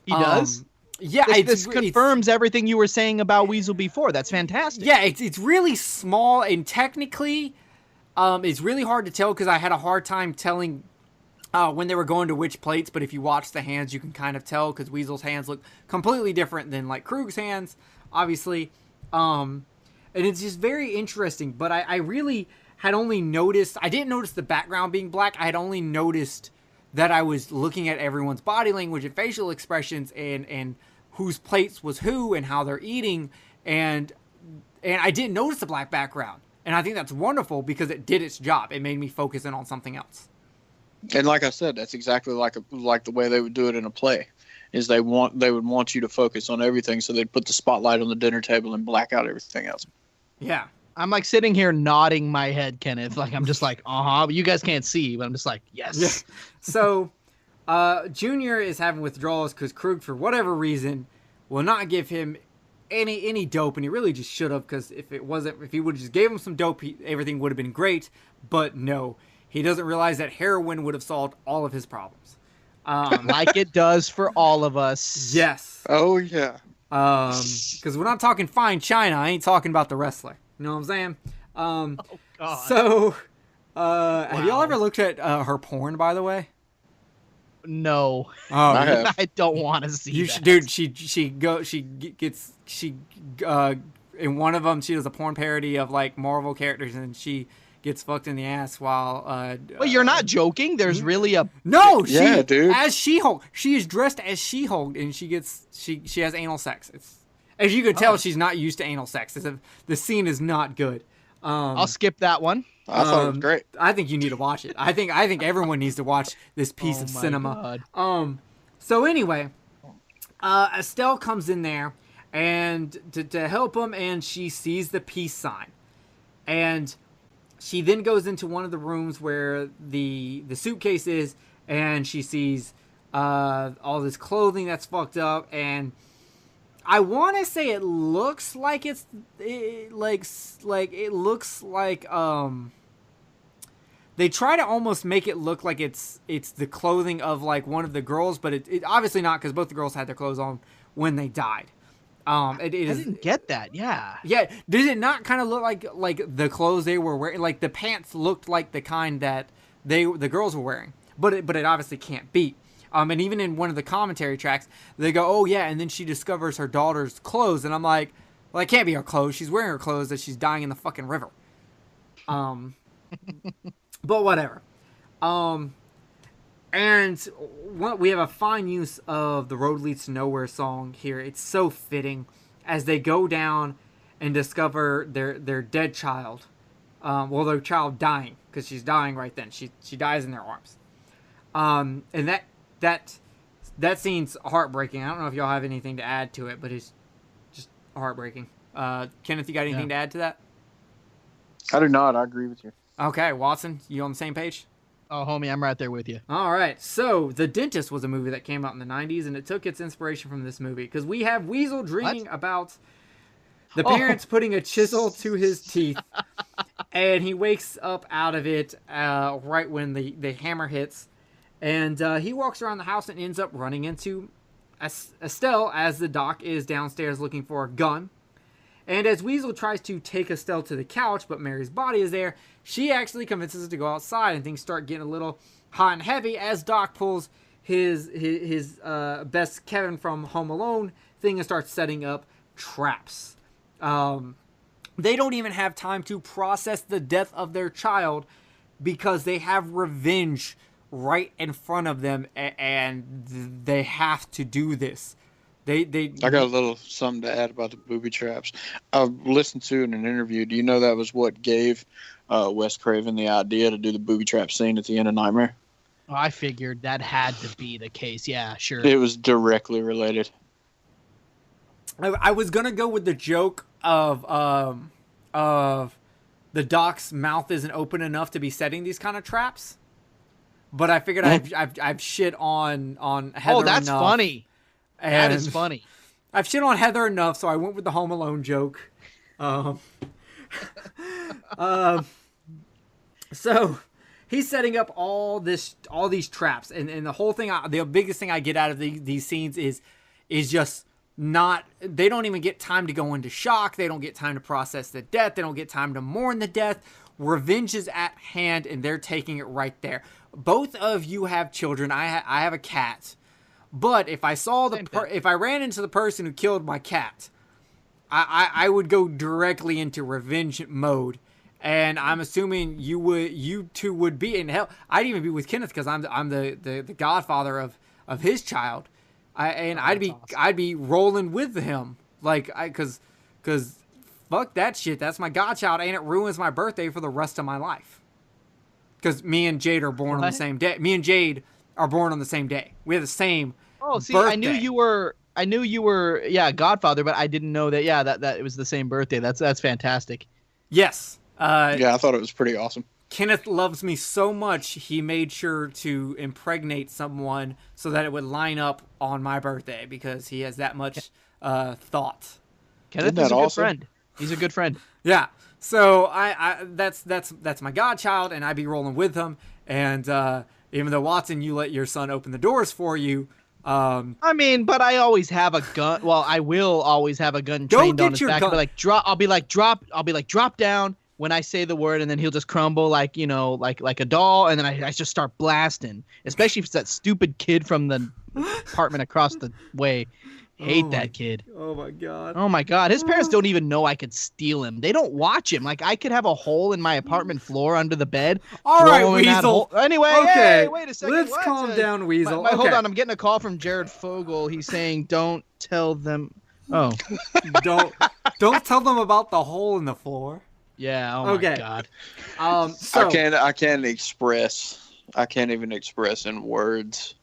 He does? Yeah. This confirms everything you were saying about Weasel before. That's fantastic. Yeah, it's really small, and technically it's really hard to tell because I had a hard time telling when they were going to which plates, but if you watch the hands, you can kind of tell because Weasel's hands look completely different than like Krug's hands, obviously. And it's just very interesting, but I really had only noticed, I didn't notice the background being black. I had only noticed that I was looking at everyone's body language and facial expressions and whose plates was who and how they're eating. And I didn't notice the black background. And I think that's wonderful because it did its job. It made me focus in on something else. And like I said, that's exactly like the way they would do it in a play. Is they would want you to focus on everything, so they'd put the spotlight on the dinner table and black out everything else. Yeah. I'm like sitting here nodding my head, Kenneth. Like I'm just like, but you guys can't see, but I'm just like, yes. Yeah. So, Junior is having withdrawals because Krug, for whatever reason, will not give him any dope, and he really just should have, because if he would have just gave him some dope, everything would have been great. But no, he doesn't realize that heroin would have solved all of his problems. Like it does for all of us. Yes. Oh yeah. Because when I'm talking fine china, I ain't talking about the wrestler. You know what I'm saying? Oh God. So, have y'all ever looked at her porn, by the way? No. Oh, I don't want to see that. Dude, she in one of them, she does a porn parody of like Marvel characters, and she gets fucked in the ass while. Well, you're not joking. There's really a no. Dude. As She-Hulk, she is dressed as She-Hulk, and she has anal sex. It's, as you can tell, she's not used to anal sex. The scene is not good. I'll skip that one. I thought it was great. I think you need to watch it. I think everyone needs to watch this piece of cinema. God. So anyway, Estelle comes in there and to help him, and she sees the peace sign, and she then goes into one of the rooms where the suitcase is, and she sees all this clothing that's fucked up, and I want to say it looks like they try to almost make it look like it's the clothing of like one of the girls, but it obviously not, because both the girls had their clothes on when they died. I didn't get that. Yeah. Yeah. Did it not kind of look like the clothes they were wearing? Like the pants looked like the kind that the girls were wearing, but it obviously can't be. And even in one of the commentary tracks, they go, "Oh yeah," and then she discovers her daughter's clothes, and I'm like, "Well, it can't be her clothes. She's wearing her clothes as she's dying in the fucking river." But whatever. And we have a fine use of the "Road Leads to Nowhere" song here. It's so fitting as they go down and discover their dead child. Their child dying, because she's dying right then. She dies in their arms. And that scene's heartbreaking. I don't know if y'all have anything to add to it, but it's just heartbreaking. Kenneth, you got anything to add to that? I do not. I agree with you. Okay, Watson, you on the same page? Oh, homie, I'm right there with you. All right. So, The Dentist was a movie that came out in the 90s, and it took its inspiration from this movie. Because we have Weasel dreaming about the parents putting a chisel to his teeth, and he wakes up out of it right when the hammer hits. And he walks around the house and ends up running into Estelle as the doc is downstairs looking for a gun. And as Weasel tries to take Estelle to the couch, but Mary's body is there, she actually convinces us to go outside, and things start getting a little hot and heavy as Doc pulls his best Kevin from Home Alone thing and starts setting up traps. They don't even have time to process the death of their child because they have revenge right in front of them, and they have to do this. I got a little something to add about the booby traps. I listened to in an interview. Do you know that was what gave Wes Craven the idea to do the booby trap scene at the end of Nightmare? Oh, I figured that had to be the case. Yeah, sure. It was directly related. I was gonna go with the joke of the doc's mouth isn't open enough to be setting these kind of traps, but I figured I've shit on Heather. Oh, that's enough. funny. That is funny. I've shit on Heather enough, so I went with the Home Alone joke. So he's setting up all these traps, and the whole thing. The biggest thing I get out of these scenes is just not. They don't even get time to go into shock. They don't get time to process the death. They don't get time to mourn the death. Revenge is at hand, and they're taking it right there. Both of you have children. I have a cat. But if I saw if I ran into the person who killed my cat, I would go directly into revenge mode, and I'm assuming you two would be in hell. I'd even be with Kenneth because I'm the godfather of his child, I'd be rolling with him because fuck that shit. That's my godchild, and it ruins my birthday for the rest of my life. Because me and Jade are born on the same day. Me and Jade are born on the same day. We have the same. Oh, see, birthday. I knew you were, Godfather, but I didn't know that. Yeah, that it was the same birthday. That's fantastic. Yes. I thought it was pretty awesome. Kenneth loves me so much, he made sure to impregnate someone so that it would line up on my birthday because he has that much thought. Kenneth is a good friend. He's a good friend. Yeah. So that's my godchild, and I'd be rolling with him. And even though Watson, you let your son open the doors for you. But I always have a gun. Well, I will always have a gun trained on his back. Gun. I'll be like drop down when I say the word, and then he'll just crumble like a doll, and then I just start blasting. Especially if it's that stupid kid from the apartment across the way. Hate that kid. Oh my god. Oh my god. His parents don't even know I could steal him. They don't watch him. Like I could have a hole in my apartment floor under the bed. All right, Weasel. Anyway, okay. Hey, wait a second. Let's calm down, Weasel. Hold on. I'm getting a call from Jared Fogle. He's saying, "Don't tell them." Oh. don't tell them about the hole in the floor. Yeah. Oh my god. So I can't even express in words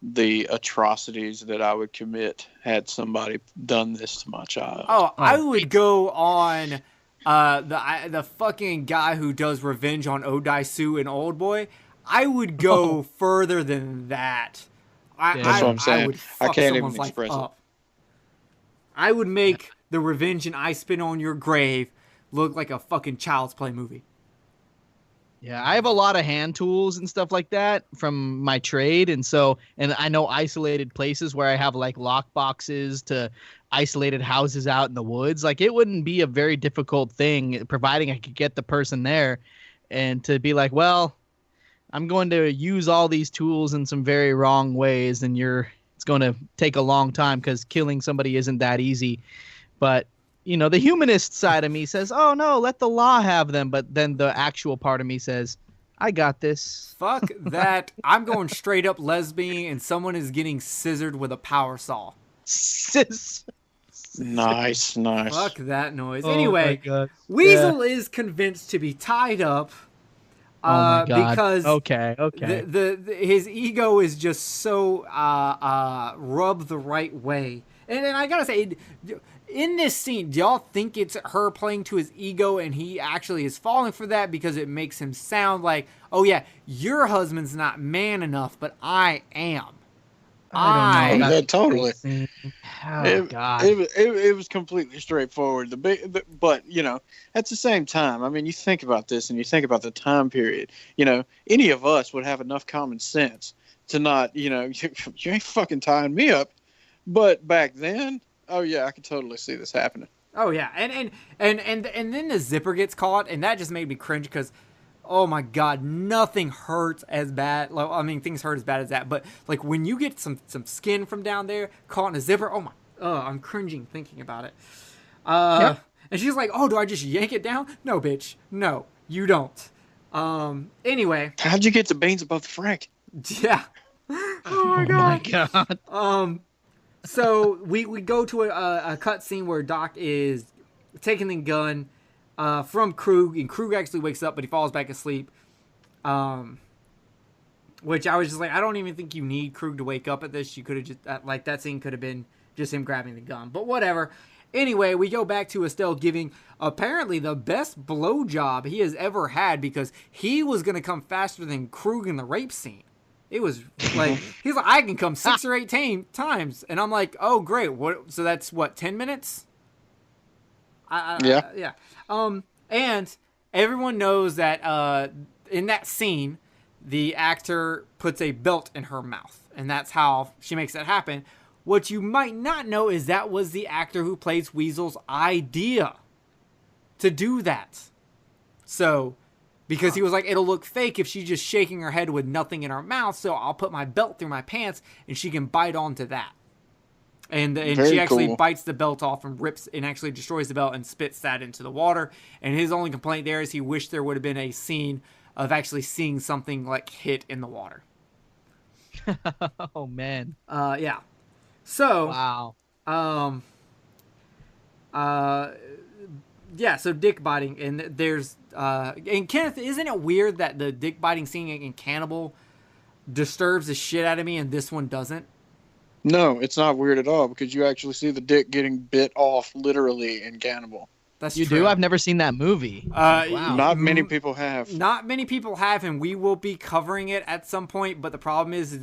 the atrocities that I would commit had somebody done this to my child. I would go on the fucking guy who does revenge on Odaisu and Old Boy. I would go further than that. That's what I'm saying. I would fuck I can't someone's even life express up. I would make the Revenge and I Spit on Your Grave look like a fucking Child's Play movie. Yeah, I have a lot of hand tools and stuff like that from my trade, and I know isolated places where I have like lock boxes to isolated houses out in the woods. Like it wouldn't be a very difficult thing, providing I could get the person there, and to be like, well, I'm going to use all these tools in some very wrong ways, and it's going to take a long time because killing somebody isn't that easy. But, the humanist side of me says, oh, no, let the law have them. But then the actual part of me says, I got this. Fuck that. I'm going straight up lesbian, and someone is getting scissored with a power saw. Nice. Fuck that noise. Oh Anyway, my God. Weasel is convinced to be tied up. Oh my God. Because okay. his ego is just so rubbed the right way. And I gotta say, in this scene, do y'all think it's her playing to his ego and he actually is falling for that because it makes him sound like, oh yeah, your husband's not man enough, but I am. I don't know. Yeah, totally. Oh, God. It was completely straightforward. But at the same time, I mean, you think about this and you think about the time period. Any of us would have enough common sense to not, you ain't fucking tying me up. But back then, oh yeah, I could totally see this happening. Oh yeah, and then the zipper gets caught, and that just made me cringe because, oh my God, nothing hurts as bad. I mean, things hurt as bad as that, but like when you get some skin from down there caught in a zipper, I'm cringing thinking about it. And she's like, oh, do I just yank it down? No, bitch, no, you don't. Anyway, how'd you get the beans above the Frank? Yeah. Oh my God. So we go to a cut scene where Doc is taking the gun from Krug, and Krug actually wakes up, but he falls back asleep. Which I was just like, I don't even think you need Krug to wake up at this. You could have just, that scene could have been just him grabbing the gun. But whatever. Anyway, we go back to Estelle giving apparently the best blowjob he has ever had because he was going to come faster than Krug in the rape scene. It was like, he's like, I can come 6 or 8 times. And I'm like, oh, great. What? So that's what, 10 minutes? Yeah. And everyone knows that in that scene, the actor puts a belt in her mouth. And that's how she makes that happen. What you might not know is that was the actor who plays Weasel's idea to do that. So, because he was like, it'll look fake if she's just shaking her head with nothing in her mouth, so I'll put my belt through my pants and she can bite onto that. And she actually bites the belt off and rips and actually destroys the belt and spits that into the water. And his only complaint there is he wished there would have been a scene of actually seeing something like hit in the water. Oh, man. Yeah. So, wow. Yeah, so dick biting, and there's, and Kenneth, isn't it weird that the dick biting scene in Cannibal disturbs the shit out of me and this one doesn't? No, it's not weird at all because you actually see the dick getting bit off literally in Cannibal. That's you true. do? I've never seen that movie. Wow. Not many people have. Not many people have, and we will be covering it at some point. But the problem is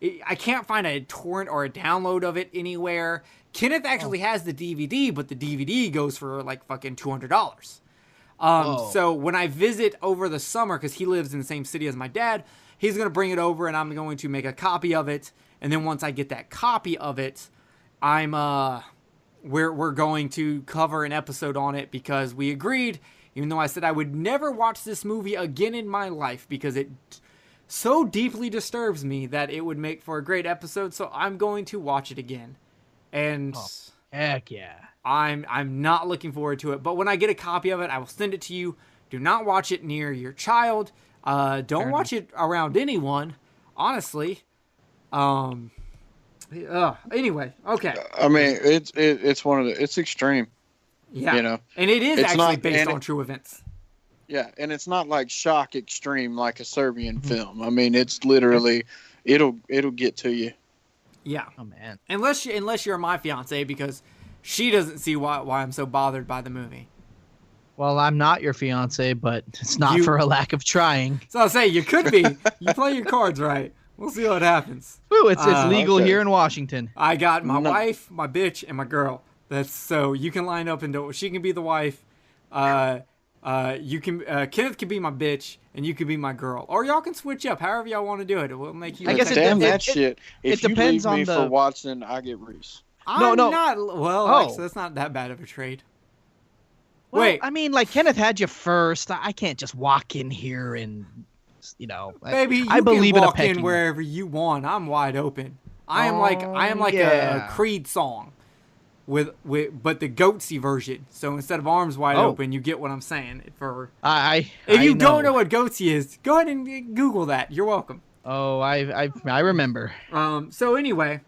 I can't find a torrent or a download of it anywhere. Kenneth actually has the DVD, but the DVD goes for like fucking $200. So when I visit over the summer, because he lives in the same city as my dad, he's gonna bring it over, and I'm going to make a copy of it. And then once I get that copy of it, we're going to cover an episode on it because we agreed, even though I said I would never watch this movie again in my life because it so deeply disturbs me that it would make for a great episode. So I'm going to watch it again. And heck yeah. I'm not looking forward to it. But when I get a copy of it, I will send it to you. Do not watch it near your child. Don't watch it around anyone, honestly. Anyway, okay. I mean, it's one of it's extreme. Yeah, and it is actually based on true events. Yeah, and it's not like shock extreme like a Serbian film. I mean, it's literally it'll get to you. Yeah. Oh man. Unless you're my fiance, because she doesn't see why I'm so bothered by the movie. Well, I'm not your fiance, but it's not for a lack of trying. So I'll say you could be. You play your cards right. We'll see what happens. Ooh, it's legal here in Washington. I got my wife, my bitch, and my girl. That's so you can line up and do it. She can be the wife. You can Kenneth can be my bitch, and you can be my girl, or y'all can switch up. However y'all want to do it. It will make you. I guess damn that shit. If it you depends leave me on for Watson, I get Reese. No. Not, well, Alex, that's not that bad of a trade. Well, Wait. I mean, like Kenneth had you first. I can't just walk in here and You know, Baby, you I believe can in a walk in pecking. wherever you want. I'm wide open. I am like yeah. a Creed song with but the goatsy version. So instead of arms wide Oh. open, you get what I'm saying. I If you know. don't know what goatsy is, go ahead and Google that. You're welcome. Oh, I remember. So anyway,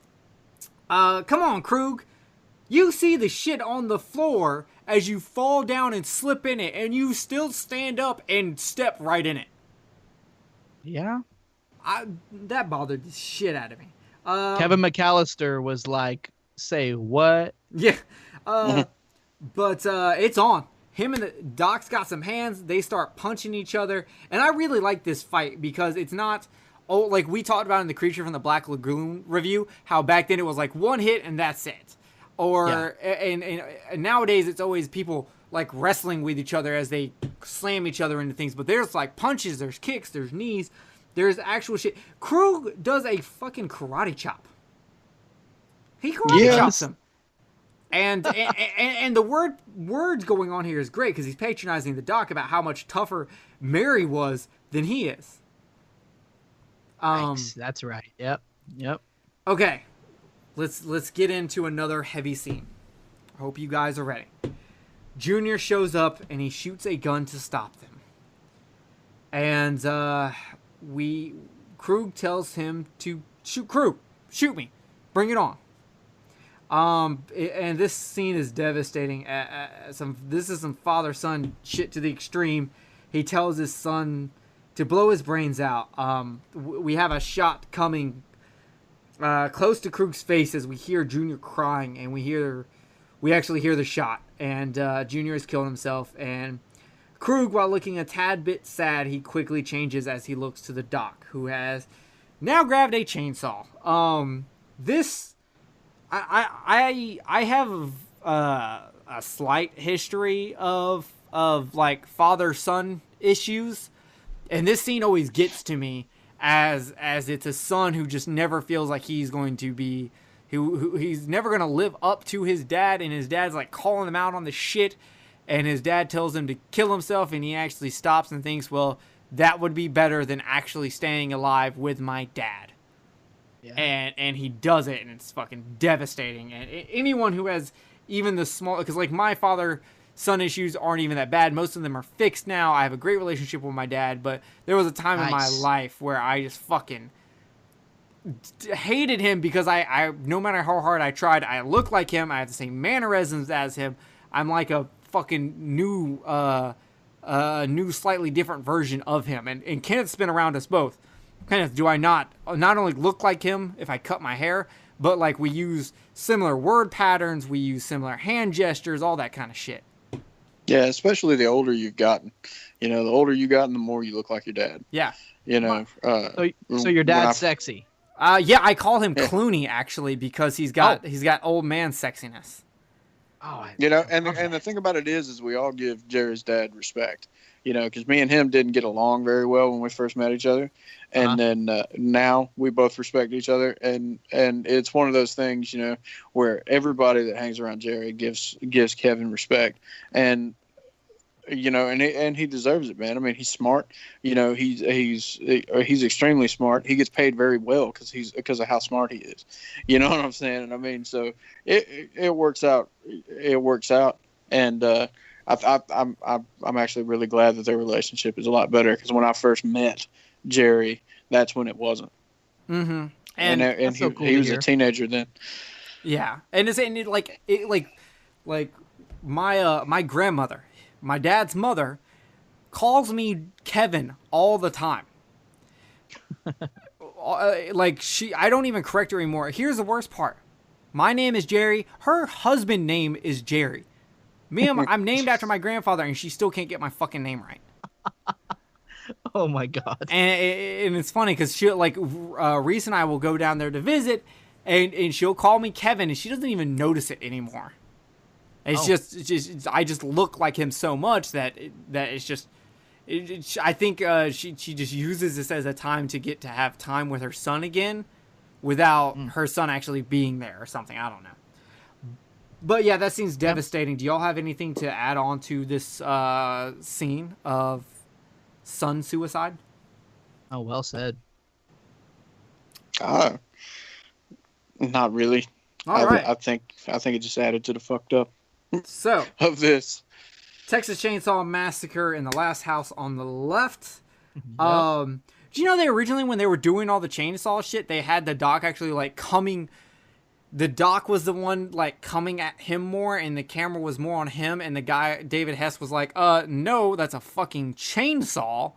come on, Krug. You see the shit on the floor as you fall down and slip in it, and you still stand up and step right in it. Yeah. That bothered the shit out of me. Kevin McAllister was like, "Say what?" Yeah. But it's on. Him and the Doc's got some hands. They start punching each other. And I really like this fight because it's not, like we talked about in the Creature from the Black Lagoon review, how back then it was like one hit and that's it. Or, and nowadays it's always people like wrestling with each other as they slam each other into things. But there's like punches, there's kicks, there's knees, there's actual shit. Krug does a fucking karate chop. He karate chops him. And the words going on here is great because he's patronizing the Doc about how much tougher Mary was than he is. Nice. That's right. Yep. Okay, let's get into another heavy scene. I hope you guys are ready. Junior shows up and he shoots a gun to stop them. And Krug tells him to shoot me, bring it on. And this scene is devastating. This is some father-son shit to the extreme. He tells his son to blow his brains out. We have a shot coming close to Krug's face as we hear Junior crying, and we actually hear the shot. And Junior has killed himself. And Krug, while looking a tad bit sad, he quickly changes as he looks to the Doc, who has now grabbed a chainsaw. I have a slight history of like father-son issues, and this scene always gets to me as it's a son who just never feels like he's going to be he's never going to live up to his dad, and his dad's like calling him out on the shit, and his dad tells him to kill himself, and he actually stops and thinks, well, that would be better than actually staying alive with my dad. Yeah. And he does it, and it's fucking devastating. And anyone who has even the small, because like my father-son issues aren't even that bad. Most of them are fixed now. I have a great relationship with my dad, but there was a time in my life where I just fucking hated him because I no matter how hard I tried, I look like him. I have the same mannerisms as him. I'm like a fucking new slightly different version of him. And Kenneth's been around us both. Kenneth, do I not only look like him if I cut my hair, but like we use similar word patterns, we use similar hand gestures, all that kind of shit. Yeah, especially the older you've gotten. You know, the older you gotten, the more you look like your dad. Yeah. You know. So your dad's sexy. Yeah, I call him Clooney actually because he's got old man sexiness. Oh, you know, and the thing about it is we all give Jerry's dad respect. You know, because me and him didn't get along very well when we first met each other, and then now we both respect each other, and it's one of those things, you know, where everybody that hangs around Jerry gives Kevin respect, and you know, and he deserves it, man. I mean, he's smart. You know, he's extremely smart. He gets paid very well because of how smart he is. You know what I'm saying? And I mean, so it works out. It works out, and. I'm actually really glad that their relationship is a lot better because when I first met Jerry, that's when it wasn't. Mm-hmm. And he was a teenager then. Yeah, and my grandmother, my dad's mother, calls me Kevin all the time. I don't even correct her anymore. Here's the worst part: my name is Jerry. Her husband name is Jerry. I'm named after my grandfather, and she still can't get my fucking name right. Oh my god! And it's funny because she Reese and I will go down there to visit, and she'll call me Kevin, and she doesn't even notice it anymore. It's just I just look like him so much that it's just. I think she just uses this as a time to get to have time with her son again, without her son actually being there or something. I don't know. But yeah, that scene's devastating. Do y'all have anything to add on to this scene of son suicide? Oh, well said. Not really. All right. I think it just added to the fucked up So, of this. Texas Chainsaw Massacre in the last house on the left. Yep. Do you know they originally, when they were doing all the chainsaw shit, they had the doc actually like coming. The doc was the one like coming at him more, and the camera was more on him. And the guy David Hess was like, no, that's a fucking chainsaw.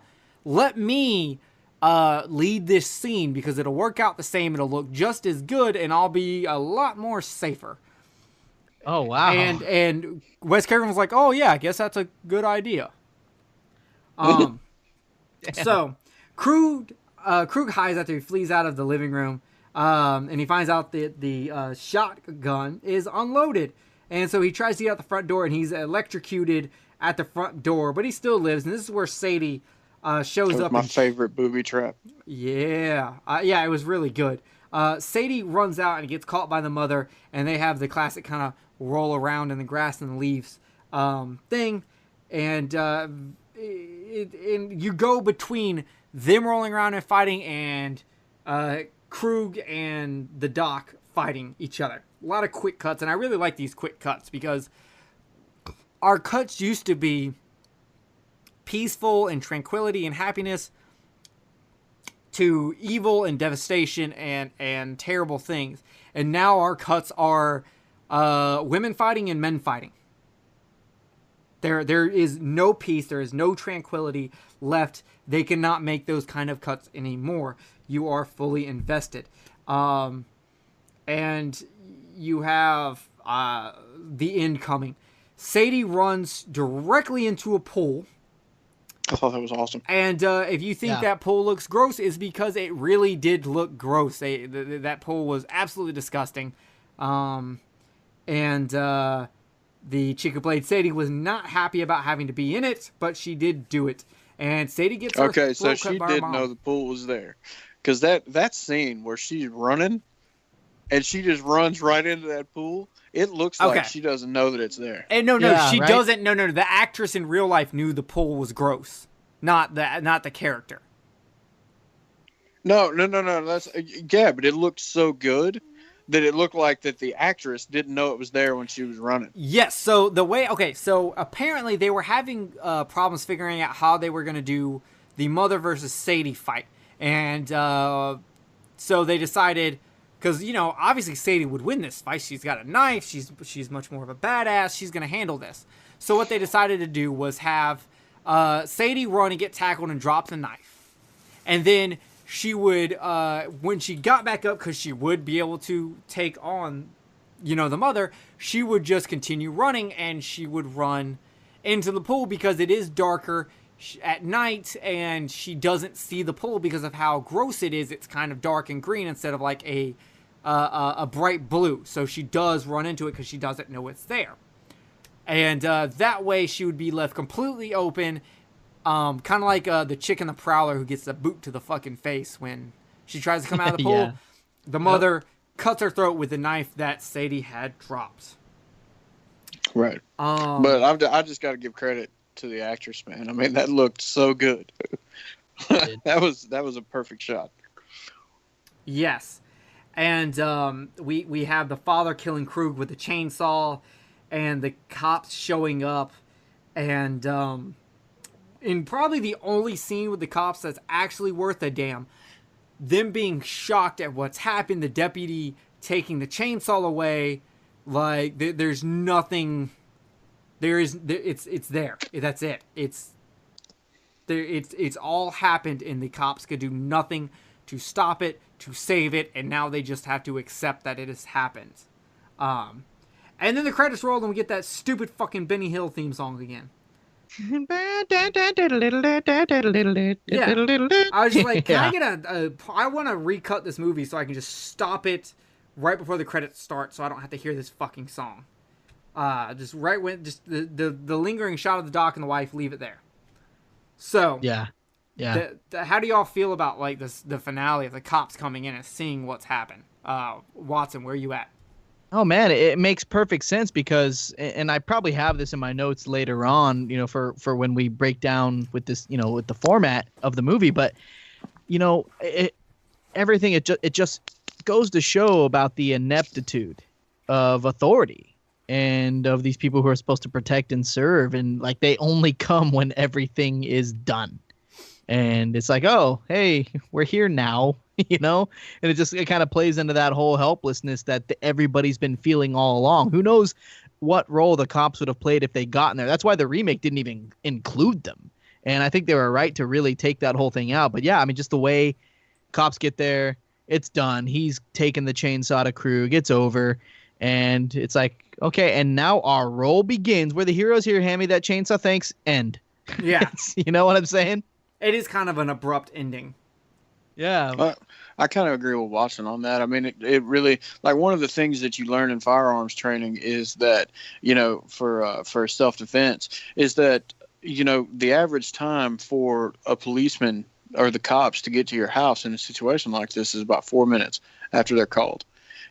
Let me lead this scene because it'll work out the same. It'll look just as good, and I'll be a lot more safer." Oh, wow. And Wes Craven was like, "Oh yeah, I guess that's a good idea." So Krug hides after he flees out of the living room, and he finds out that the shotgun is unloaded, and so he tries to get out the front door, and he's electrocuted at the front door, but he still lives, and this is where Sadie shows up. My favorite booby trap. Yeah, it was really good. Sadie runs out and gets caught by the mother, and they have the classic kind of roll around in the grass and the leaves thing, and you go between them rolling around and fighting and Krug and the doc fighting each other. A lot of quick cuts, and I really like these quick cuts because our cuts used to be peaceful and tranquility and happiness to evil and devastation and terrible things. And now our cuts are women fighting and men fighting. There is no peace. There is no tranquility left. They cannot make those kind of cuts anymore. You are fully invested. And you have the end coming. Sadie runs directly into a pool. I thought that was awesome. And if you think that pool looks gross, it's because it really did look gross. That pool was absolutely disgusting. The chick who played Sadie was not happy about having to be in it, but she did do it. And Sadie gets her okay, so throat cut she by her did mom. know the pool was there, because that scene where she's running and she just runs right into that pool. It looks like she doesn't know that it's there. And no, Yeah, she right? doesn't. No. The actress in real life knew the pool was gross, not the character. No. That's but it looked so good that it looked like that the actress didn't know it was there when she was running. Yes. So so apparently they were having problems figuring out how they were going to do the mother versus Sadie fight, and so they decided. Because, obviously Sadie would win this fight. She's got a knife. She's much more of a badass. She's going to handle this. So what they decided to do was have Sadie run and get tackled and drop the knife. And then she would, when she got back up, because she would be able to take on, the mother, she would just continue running, and she would run into the pool because it is darker at night, and she doesn't see the pool because of how gross it is. It's kind of dark and green instead of like a bright blue. So she does run into it because she doesn't know it's there. And that way she would be left completely open, kind of like the chick in the Prowler who gets the boot to the fucking face when she tries to come out of the pool. Yeah. The mother cuts her throat with the knife that Sadie had dropped. Right. But I just got to give credit to the actress, man. I mean, that looked so good. that was a perfect shot. Yes. And we have the father killing Krug with the chainsaw, and the cops showing up, and in probably the only scene with the cops that's actually worth a damn, them being shocked at what's happened, the deputy taking the chainsaw away, like there's nothing. It's there. That's it. It's all happened, and the cops could do nothing to stop it, to save it, and now they just have to accept that it has happened. And then the credits roll, and we get that stupid fucking Benny Hill theme song again. Yeah. I was just like, can I get I want to recut this movie so I can just stop it right before the credits start, so I don't have to hear this fucking song. Just right when the lingering shot of the doc and the wife, leave it there. So Yeah. How do y'all feel about like the finale of the cops coming in and seeing what's happened? Watson, where are you at? Oh man, it makes perfect sense because, and I probably have this in my notes later on, for when we break down with this, with the format of the movie. But everything, it just goes to show about the ineptitude of authority and of these people who are supposed to protect and serve, and like they only come when everything is done. And it's like, oh, hey, we're here now, and it kind of plays into that whole helplessness that everybody's been feeling all along. Who knows what role the cops would have played if they gotten there? That's why the remake didn't even include them. And I think they were right to really take that whole thing out. But yeah, I mean, just the way cops get there, it's done. He's taken the chainsaw to Crew, gets over, and it's like, okay, and now our role begins. We're the heroes here. Hand me that chainsaw. Thanks. End. Yeah. You know what I'm saying? It is kind of an abrupt ending. Yeah. I kind of agree with Watson on that. I mean, it really, like, one of the things that you learn in firearms training is that, for self-defense, is that, the average time for a policeman or the cops to get to your house in a situation like this is about 4 minutes after they're called,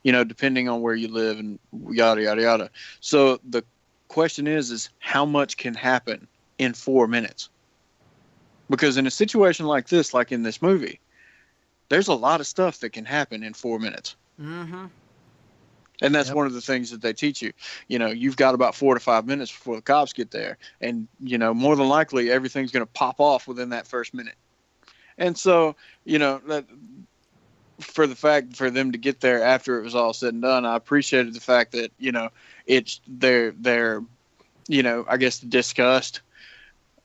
depending on where you live and yada, yada, yada. So the question is how much can happen in 4 minutes? Because in a situation like this, like in this movie, there's a lot of stuff that can happen in 4 minutes. Mm-hmm. And that's one of the things that they teach you. You've got about 4 to 5 minutes before the cops get there. And, more than likely, everything's going to pop off within that first minute. And so, that for them to get there after it was all said and done, I appreciated the fact that, they're I guess disgust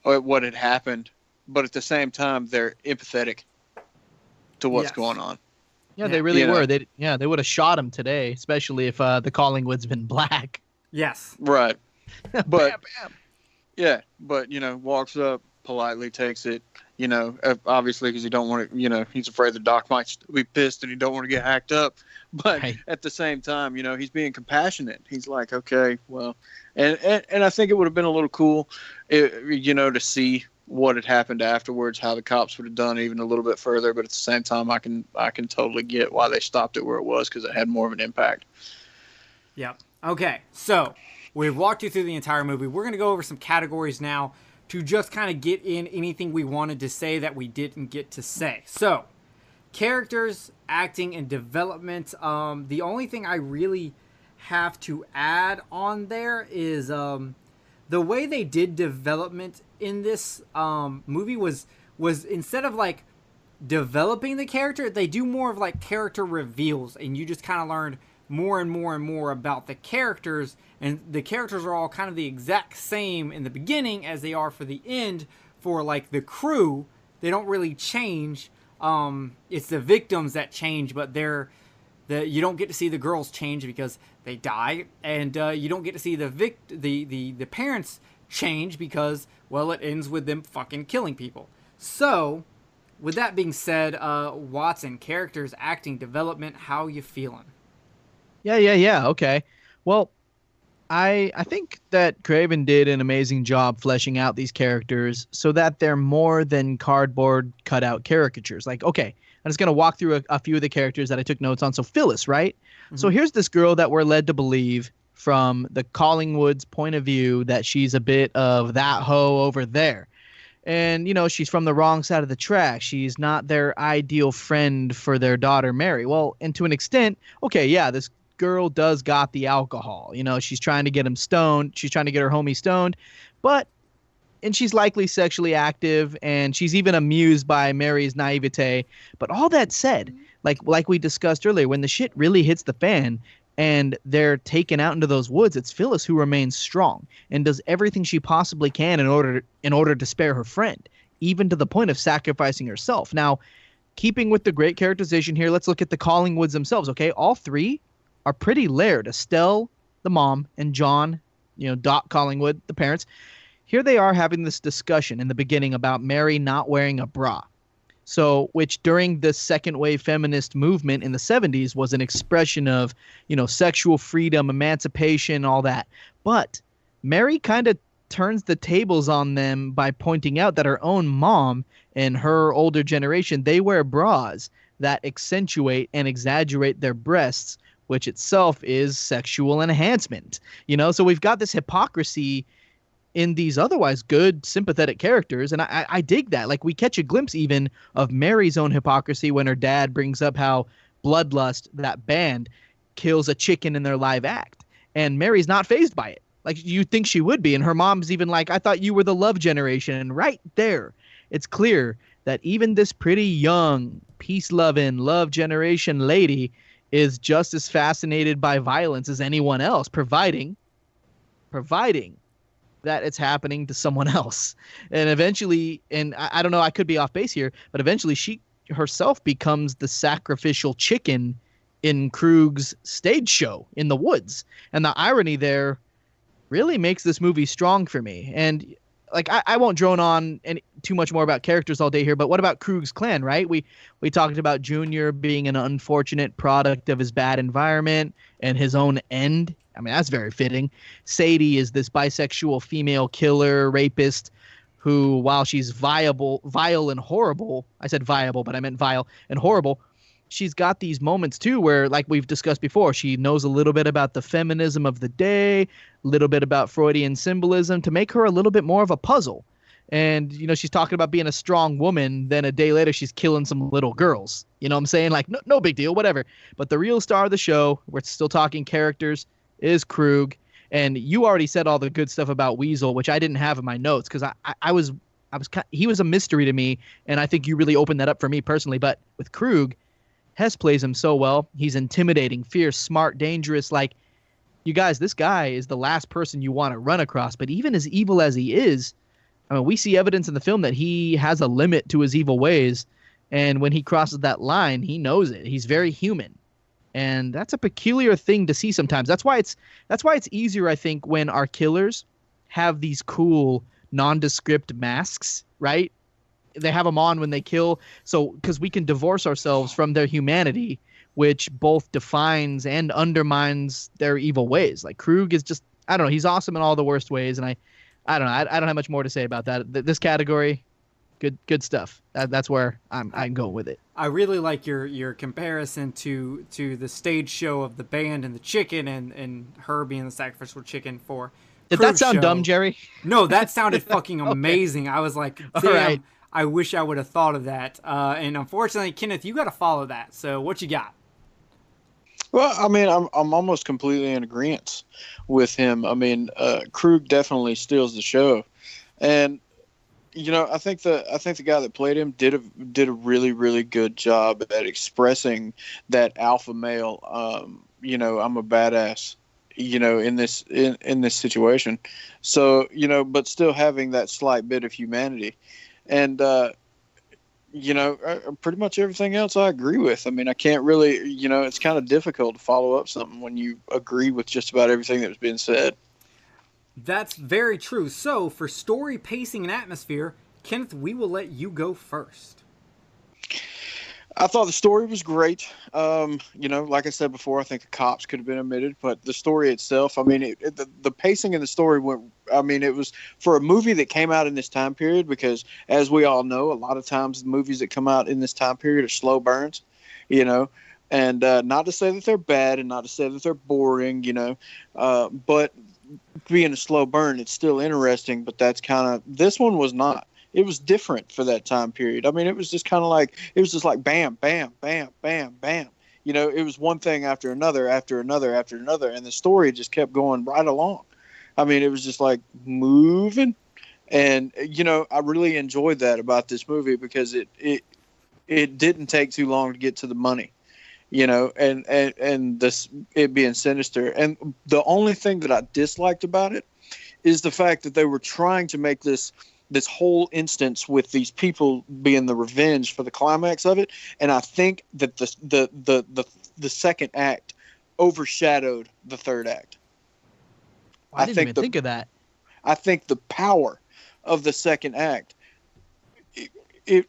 at what had happened. But at the same time, they're empathetic to what's going on. Yeah, they really were. They would have shot him today, especially if the Collingwood's been black. Yes. Right. But bam, bam. Yeah, but walks up, politely takes it. Obviously because he don't want to. He's afraid the doc might be pissed and he don't want to get hacked up. But at the same time, he's being compassionate. He's like, okay, well, and I think it would have been a little cool, to see what had happened afterwards, how the cops would have done even a little bit further. But at the same time, I can totally get why they stopped it where it was, because it had more of an impact. Yep. Okay, so we've walked you through the entire movie. We're going to go over some categories now to just kind of get in anything we wanted to say that we didn't get to say. So, characters, acting, and development. The only thing I really have to add on there is the way they did development in this movie was instead of like developing the character, they do more of like character reveals, and you just kind of learned more and more and more about the characters, and the characters are all kind of the exact same in the beginning as they are for the end. For like the Crew, they don't really change. It's the victims that change, but you don't get to see the girls change because they die, and you don't get to see the parents change because, well, it ends with them fucking killing people. So, with that being said, Watson, characters, acting, development, how you feeling? Yeah. Okay. Well, I think that Craven did an amazing job fleshing out these characters so that they're more than cardboard cutout caricatures. Like, okay, I'm just going to walk through a few of the characters that I took notes on. So Phyllis, right? Mm-hmm. So here's this girl that we're led to believe from the Collingwood's point of view that she's a bit of that hoe over there. And, she's from the wrong side of the track. She's not their ideal friend for their daughter, Mary. Well, and to an extent, okay, yeah, this girl does got the alcohol. She's trying to get him stoned. She's trying to get her homie stoned. And she's likely sexually active, and she's even amused by Mary's naivete. But all that said, like we discussed earlier, when the shit really hits the fan and they're taken out into those woods, it's Phyllis who remains strong and does everything she possibly can in order to spare her friend, even to the point of sacrificing herself. Now, keeping with the great characterization here, let's look at the Collingwoods themselves, okay? All three are pretty layered. Estelle, the mom, and John, Doc Collingwood, the parents. Here they are having this discussion in the beginning about Mary not wearing a bra. So, which during the second wave feminist movement in the 70s was an expression of, sexual freedom, emancipation, all that. But Mary kind of turns the tables on them by pointing out that her own mom and her older generation, they wear bras that accentuate and exaggerate their breasts, which itself is sexual enhancement. So we've got this hypocrisy in these otherwise good, sympathetic characters. And I dig that. Like, we catch a glimpse even of Mary's own hypocrisy when her dad brings up how Bloodlust, that band, kills a chicken in their live act. And Mary's not fazed by it. Like, you'd think she would be. And her mom's even like, I thought you were the love generation. And right there, it's clear that even this pretty young, peace-loving, love generation lady is just as fascinated by violence as anyone else, providing that it's happening to someone else. And eventually, and I don't know, I could be off base here, but eventually she herself becomes the sacrificial chicken in Krug's stage show in the woods. And the irony there really makes this movie strong for me. And like, I won't drone on too much more about characters all day here, but what about Krug's clan, right? We talked about Junior being an unfortunate product of his bad environment and his own end. I mean, that's very fitting. Sadie is this bisexual female killer, rapist, who, while she's vile and horrible, I said viable, but I meant vile and horrible, she's got these moments too where, like we've discussed before, she knows a little bit about the feminism of the day, a little bit about Freudian symbolism to make her a little bit more of a puzzle. And, you know, she's talking about being a strong woman, then a day later she's killing some little girls. You know what I'm saying? Like, no big deal, whatever. But the real star of the show, we're still talking characters, is Krug. And you already said all the good stuff about Weasel, which I didn't have in my notes because he was a mystery to me, and I think you really opened that up for me personally. But with Krug, Hess plays him so well. He's intimidating, fierce, smart, dangerous. Like, you guys, this guy is the last person you want to run across. But even as evil as he is, I mean, we see evidence in the film that he has a limit to his evil ways. And when he crosses that line, he knows it. He's very human. And that's a peculiar thing to see sometimes. That's why it's easier, I think, when our killers have these cool nondescript masks, right? They have them on when they kill, so because we can divorce ourselves from their humanity, which both defines and undermines their evil ways. Like, Krug is just, I don't know, he's awesome in all the worst ways, and I don't know, I don't have much more to say about that. This category, good stuff. That's where I'm going with it. I really like your comparison to the stage show of the band and the chicken and her being the sacrificial chicken for. Did that sound dumb, Jerry? No, that sounded fucking amazing. Okay. I was like, damn, right. I wish I would have thought of that. And unfortunately, Kenneth, you got to follow that. So what you got? Well, I mean, I'm almost completely in agreement with him. I mean, Krug definitely steals the show, and you know, I think the guy that played him did a really, really good job at expressing that alpha male. You know, I'm a badass. You know, in this situation, so you know, but still having that slight bit of humanity. And, you know, pretty much everything else I agree with. I mean, I can't really, you know, it's kind of difficult to follow up something when you agree with just about everything that was being said. That's very true. So, for story, pacing, and atmosphere, Kenneth, we will let you go first. I thought the story was great. You know, like I said before, I think the cops could have been omitted, but the story itself, I mean, the pacing in the story went, I mean, it was for a movie that came out in this time period, because as we all know, a lot of times the movies that come out in this time period are slow burns, you know, and not to say that they're bad and not to say that they're boring, you know, but being a slow burn, it's still interesting, but that's kind of, this one was not. It was different for that time period. I mean, it was just kind of like, it was just like bam, bam, bam, bam, bam. You know, it was one thing after another, after another, after another. And the story just kept going right along. I mean, it was just like moving. And, you know, I really enjoyed that about this movie because it didn't take too long to get to the money, you know, and this, it being sinister. And the only thing that I disliked about it is the fact that they were trying to make this whole instance with these people being the revenge for the climax of it, and I think that the second act overshadowed the third act. I didn't even think of that. I think the power of the second act, it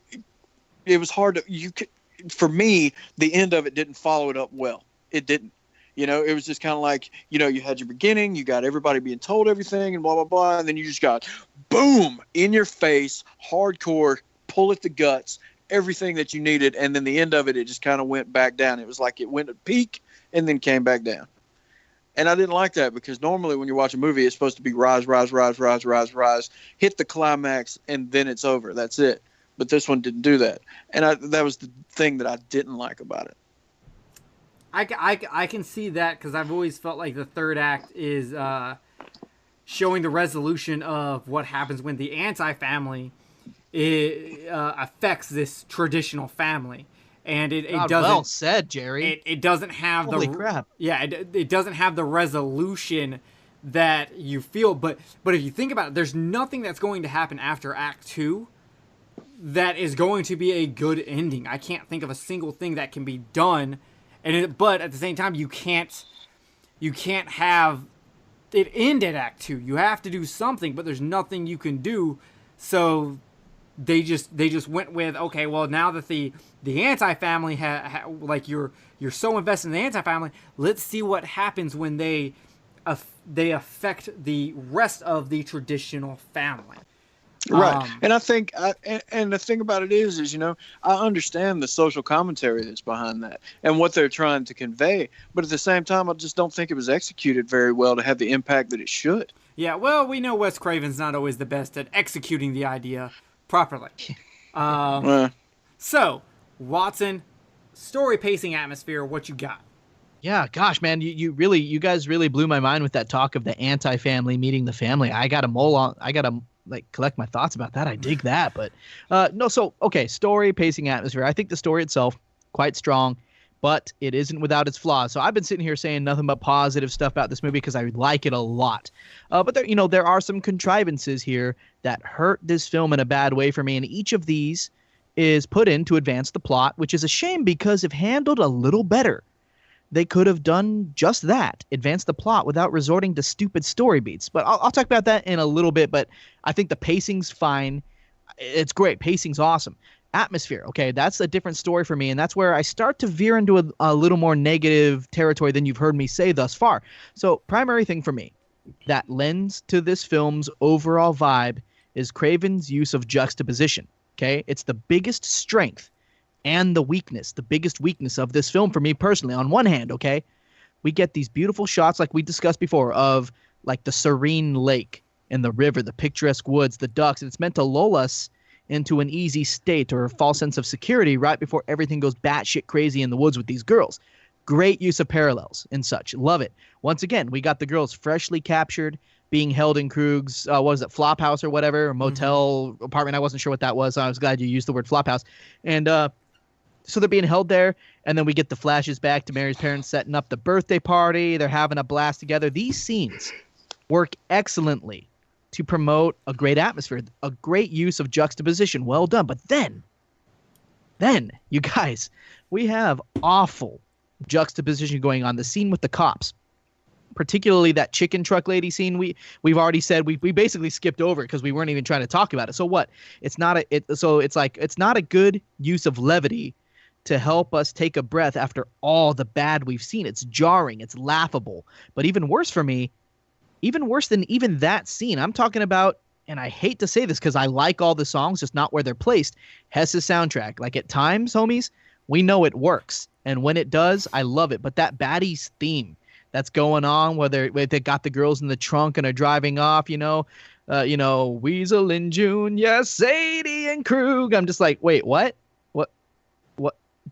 was hard to for me, the end of it didn't follow it up well. It didn't. You know, it was just kind of like, you know, you had your beginning, you got everybody being told everything and blah, blah, blah. And then you just got, boom, in your face, hardcore, pull at the guts, everything that you needed. And then the end of it, it just kind of went back down. It was like it went at peak and then came back down. And I didn't like that because normally when you watch a movie, it's supposed to be rise, rise, rise, rise, rise, rise, hit the climax, and then it's over. That's it. But this one didn't do that. And that was the thing that I didn't like about it. I can see that because I've always felt like the third act is showing the resolution of what happens when the anti-family affects this traditional family. And it doesn't. Well said, Jerry. It doesn't have Holy crap. Yeah, it doesn't have the resolution that you feel. But if you think about it, there's nothing that's going to happen after Act 2 that is going to be a good ending. I can't think of a single thing that can be done. But at the same time, you can't have it end at Act 2. You have to do something, but there's nothing you can do. So they just went with, okay, well, now that the anti-family like you're so invested in the anti-family, let's see what happens when they affect the rest of the traditional family. Right. And I think, and the thing about it is, you know, I understand the social commentary that's behind that and what they're trying to convey. But at the same time, I just don't think it was executed very well to have the impact that it should. Yeah, well, we know Wes Craven's not always the best at executing the idea properly. So, Watson, story, pacing, atmosphere, what you got? Yeah, gosh, man, you guys really blew my mind with that talk of the anti-family meeting the family. I got to collect my thoughts about that. I dig that, but no. So, okay, story, pacing, atmosphere. I think the story itself quite strong, but it isn't without its flaws. So I've been sitting here saying nothing but positive stuff about this movie because I like it a lot. But there are some contrivances here that hurt this film in a bad way for me, and each of these is put in to advance the plot, which is a shame because if handled a little better, they could have done just that, advance the plot without resorting to stupid story beats. But I'll talk about that in a little bit, but I think the pacing's fine. It's great. Pacing's awesome. Atmosphere, okay, that's a different story for me, and that's where I start to veer into a little more negative territory than you've heard me say thus far. So primary thing for me that lends to this film's overall vibe is Craven's use of juxtaposition, okay? It's the biggest strength and the biggest weakness of this film for me personally. On one hand, okay, we get these beautiful shots like we discussed before of like the serene lake and the river, the picturesque woods, the ducks, and it's meant to lull us into an easy state or a false sense of security right before everything goes batshit crazy in the woods with these girls. Great use of parallels and such. Love it. Once again, we got the girls freshly captured, being held in Krug's, flop house or whatever, or motel apartment. I wasn't sure what that was. I was glad you used the word flop house. And, so they're being held there, and then we get the flashes back to Mary's parents setting up the birthday party. They're having a blast together. These scenes work excellently to promote a great atmosphere, a great use of juxtaposition. Well done. But then, you guys, we have awful juxtaposition going on. The scene with the cops, particularly that chicken truck lady scene. We've already said we basically skipped over it because we weren't even trying to talk about it. So what? It's not a good use of levity to help us take a breath after all the bad we've seen. It's jarring. It's laughable. But even worse for me, even worse than even that scene, I'm talking about, and I hate to say this because I like all the songs, just not where they're placed, Hess's soundtrack. Like at times, homies, we know it works. And when it does, I love it. But that baddies theme that's going on, where they got the girls in the trunk and are driving off, Weasel and June, yes, Sadie and Krug. I'm just like, wait, what?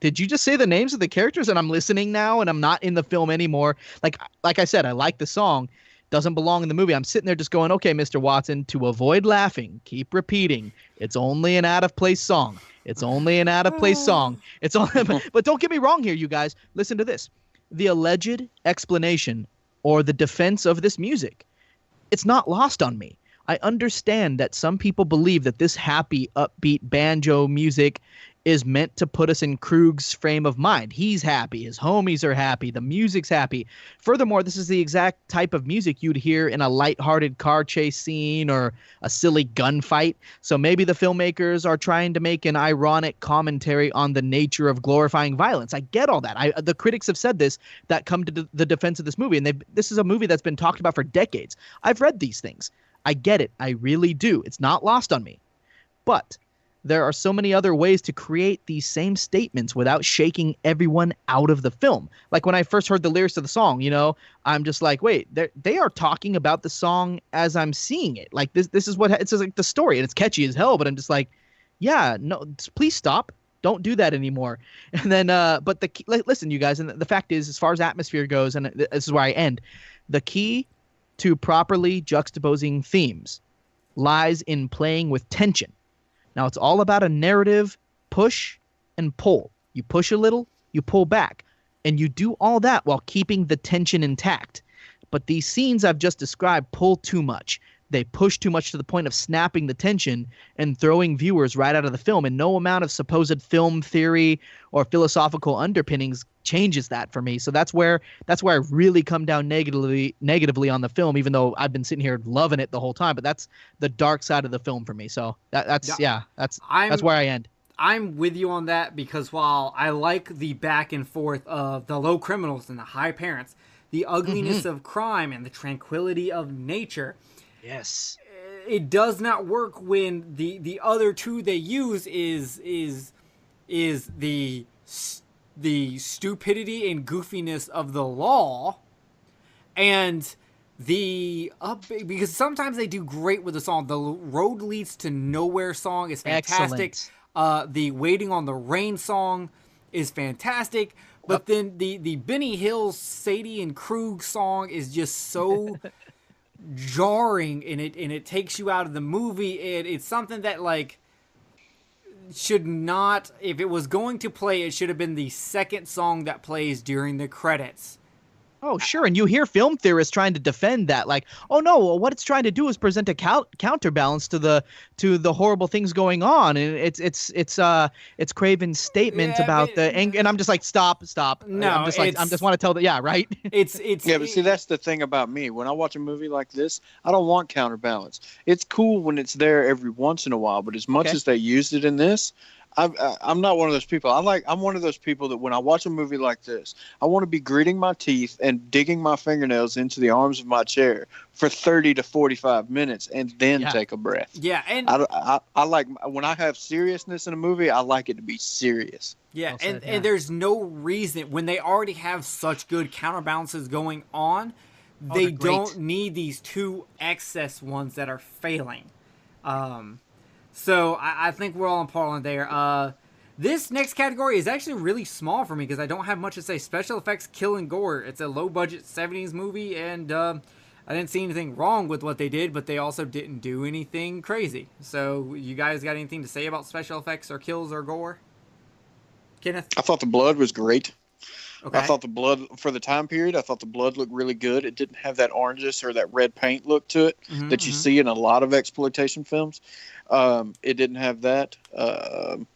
Did you just say the names of the characters? And I'm listening now, and I'm not in the film anymore. Like I said, I like the song. Doesn't belong in the movie. I'm sitting there just going, okay, Mr. Watson, to avoid laughing, keep repeating. It's only an out-of-place song. It's only an out-of-place song. It's only, but don't get me wrong here, you guys. Listen to this. The alleged explanation or the defense of this music, it's not lost on me. I understand that some people believe that this happy, upbeat banjo music is meant to put us in Krug's frame of mind. He's happy. His homies are happy. The music's happy. Furthermore, this is the exact type of music you'd hear in a lighthearted car chase scene or a silly gunfight. So maybe the filmmakers are trying to make an ironic commentary on the nature of glorifying violence. I get all that. The critics have said this that come to the defense of this movie, and this is a movie that's been talked about for decades. I've read these things. I get it. I really do. It's not lost on me. But there are so many other ways to create these same statements without shaking everyone out of the film. Like when I first heard the lyrics of the song, I'm just like, wait, they are talking about the song as I'm seeing it. Like this is what it's like the story, and it's catchy as hell. But I'm just like, yeah, no, please stop. Don't do that anymore. And then, but listen, you guys, and the fact is, as far as atmosphere goes, and this is where I end, the key to properly juxtaposing themes lies in playing with tension. Now, it's all about a narrative push and pull. You push a little, you pull back, and you do all that while keeping the tension intact. But these scenes I've just described pull too much. They push too much to the point of snapping the tension and throwing viewers right out of the film, and no amount of supposed film theory or philosophical underpinnings changes that for me. So that's where I really come down negatively on the film, even though I've been sitting here loving it the whole time. But that's the dark side of the film for me. So that's where I end. I'm with you on that, because while I like the back and forth of the low criminals and the high parents, the ugliness of crime and the tranquility of nature, yes, it does not work when the other two they use is the stupidity and goofiness of the law, and because sometimes they do great with the song. The Road Leads to Nowhere song is fantastic. Excellent. The Waiting on the Rain song is fantastic. But then the Benny Hill, Sadie and Krug song is just so jarring, and it takes you out of the movie. It's something that, like, should not, if it was going to play, it should have been the second song that plays during the credits. Oh, sure. And you hear film theorists trying to defend that, like, oh no, well, what it's trying to do is present a counterbalance to the horrible things going on, and it's Craven's statement about the anger, and I'm just like, stop. No, I'm just want to tell right. It's yeah, but see, that's the thing about me. When I watch a movie like this, I don't want counterbalance. It's cool when it's there every once in a while, but as much as they used it in this, I'm not one of those people. I'm one of those people that when I watch a movie like this, I want to be gritting my teeth and digging my fingernails into the arms of my chair for 30 to 45 minutes and then take a breath. Yeah, and I like when I have seriousness in a movie, I like it to be serious. Yeah, Well said, and there's no reason when they already have such good counterbalances going on, they don't need these two excess ones that are failing. So I think we're all on par on there. This next category is actually really small for me because I don't have much to say. Special effects, kill, and gore. It's a low-budget 70s movie, and I didn't see anything wrong with what they did, but they also didn't do anything crazy. So you guys got anything to say about special effects or kills or gore? Kenneth? I thought the blood was great. Okay. I thought the blood, for the time period, I thought the blood looked really good. It didn't have that oranges or that red paint look to it that you see in a lot of exploitation films. It didn't have that. The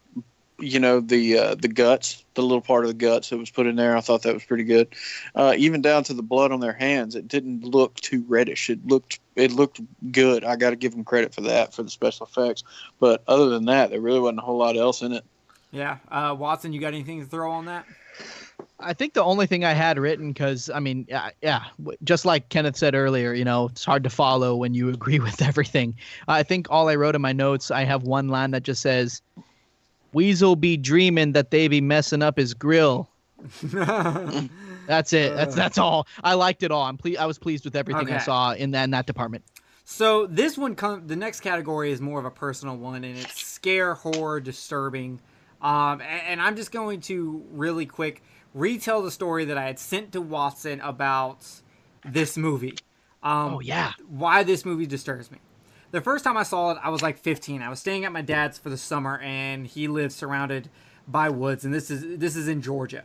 guts, the little part of the guts that was put in there, I thought that was pretty good. Even down to the blood on their hands, it didn't look too reddish. It looked good. I got to give them credit for that, for the special effects. But other than that, there really wasn't a whole lot else in it. Yeah. Watson, you got anything to throw on that? I think the only thing I had written, because, I mean, just like Kenneth said earlier, it's hard to follow when you agree with everything. I think all I wrote in my notes, I have one line that just says, Weasel be dreaming that they be messing up his grill. That's it. That's all. I liked it all. I was pleased with everything I saw in that department. So this one, the next category is more of a personal one, and it's scare, horror, disturbing. And I'm just going to really quick retell the story that I had sent to Watson about this movie. Why this movie disturbs me. The first time I saw it, I was like 15. I was staying at my dad's for the summer, and he lives surrounded by woods, and this is in Georgia.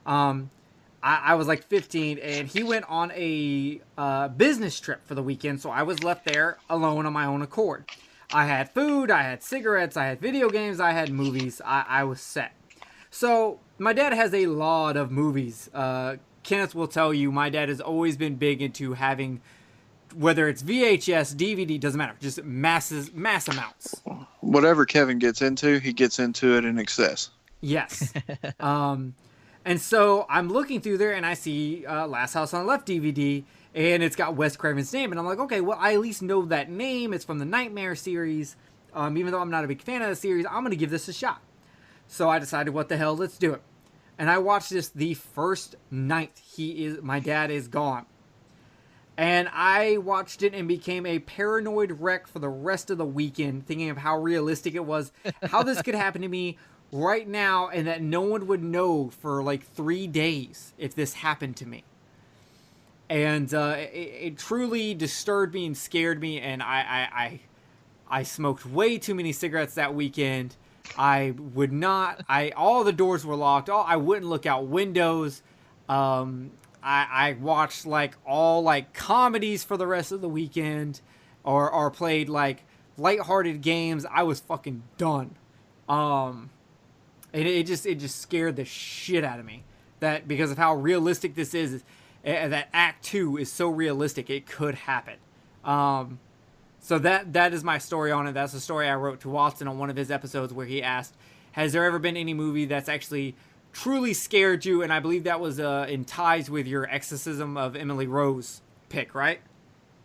I was like 15, and he went on a business trip for the weekend, so I was left there alone on my own accord. I had food, I had cigarettes, I had video games, I had movies. I was set. So my dad has a lot of movies. Kenneth will tell you my dad has always been big into having, whether it's VHS, DVD, doesn't matter, just mass amounts. Whatever Kevin gets into, he gets into it in excess. Yes. And so I'm looking through there and I see Last House on the Left DVD, and it's got Wes Craven's name, and I'm like, okay, well, I at least know that name. It's from the Nightmare series. Even though I'm not a big fan of the series, I'm going to give this a shot. So I decided, what the hell, let's do it. And I watched this the first night my dad is gone. And I watched it and became a paranoid wreck for the rest of the weekend, thinking of how realistic it was, how this could happen to me right now, and that no one would know for like 3 days if this happened to me. And it truly disturbed me and scared me, and I smoked way too many cigarettes that weekend. I would not. All the doors were locked. I wouldn't look out windows. I watched all comedies for the rest of the weekend, or played lighthearted games. I was fucking done. It just scared the shit out of me. That because of how realistic this is, that Act 2 is so realistic, it could happen. So that is my story on it. That's the story I wrote to Watson on one of his episodes, where he asked, has there ever been any movie that's actually truly scared you? And I believe that was in ties with your Exorcism of Emily Rose pick, right?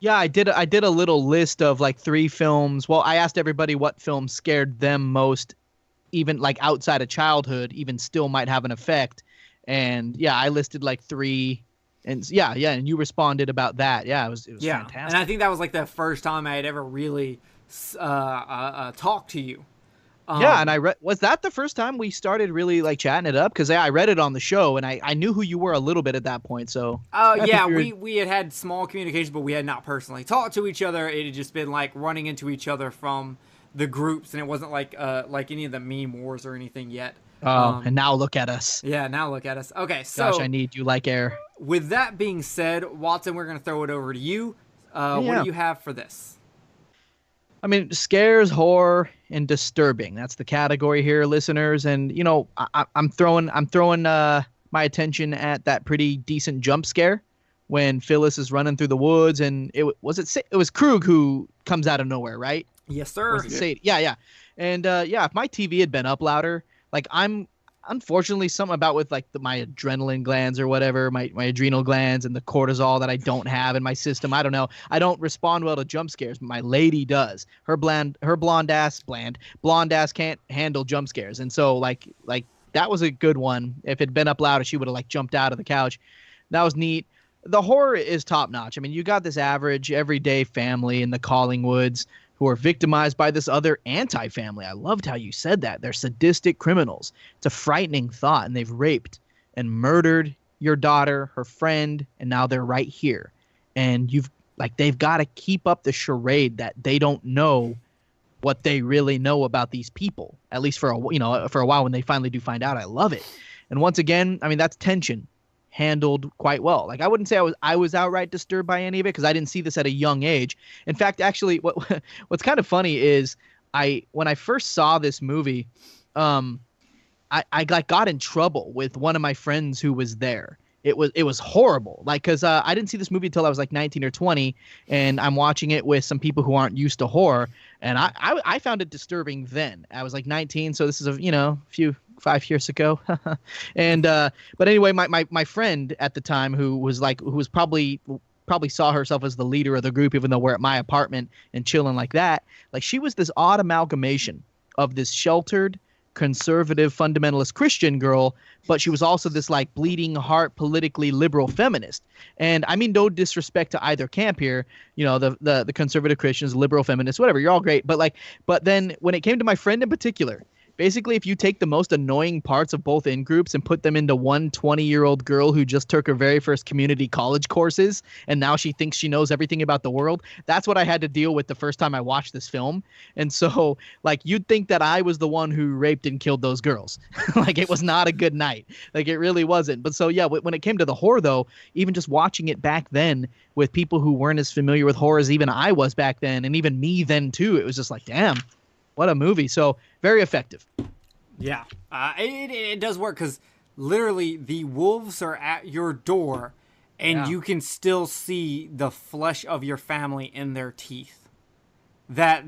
Yeah, I did a little list of 3 films. Well, I asked everybody what film scared them most, even outside of childhood, even still might have an effect. And yeah, I listed 3. And yeah, and you responded about that. Yeah, it was fantastic. And I think that was the first time I had ever really talked to you. Yeah, and was that the first time we started really chatting it up? Because I read it on the show, and I knew who you were a little bit at that point. So yeah, we had small communication, but we had not personally talked to each other. It had just been running into each other from the groups, and it wasn't like any of the meme wars or anything yet. And now look at us. Yeah, now look at us. Okay, so gosh, I need you like air. With that being said, Watson, we're going to throw it over to you. What do you have for this? I mean, scares, horror, and disturbing. That's the category here, listeners. And I'm throwing my attention at that pretty decent jump scare when Phyllis is running through the woods, and it was Krug who comes out of nowhere, right? Yes, sir. Yeah. And if my TV had been up louder, I'm unfortunately something about with my adrenaline glands or whatever, my adrenal glands and the cortisol that I don't have in my system. I don't know. I don't respond well to jump scares, but my lady does. Her blonde ass can't handle jump scares. And so that was a good one. If it'd been up louder, she would have jumped out of the couch. That was neat. The horror is top notch. I mean, you got this average everyday family in the Collingwoods who are victimized by this other anti-family. I loved how you said that. They're sadistic criminals. It's a frightening thought, and they've raped and murdered your daughter, her friend, and now they're right here. And they've got to keep up the charade that they don't know what they really know about these people, at least for a while when they finally do find out. I love it. And once again, I mean, that's tension handled quite well. I wouldn't say I was outright disturbed by any of it, because I didn't see this at a young age. In fact, actually, what's kind of funny is when I first saw this movie, I got in trouble with one of my friends who was there. It was horrible. Because I didn't see this movie until I was 19 or 20, and I'm watching it with some people who aren't used to horror, and I found it disturbing then. I was 19, so this is a 5 years ago. And but anyway, my friend at the time who was probably saw herself as the leader of the group, even though we're at my apartment and chilling like that. She was this odd amalgamation of this sheltered, conservative, fundamentalist Christian girl, but she was also this bleeding heart, politically liberal feminist. And I mean, no disrespect to either camp here, the conservative Christians, liberal feminists, whatever, you're all great. But then when it came to my friend in particular, basically, if you take the most annoying parts of both in-groups and put them into one 20-year-old girl who just took her very first community college courses and now she thinks she knows everything about the world, that's what I had to deal with the first time I watched this film. And so, you'd think that I was the one who raped and killed those girls. It was not a good night. It really wasn't. But so, yeah, when it came to the horror, though, even just watching it back then with people who weren't as familiar with horror as even I was back then, and even me then, too, it was just damn. What a movie. So very effective. Yeah, it does work, because literally the wolves are at your door and you can still see the flesh of your family in their teeth. That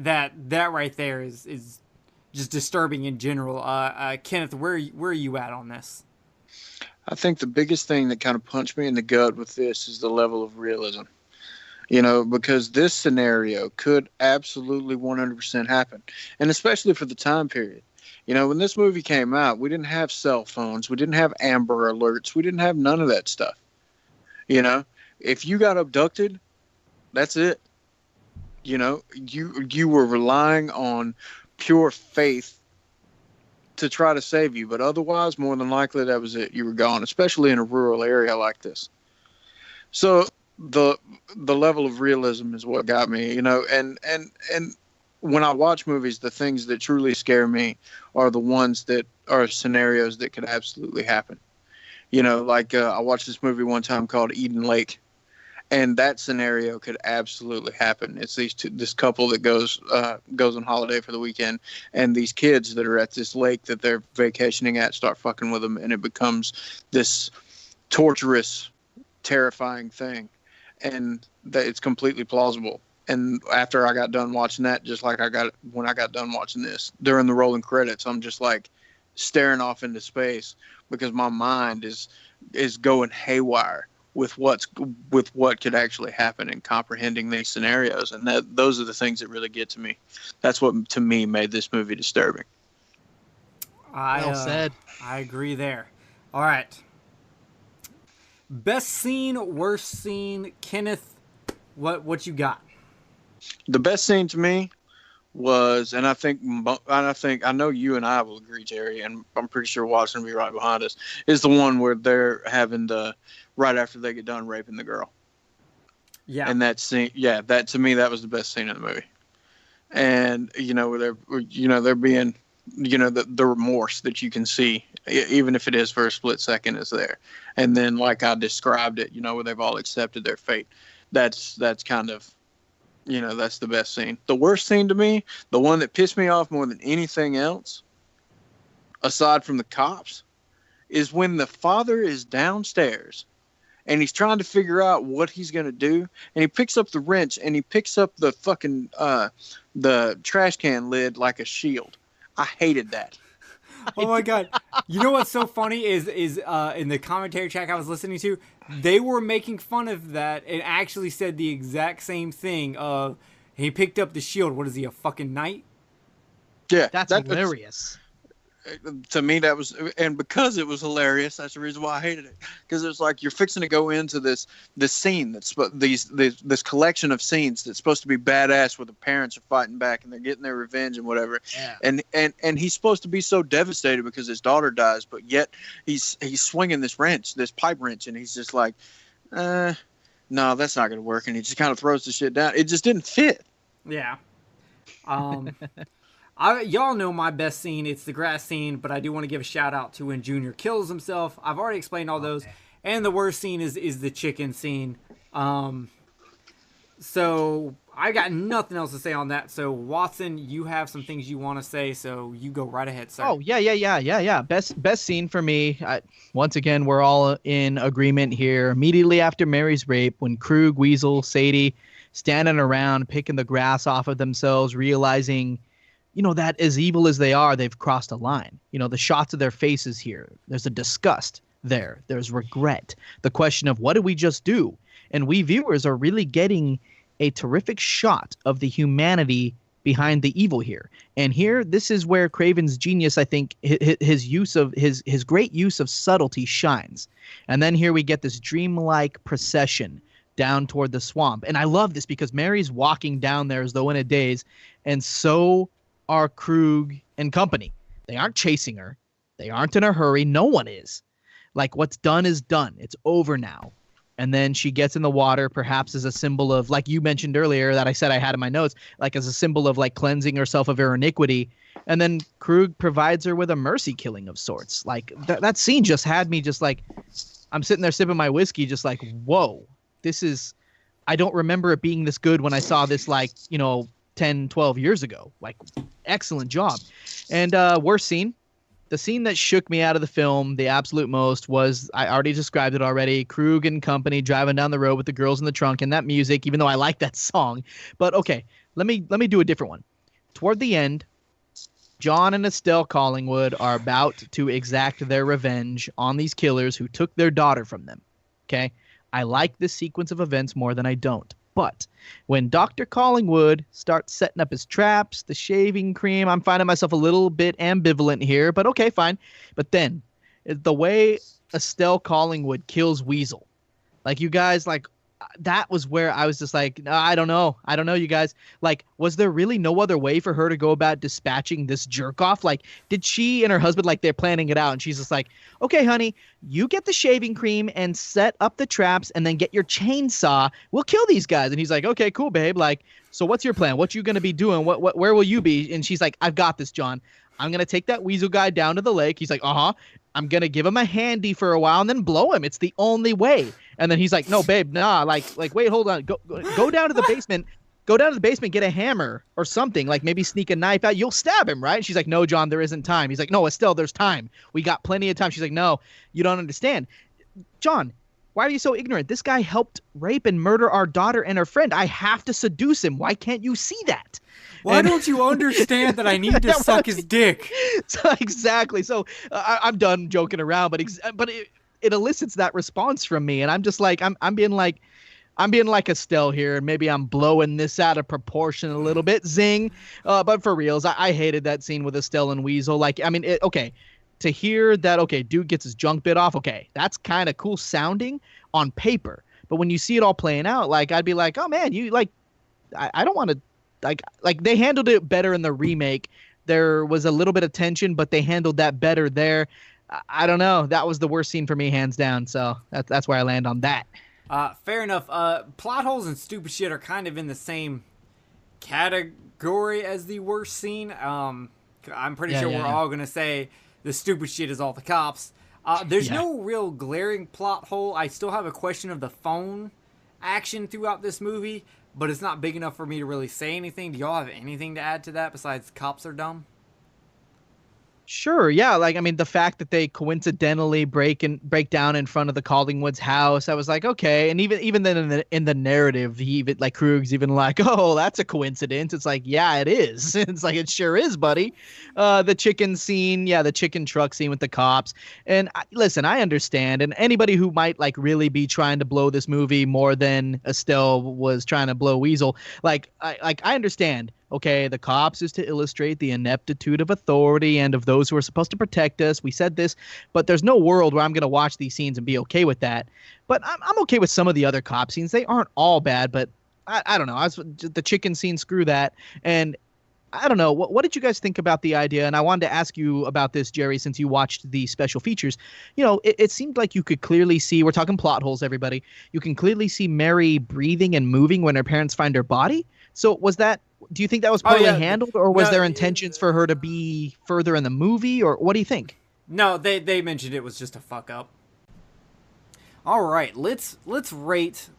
right there is just disturbing in general. Kenneth, where are you at on this? I think the biggest thing that kind of punched me in the gut with this is the level of realism. Because this scenario could absolutely 100% happen. And especially for the time period. When this movie came out, we didn't have cell phones. We didn't have Amber Alerts. We didn't have none of that stuff. If you got abducted, that's it. You were relying on pure faith to try to save you. But otherwise, more than likely, that was it. You were gone, especially in a rural area like this. So the level of realism is what got me, and when I watch movies, the things that truly scare me are the ones that are scenarios that could absolutely happen. I watched this movie one time called Eden Lake, and that scenario could absolutely happen. It's this couple that goes on holiday for the weekend, and these kids that are at this lake that they're vacationing at start fucking with them, and it becomes this torturous, terrifying thing. And that it's completely plausible. And after I got done watching that, just like when I got done watching this, during the rolling credits, I'm just like staring off into space because my mind is going haywire with what could actually happen and comprehending these scenarios. And those are the things that really get to me. That's what to me made this movie disturbing. Well said. I agree there. All right. Best scene, worst scene, Kenneth. What you got? The best scene to me was, and I know you and I will agree, Jerry, and I'm pretty sure Watson will be right behind us, is the one where they're having right after they get done raping the girl. Yeah. And that scene, that to me, that was the best scene in the movie. And where they're being, the remorse that you can see, even if it is for a split second, is there. And then, like I described it, where they've all accepted their fate. That's kind of, that's the best scene. The worst scene to me, the one that pissed me off more than anything else, aside from the cops, is when the father is downstairs and he's trying to figure out what he's going to do. And he picks up the wrench and he picks up the fucking, the trash can lid like a shield. I hated that. Oh my God. You know what's so funny is in the commentary track I was listening to, they were making fun of that and actually said the exact same thing of he picked up the shield. What is he, a fucking knight? Yeah. That's hilarious. To me, that was, and because it was hilarious, that's the reason why I hated it. Because it's like you're fixing to go into this scene that's this collection of scenes that's supposed to be badass, where the parents are fighting back and they're getting their revenge and whatever. Yeah. And he's supposed to be so devastated because his daughter dies, but yet he's swinging this pipe wrench, and he's just like, no, that's not going to work, and he just kind of throws the shit down. It just didn't fit. Yeah. Y'all know my best scene. It's the grass scene, but I do want to give a shout out to when Junior kills himself. I've already explained all those. And the worst scene is the chicken scene. So I got nothing else to say on that. So Watson, you have some things you want to say, so you go right ahead, sir. Oh, yeah. Best scene for me. Once again, we're all in agreement here. Immediately after Mary's rape, when Krug, Weasel, Sadie standing around picking the grass off of themselves, realizing that as evil as they are, they've crossed a line. The shots of their faces here, there's a disgust there. There's regret. The question of what did we just do? And we viewers are really getting a terrific shot of the humanity behind the evil here. And here, this is where Craven's genius, I think, his use of his great use of subtlety shines. And then here we get this dreamlike procession down toward the swamp. And I love this because Mary's walking down there as though in a daze, and so are Krug and company. They aren't chasing her. They aren't in a hurry. No one is. Like, what's done is done. It's over now. And then she gets in the water, perhaps as a symbol of, like you mentioned earlier, that I said I had in my notes, like as a symbol of like cleansing herself of her iniquity. And then Krug provides her with a mercy killing of sorts. Like that scene just had me just like, I'm sitting there sipping my whiskey, just like, whoa, this is, I don't remember it being this good when I saw this, like, 10, 12 years ago. Like, excellent job. And worst scene, the scene that shook me out of the film the absolute most was, I already described it already, Krug and company driving down the road with the girls in the trunk, and that music, even though I like that song. But okay, let me do a different one. Toward the end, John and Estelle Collingwood are about to exact their revenge on these killers who took their daughter from them. Okay? I like this sequence of events more than I don't. But when Dr. Collingwood starts setting up his traps, the shaving cream, I'm finding myself a little bit ambivalent here, but okay, fine. But then the way Estelle Collingwood kills Weasel, like, you guys, like, that was where I was just like, "No, I don't know, you guys." Like, was there really no other way for her to go about dispatching this jerk off? Like, did she and her husband, like, they're planning it out, and she's just like, "Okay, honey, you get the shaving cream and set up the traps, and then get your chainsaw. We'll kill these guys." And he's like, "Okay, cool, babe. Like, so what's your plan? What you gonna be doing? Where will you be?" And she's like, "I've got this, John. I'm gonna take that Weasel guy down to the lake." He's like, "Uh-huh. I'm gonna give him a handy for a while and then blow him. It's the only way." And then he's like, "No, babe, nah. Like, wait, hold on. Go down to the basement. Go down to the basement, get a hammer or something. Like, maybe sneak a knife out. You'll stab him, right?" And she's like, "No, John, there isn't time." He's like, "No, Estelle, there's time. We got plenty of time." She's like, "No, you don't understand, John. Why are you so ignorant? This guy helped rape and murder our daughter and her friend. I have to seduce him. Why can't you see that?" Why don't you understand that I need to suck his dick? So, exactly. So I'm done joking around, but it elicits that response from me, and I'm just like, I'm being like Estelle here, and maybe I'm blowing this out of proportion a little bit. Zing. But for reals, I hated that scene with Estelle and Weasel. Like, I mean, okay, to hear that, okay, dude gets his junk bit off, okay, that's kind of cool sounding on paper. But when you see it all playing out, like, I'd be like, oh man, you like, I don't want to. Like they handled it better in the remake. There was a little bit of tension, but they handled that better there. I don't know. That was the worst scene for me, hands down. So that's where I land on that. Fair enough. Plot holes and stupid shit are kind of in the same category as the worst scene. I'm pretty sure we're all going to say the stupid shit is all the cops. There's no real glaring plot hole. I still have a question of the phone action throughout this movie, but it's not big enough for me to really say anything. Do y'all have anything to add to that besides cops are dumb? Sure, yeah. Like, I mean, the fact that they coincidentally break down in front of the Collingwoods' house, I was like, okay. And even then in the narrative, Krug's even like, oh, that's a coincidence. It's like, yeah, it is. It's like, it sure is, buddy. The chicken scene, the chicken truck scene with the cops. And listen, I understand. And anybody who might like really be trying to blow this movie more than Estelle was trying to blow Weasel, I understand. Okay, the cops is to illustrate the ineptitude of authority and of those who are supposed to protect us. We said this, but there's no world where I'm going to watch these scenes and be okay with that. But I'm okay with some of the other cop scenes. They aren't all bad, but I don't know. The chicken scene, screw that. And I don't know. What did you guys think about the idea? And I wanted to ask you about this, Jerry, since you watched the special features. You know, it seemed like you could clearly see, we're talking plot holes, everybody. You can clearly see Mary breathing and moving when her parents find her body. So do you think that was poorly handled, or was there intentions for her to be further in the movie, or what do you think? No, they mentioned it was just a fuck up. All right, let's rate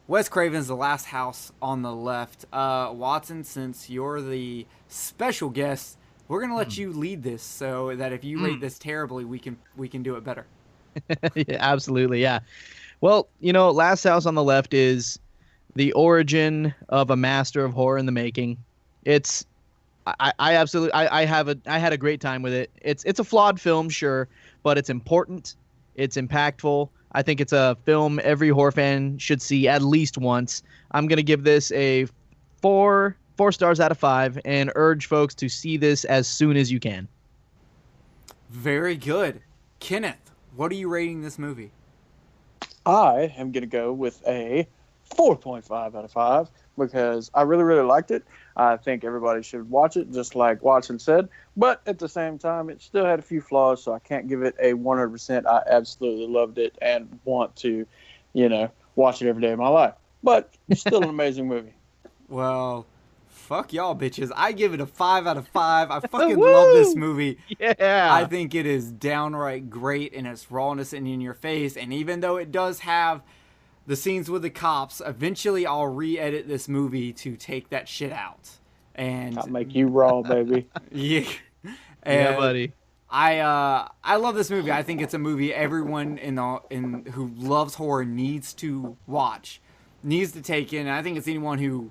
Wes Craven's The Last House on the Left. Watson, since you're the special guest, we're gonna let you lead this, so that if you rate this terribly, we can do it better. Yeah, absolutely, yeah. Well, Last House on the Left is the origin of a master of horror in the making. It's, I had a great time with it. It's a flawed film, sure, but it's important. It's impactful. I think it's a film every horror fan should see at least once. I'm gonna give this a 4 stars out of 5, and urge folks to see this as soon as you can. Very good, Kenneth. What are you rating this movie? I am gonna go with a 4.5 out of 5 because I really, really liked it. I think everybody should watch it, just like Watson said. But at the same time, it still had a few flaws, so I can't give it a 100%. I absolutely loved it and want to, watch it every day of my life. But it's still an amazing movie. Well, fuck y'all bitches. I give it a 5 out of 5. I fucking love this movie. Yeah. I think it is downright great in its rawness and in your face. And even though it does have the scenes with the cops, eventually I'll re-edit this movie to take that shit out. And I'll make you raw, baby. Yeah. Yeah, buddy. I love this movie. I think it's a movie everyone who loves horror needs to watch, needs to take in. And I think it's anyone who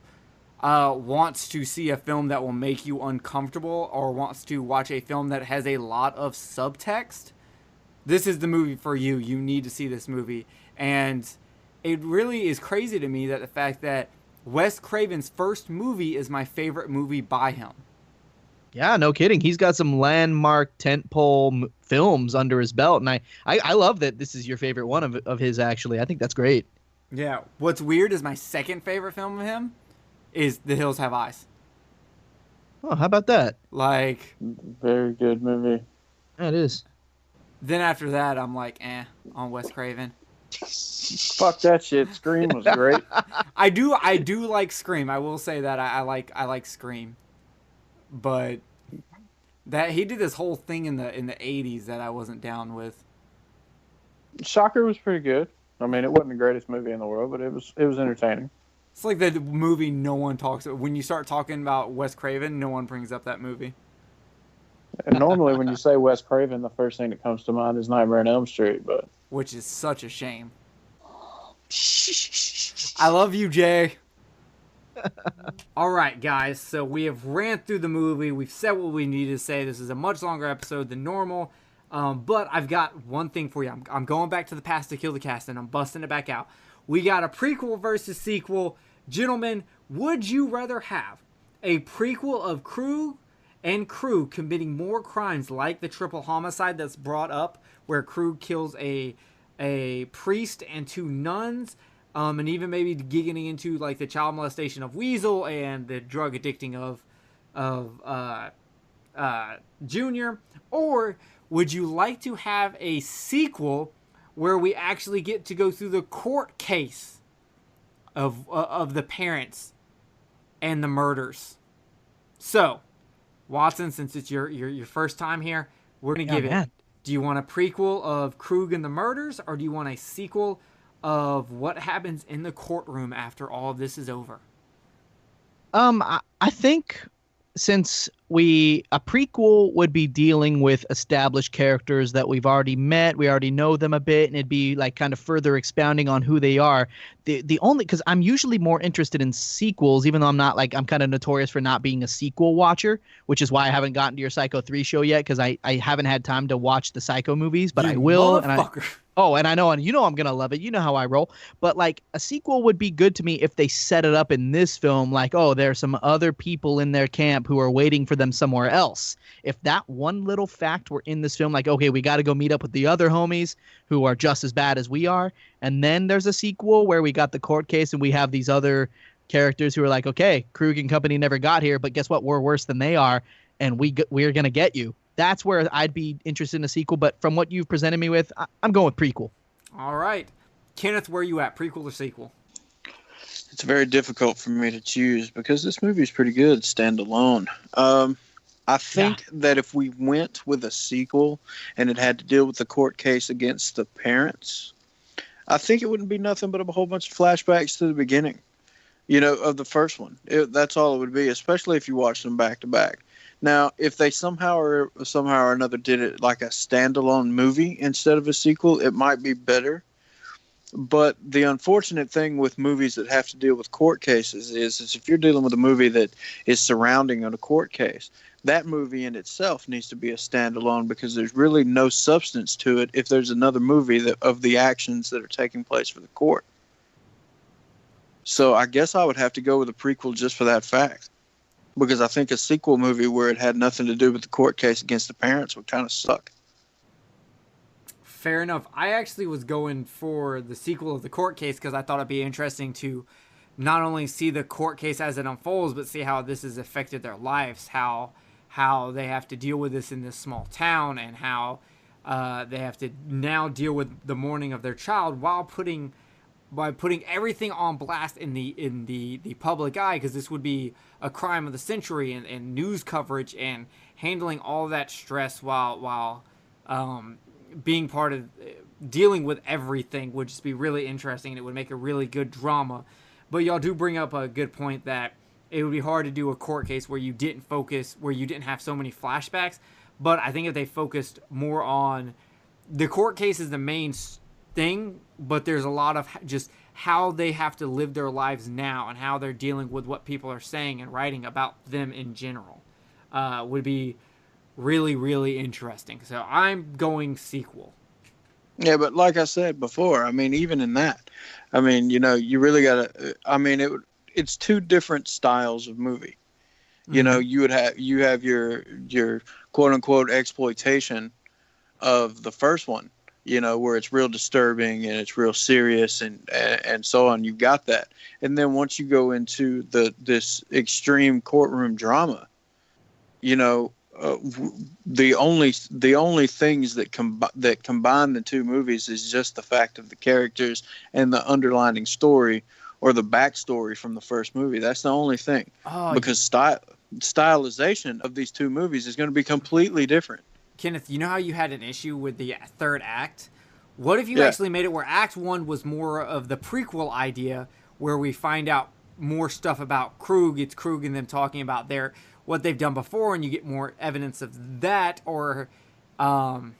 wants to see a film that will make you uncomfortable or wants to watch a film that has a lot of subtext. This is the movie for you. You need to see this movie. And it really is crazy to me that the fact that Wes Craven's first movie is my favorite movie by him. Yeah, no kidding. He's got some landmark tentpole films under his belt, and I love that this is your favorite one of his. Actually, I think that's great. Yeah. What's weird is my second favorite film of him is The Hills Have Eyes. Oh, how about that? Like, Very good movie. Yeah, it is. then after that, I'm like, on Wes Craven. Fuck that shit. Scream was great. I do like Scream. I will say that I like Scream, but that he did this whole thing in the 80s that I wasn't down with. Shocker was pretty good. I mean, it wasn't the greatest movie in the world, but it was entertaining. It's like the movie no one talks about. When you start talking about Wes Craven, no one brings up that movie. And normally, when you say Wes Craven, the first thing that comes to mind is Nightmare on Elm Street, but Which is such a shame. I love you, Jay. All right, guys. So we have ran through the movie. We've said what we needed to say. This is a much longer episode than normal. But I've got one thing for you. I'm going back to the past to kill the cast, and I'm busting it back out. We got a prequel versus sequel. Gentlemen, would you rather have a prequel of Krug and Krug committing more crimes like the triple homicide that's brought up, where Krug kills a priest and 2 nuns, and even maybe getting into like the child molestation of Weasel and the drug addicting of Junior? Or would you like to have a sequel where we actually get to go through the court case of the parents and the murders? So, Watson, since it's your first time here, we're gonna give it. Do you want a prequel of Krug and the murders, or do you want a sequel of what happens in the courtroom after all of this is over? I think since a prequel would be dealing with established characters that we've already met, we already know them a bit, and it'd be like kind of further expounding on who they are. The only, because I'm usually more interested in sequels, even though I'm kind of notorious for not being a sequel watcher, which is why I haven't gotten to your Psycho 3 show yet, because I haven't had time to watch the Psycho movies, but I will. And I know, and you know I'm gonna love it. You know how I roll. But like a sequel would be good to me if they set it up in this film, like, oh, there's some other people in their camp who are waiting for them somewhere else. If that one little fact were in this film, like, okay, we got to go meet up with the other homies who are just as bad as we are, and then there's a sequel where we got the court case and we have these other characters who are like, okay, Krug and company never got here, but guess what? We're worse than they are, and we're gonna get you. That's where I'd be interested in a sequel, but from what you've presented me with, I'm going with prequel. All right. Kenneth, where are you at, prequel or sequel? it's very difficult for me to choose because this movie is pretty good standalone. I think that if we went with a sequel and it had to deal with the court case against the parents, I think it wouldn't be nothing but a whole bunch of flashbacks to the beginning, of the first one. That's all it would be, especially if you watch them back to back. Now, if they somehow or another did it like a standalone movie instead of a sequel, it might be better. But the unfortunate thing with movies that have to deal with court cases is if you're dealing with a movie that is surrounding on a court case, that movie in itself needs to be a standalone because there's really no substance to it if there's another movie of the actions that are taking place for the court. So I guess I would have to go with a prequel just for that fact. Because I think a sequel movie where it had nothing to do with the court case against the parents would kind of suck. Fair enough. I actually was going for the sequel of the court case because I thought it'd be interesting to not only see the court case as it unfolds, but see how this has affected their lives, how they have to deal with this in this small town, and how they have to now deal with the mourning of their child by putting everything on blast in the public eye, because this would be a crime of the century, and news coverage and handling all that stress while being part of dealing with everything would just be really interesting, and it would make a really good drama. But y'all do bring up a good point that it would be hard to do a court case where you didn't have so many flashbacks. But I think if they focused more on the court case is the main thing, but there's a lot of just how they have to live their lives now and how they're dealing with what people are saying and writing about them in general would be really, really interesting. So I'm going sequel. Yeah, but like I said before, I mean, even in that, I mean, you really got to, I mean, it's two different styles of movie. You know, you have your quote unquote exploitation of the first one, you know, where it's real disturbing and it's real serious and so on. You've got that. And then once you go into this extreme courtroom drama, you know, the only things that combine the two movies is just the fact of the characters and the underlining story or the backstory from the first movie. That's the only thing. Because stylization of these two movies is going to be completely different. Kenneth, you know how you had an issue with the third act? What if you actually made it where Act 1 was more of the prequel idea, where we find out more stuff about Krug? It's Krug and them talking about what they've done before, and you get more evidence of that, or and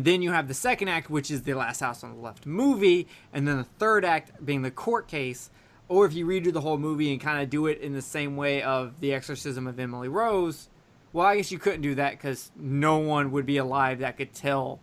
then you have the second act, which is the Last House on the Left movie, and then the third act being the court case. Or if you redo the whole movie and kind of do it in the same way of The Exorcism of Emily Rose, well, I guess you couldn't do that because no one would be alive that could tell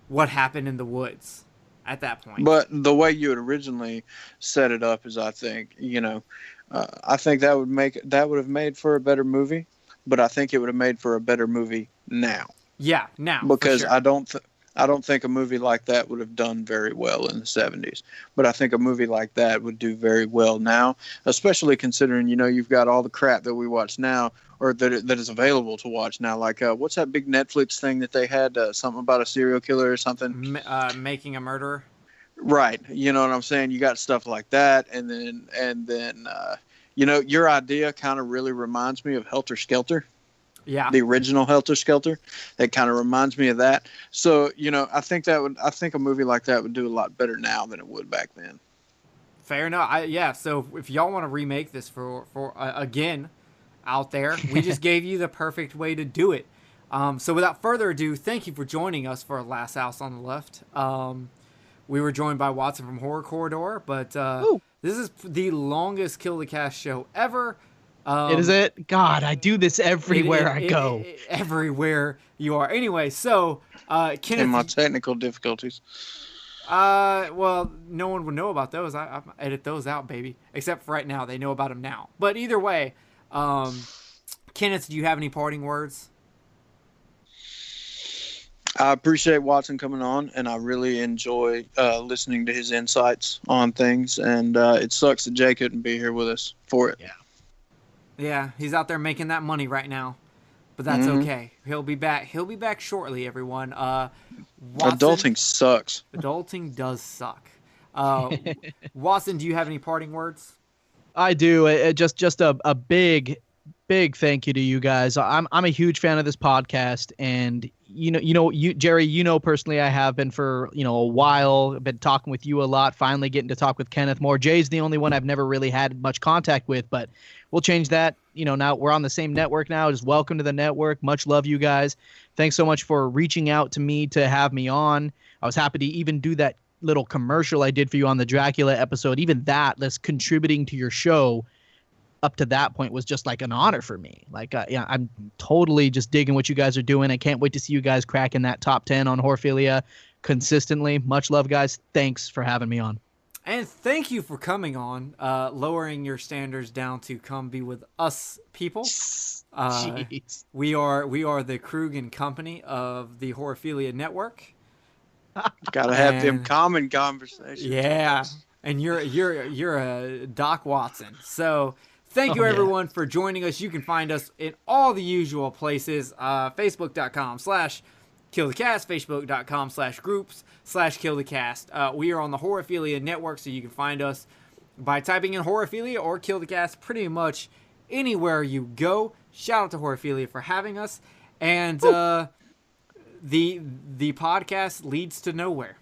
what happened in the woods at that point. But the way you had originally set it up is, I think, you know, I think that would have made for a better movie, but I think it would have made for a better movie now. Yeah, now. Because sure. I don't think a movie like that would have done very well in the 70s. But I think a movie like that would do very well now, especially considering, you know, you've got all the crap that we watch now, or that is available to watch now. Like, what's that big Netflix thing that they had? Something about a serial killer or something? Making a Murderer. Right. You know what I'm saying? You got stuff like that. And then you know, your idea kind of really reminds me of Helter Skelter. Yeah. The original Helter Skelter. That kind of reminds me of that. So, you know, I think a movie like that would do a lot better now than it would back then. Fair enough. So if y'all want to remake this for again out there, we just gave you the perfect way to do it. So without further ado, thank you for joining us for Last House on the Left. We were joined by Watson from Horror Corridor, but this is the longest Kill the Cast show ever. Is it? God, I do this everywhere I go. Everywhere you are. Anyway, so Kenneth. And my technical difficulties. Well, no one would know about those. I edit those out, baby. Except for right now, they know about them now. But either way, Kenneth, do you have any parting words? I appreciate Watson coming on, and I really enjoy listening to his insights on things. And it sucks that Jay couldn't be here with us for it. Yeah, he's out there making that money right now, but that's okay. He'll be back. He'll be back shortly, everyone. Watson, adulting sucks. Adulting does suck. Watson, do you have any parting words? I do. Just a big thank you to you guys. I'm a huge fan of this podcast, and you Jerry, personally, I have been for a while. I've been talking with you a lot. Finally, getting to talk with Kenneth more. Jay's the only one I've never really had much contact with, but we'll change that. Now we're on the same network now. Just welcome to the network. Much love, you guys. Thanks so much for reaching out to me to have me on. I was happy to even do that little commercial I did for you on the Dracula episode. Even that's contributing to your show. Up to that point was just like an honor for me. Like, I'm totally just digging what you guys are doing. I can't wait to see you guys cracking that top 10 on Horphilia consistently. Much love, guys. Thanks for having me on. And thank you for coming on, lowering your standards down to come be with us people. Jeez. We are the Krug and Company of the Horphilia Network. Gotta have them common conversations. Yeah, and you're a Doc Watson. So thank you everyone for joining us. You can find us in all the usual places: Facebook.com/KillTheCast, Facebook.com/groups/KillTheCast. We are on the Horrorphilia Network, so you can find us by typing in Horrorphilia or Kill the Cast pretty much anywhere you go. Shout out to Horrorphilia for having us, and the podcast leads to nowhere.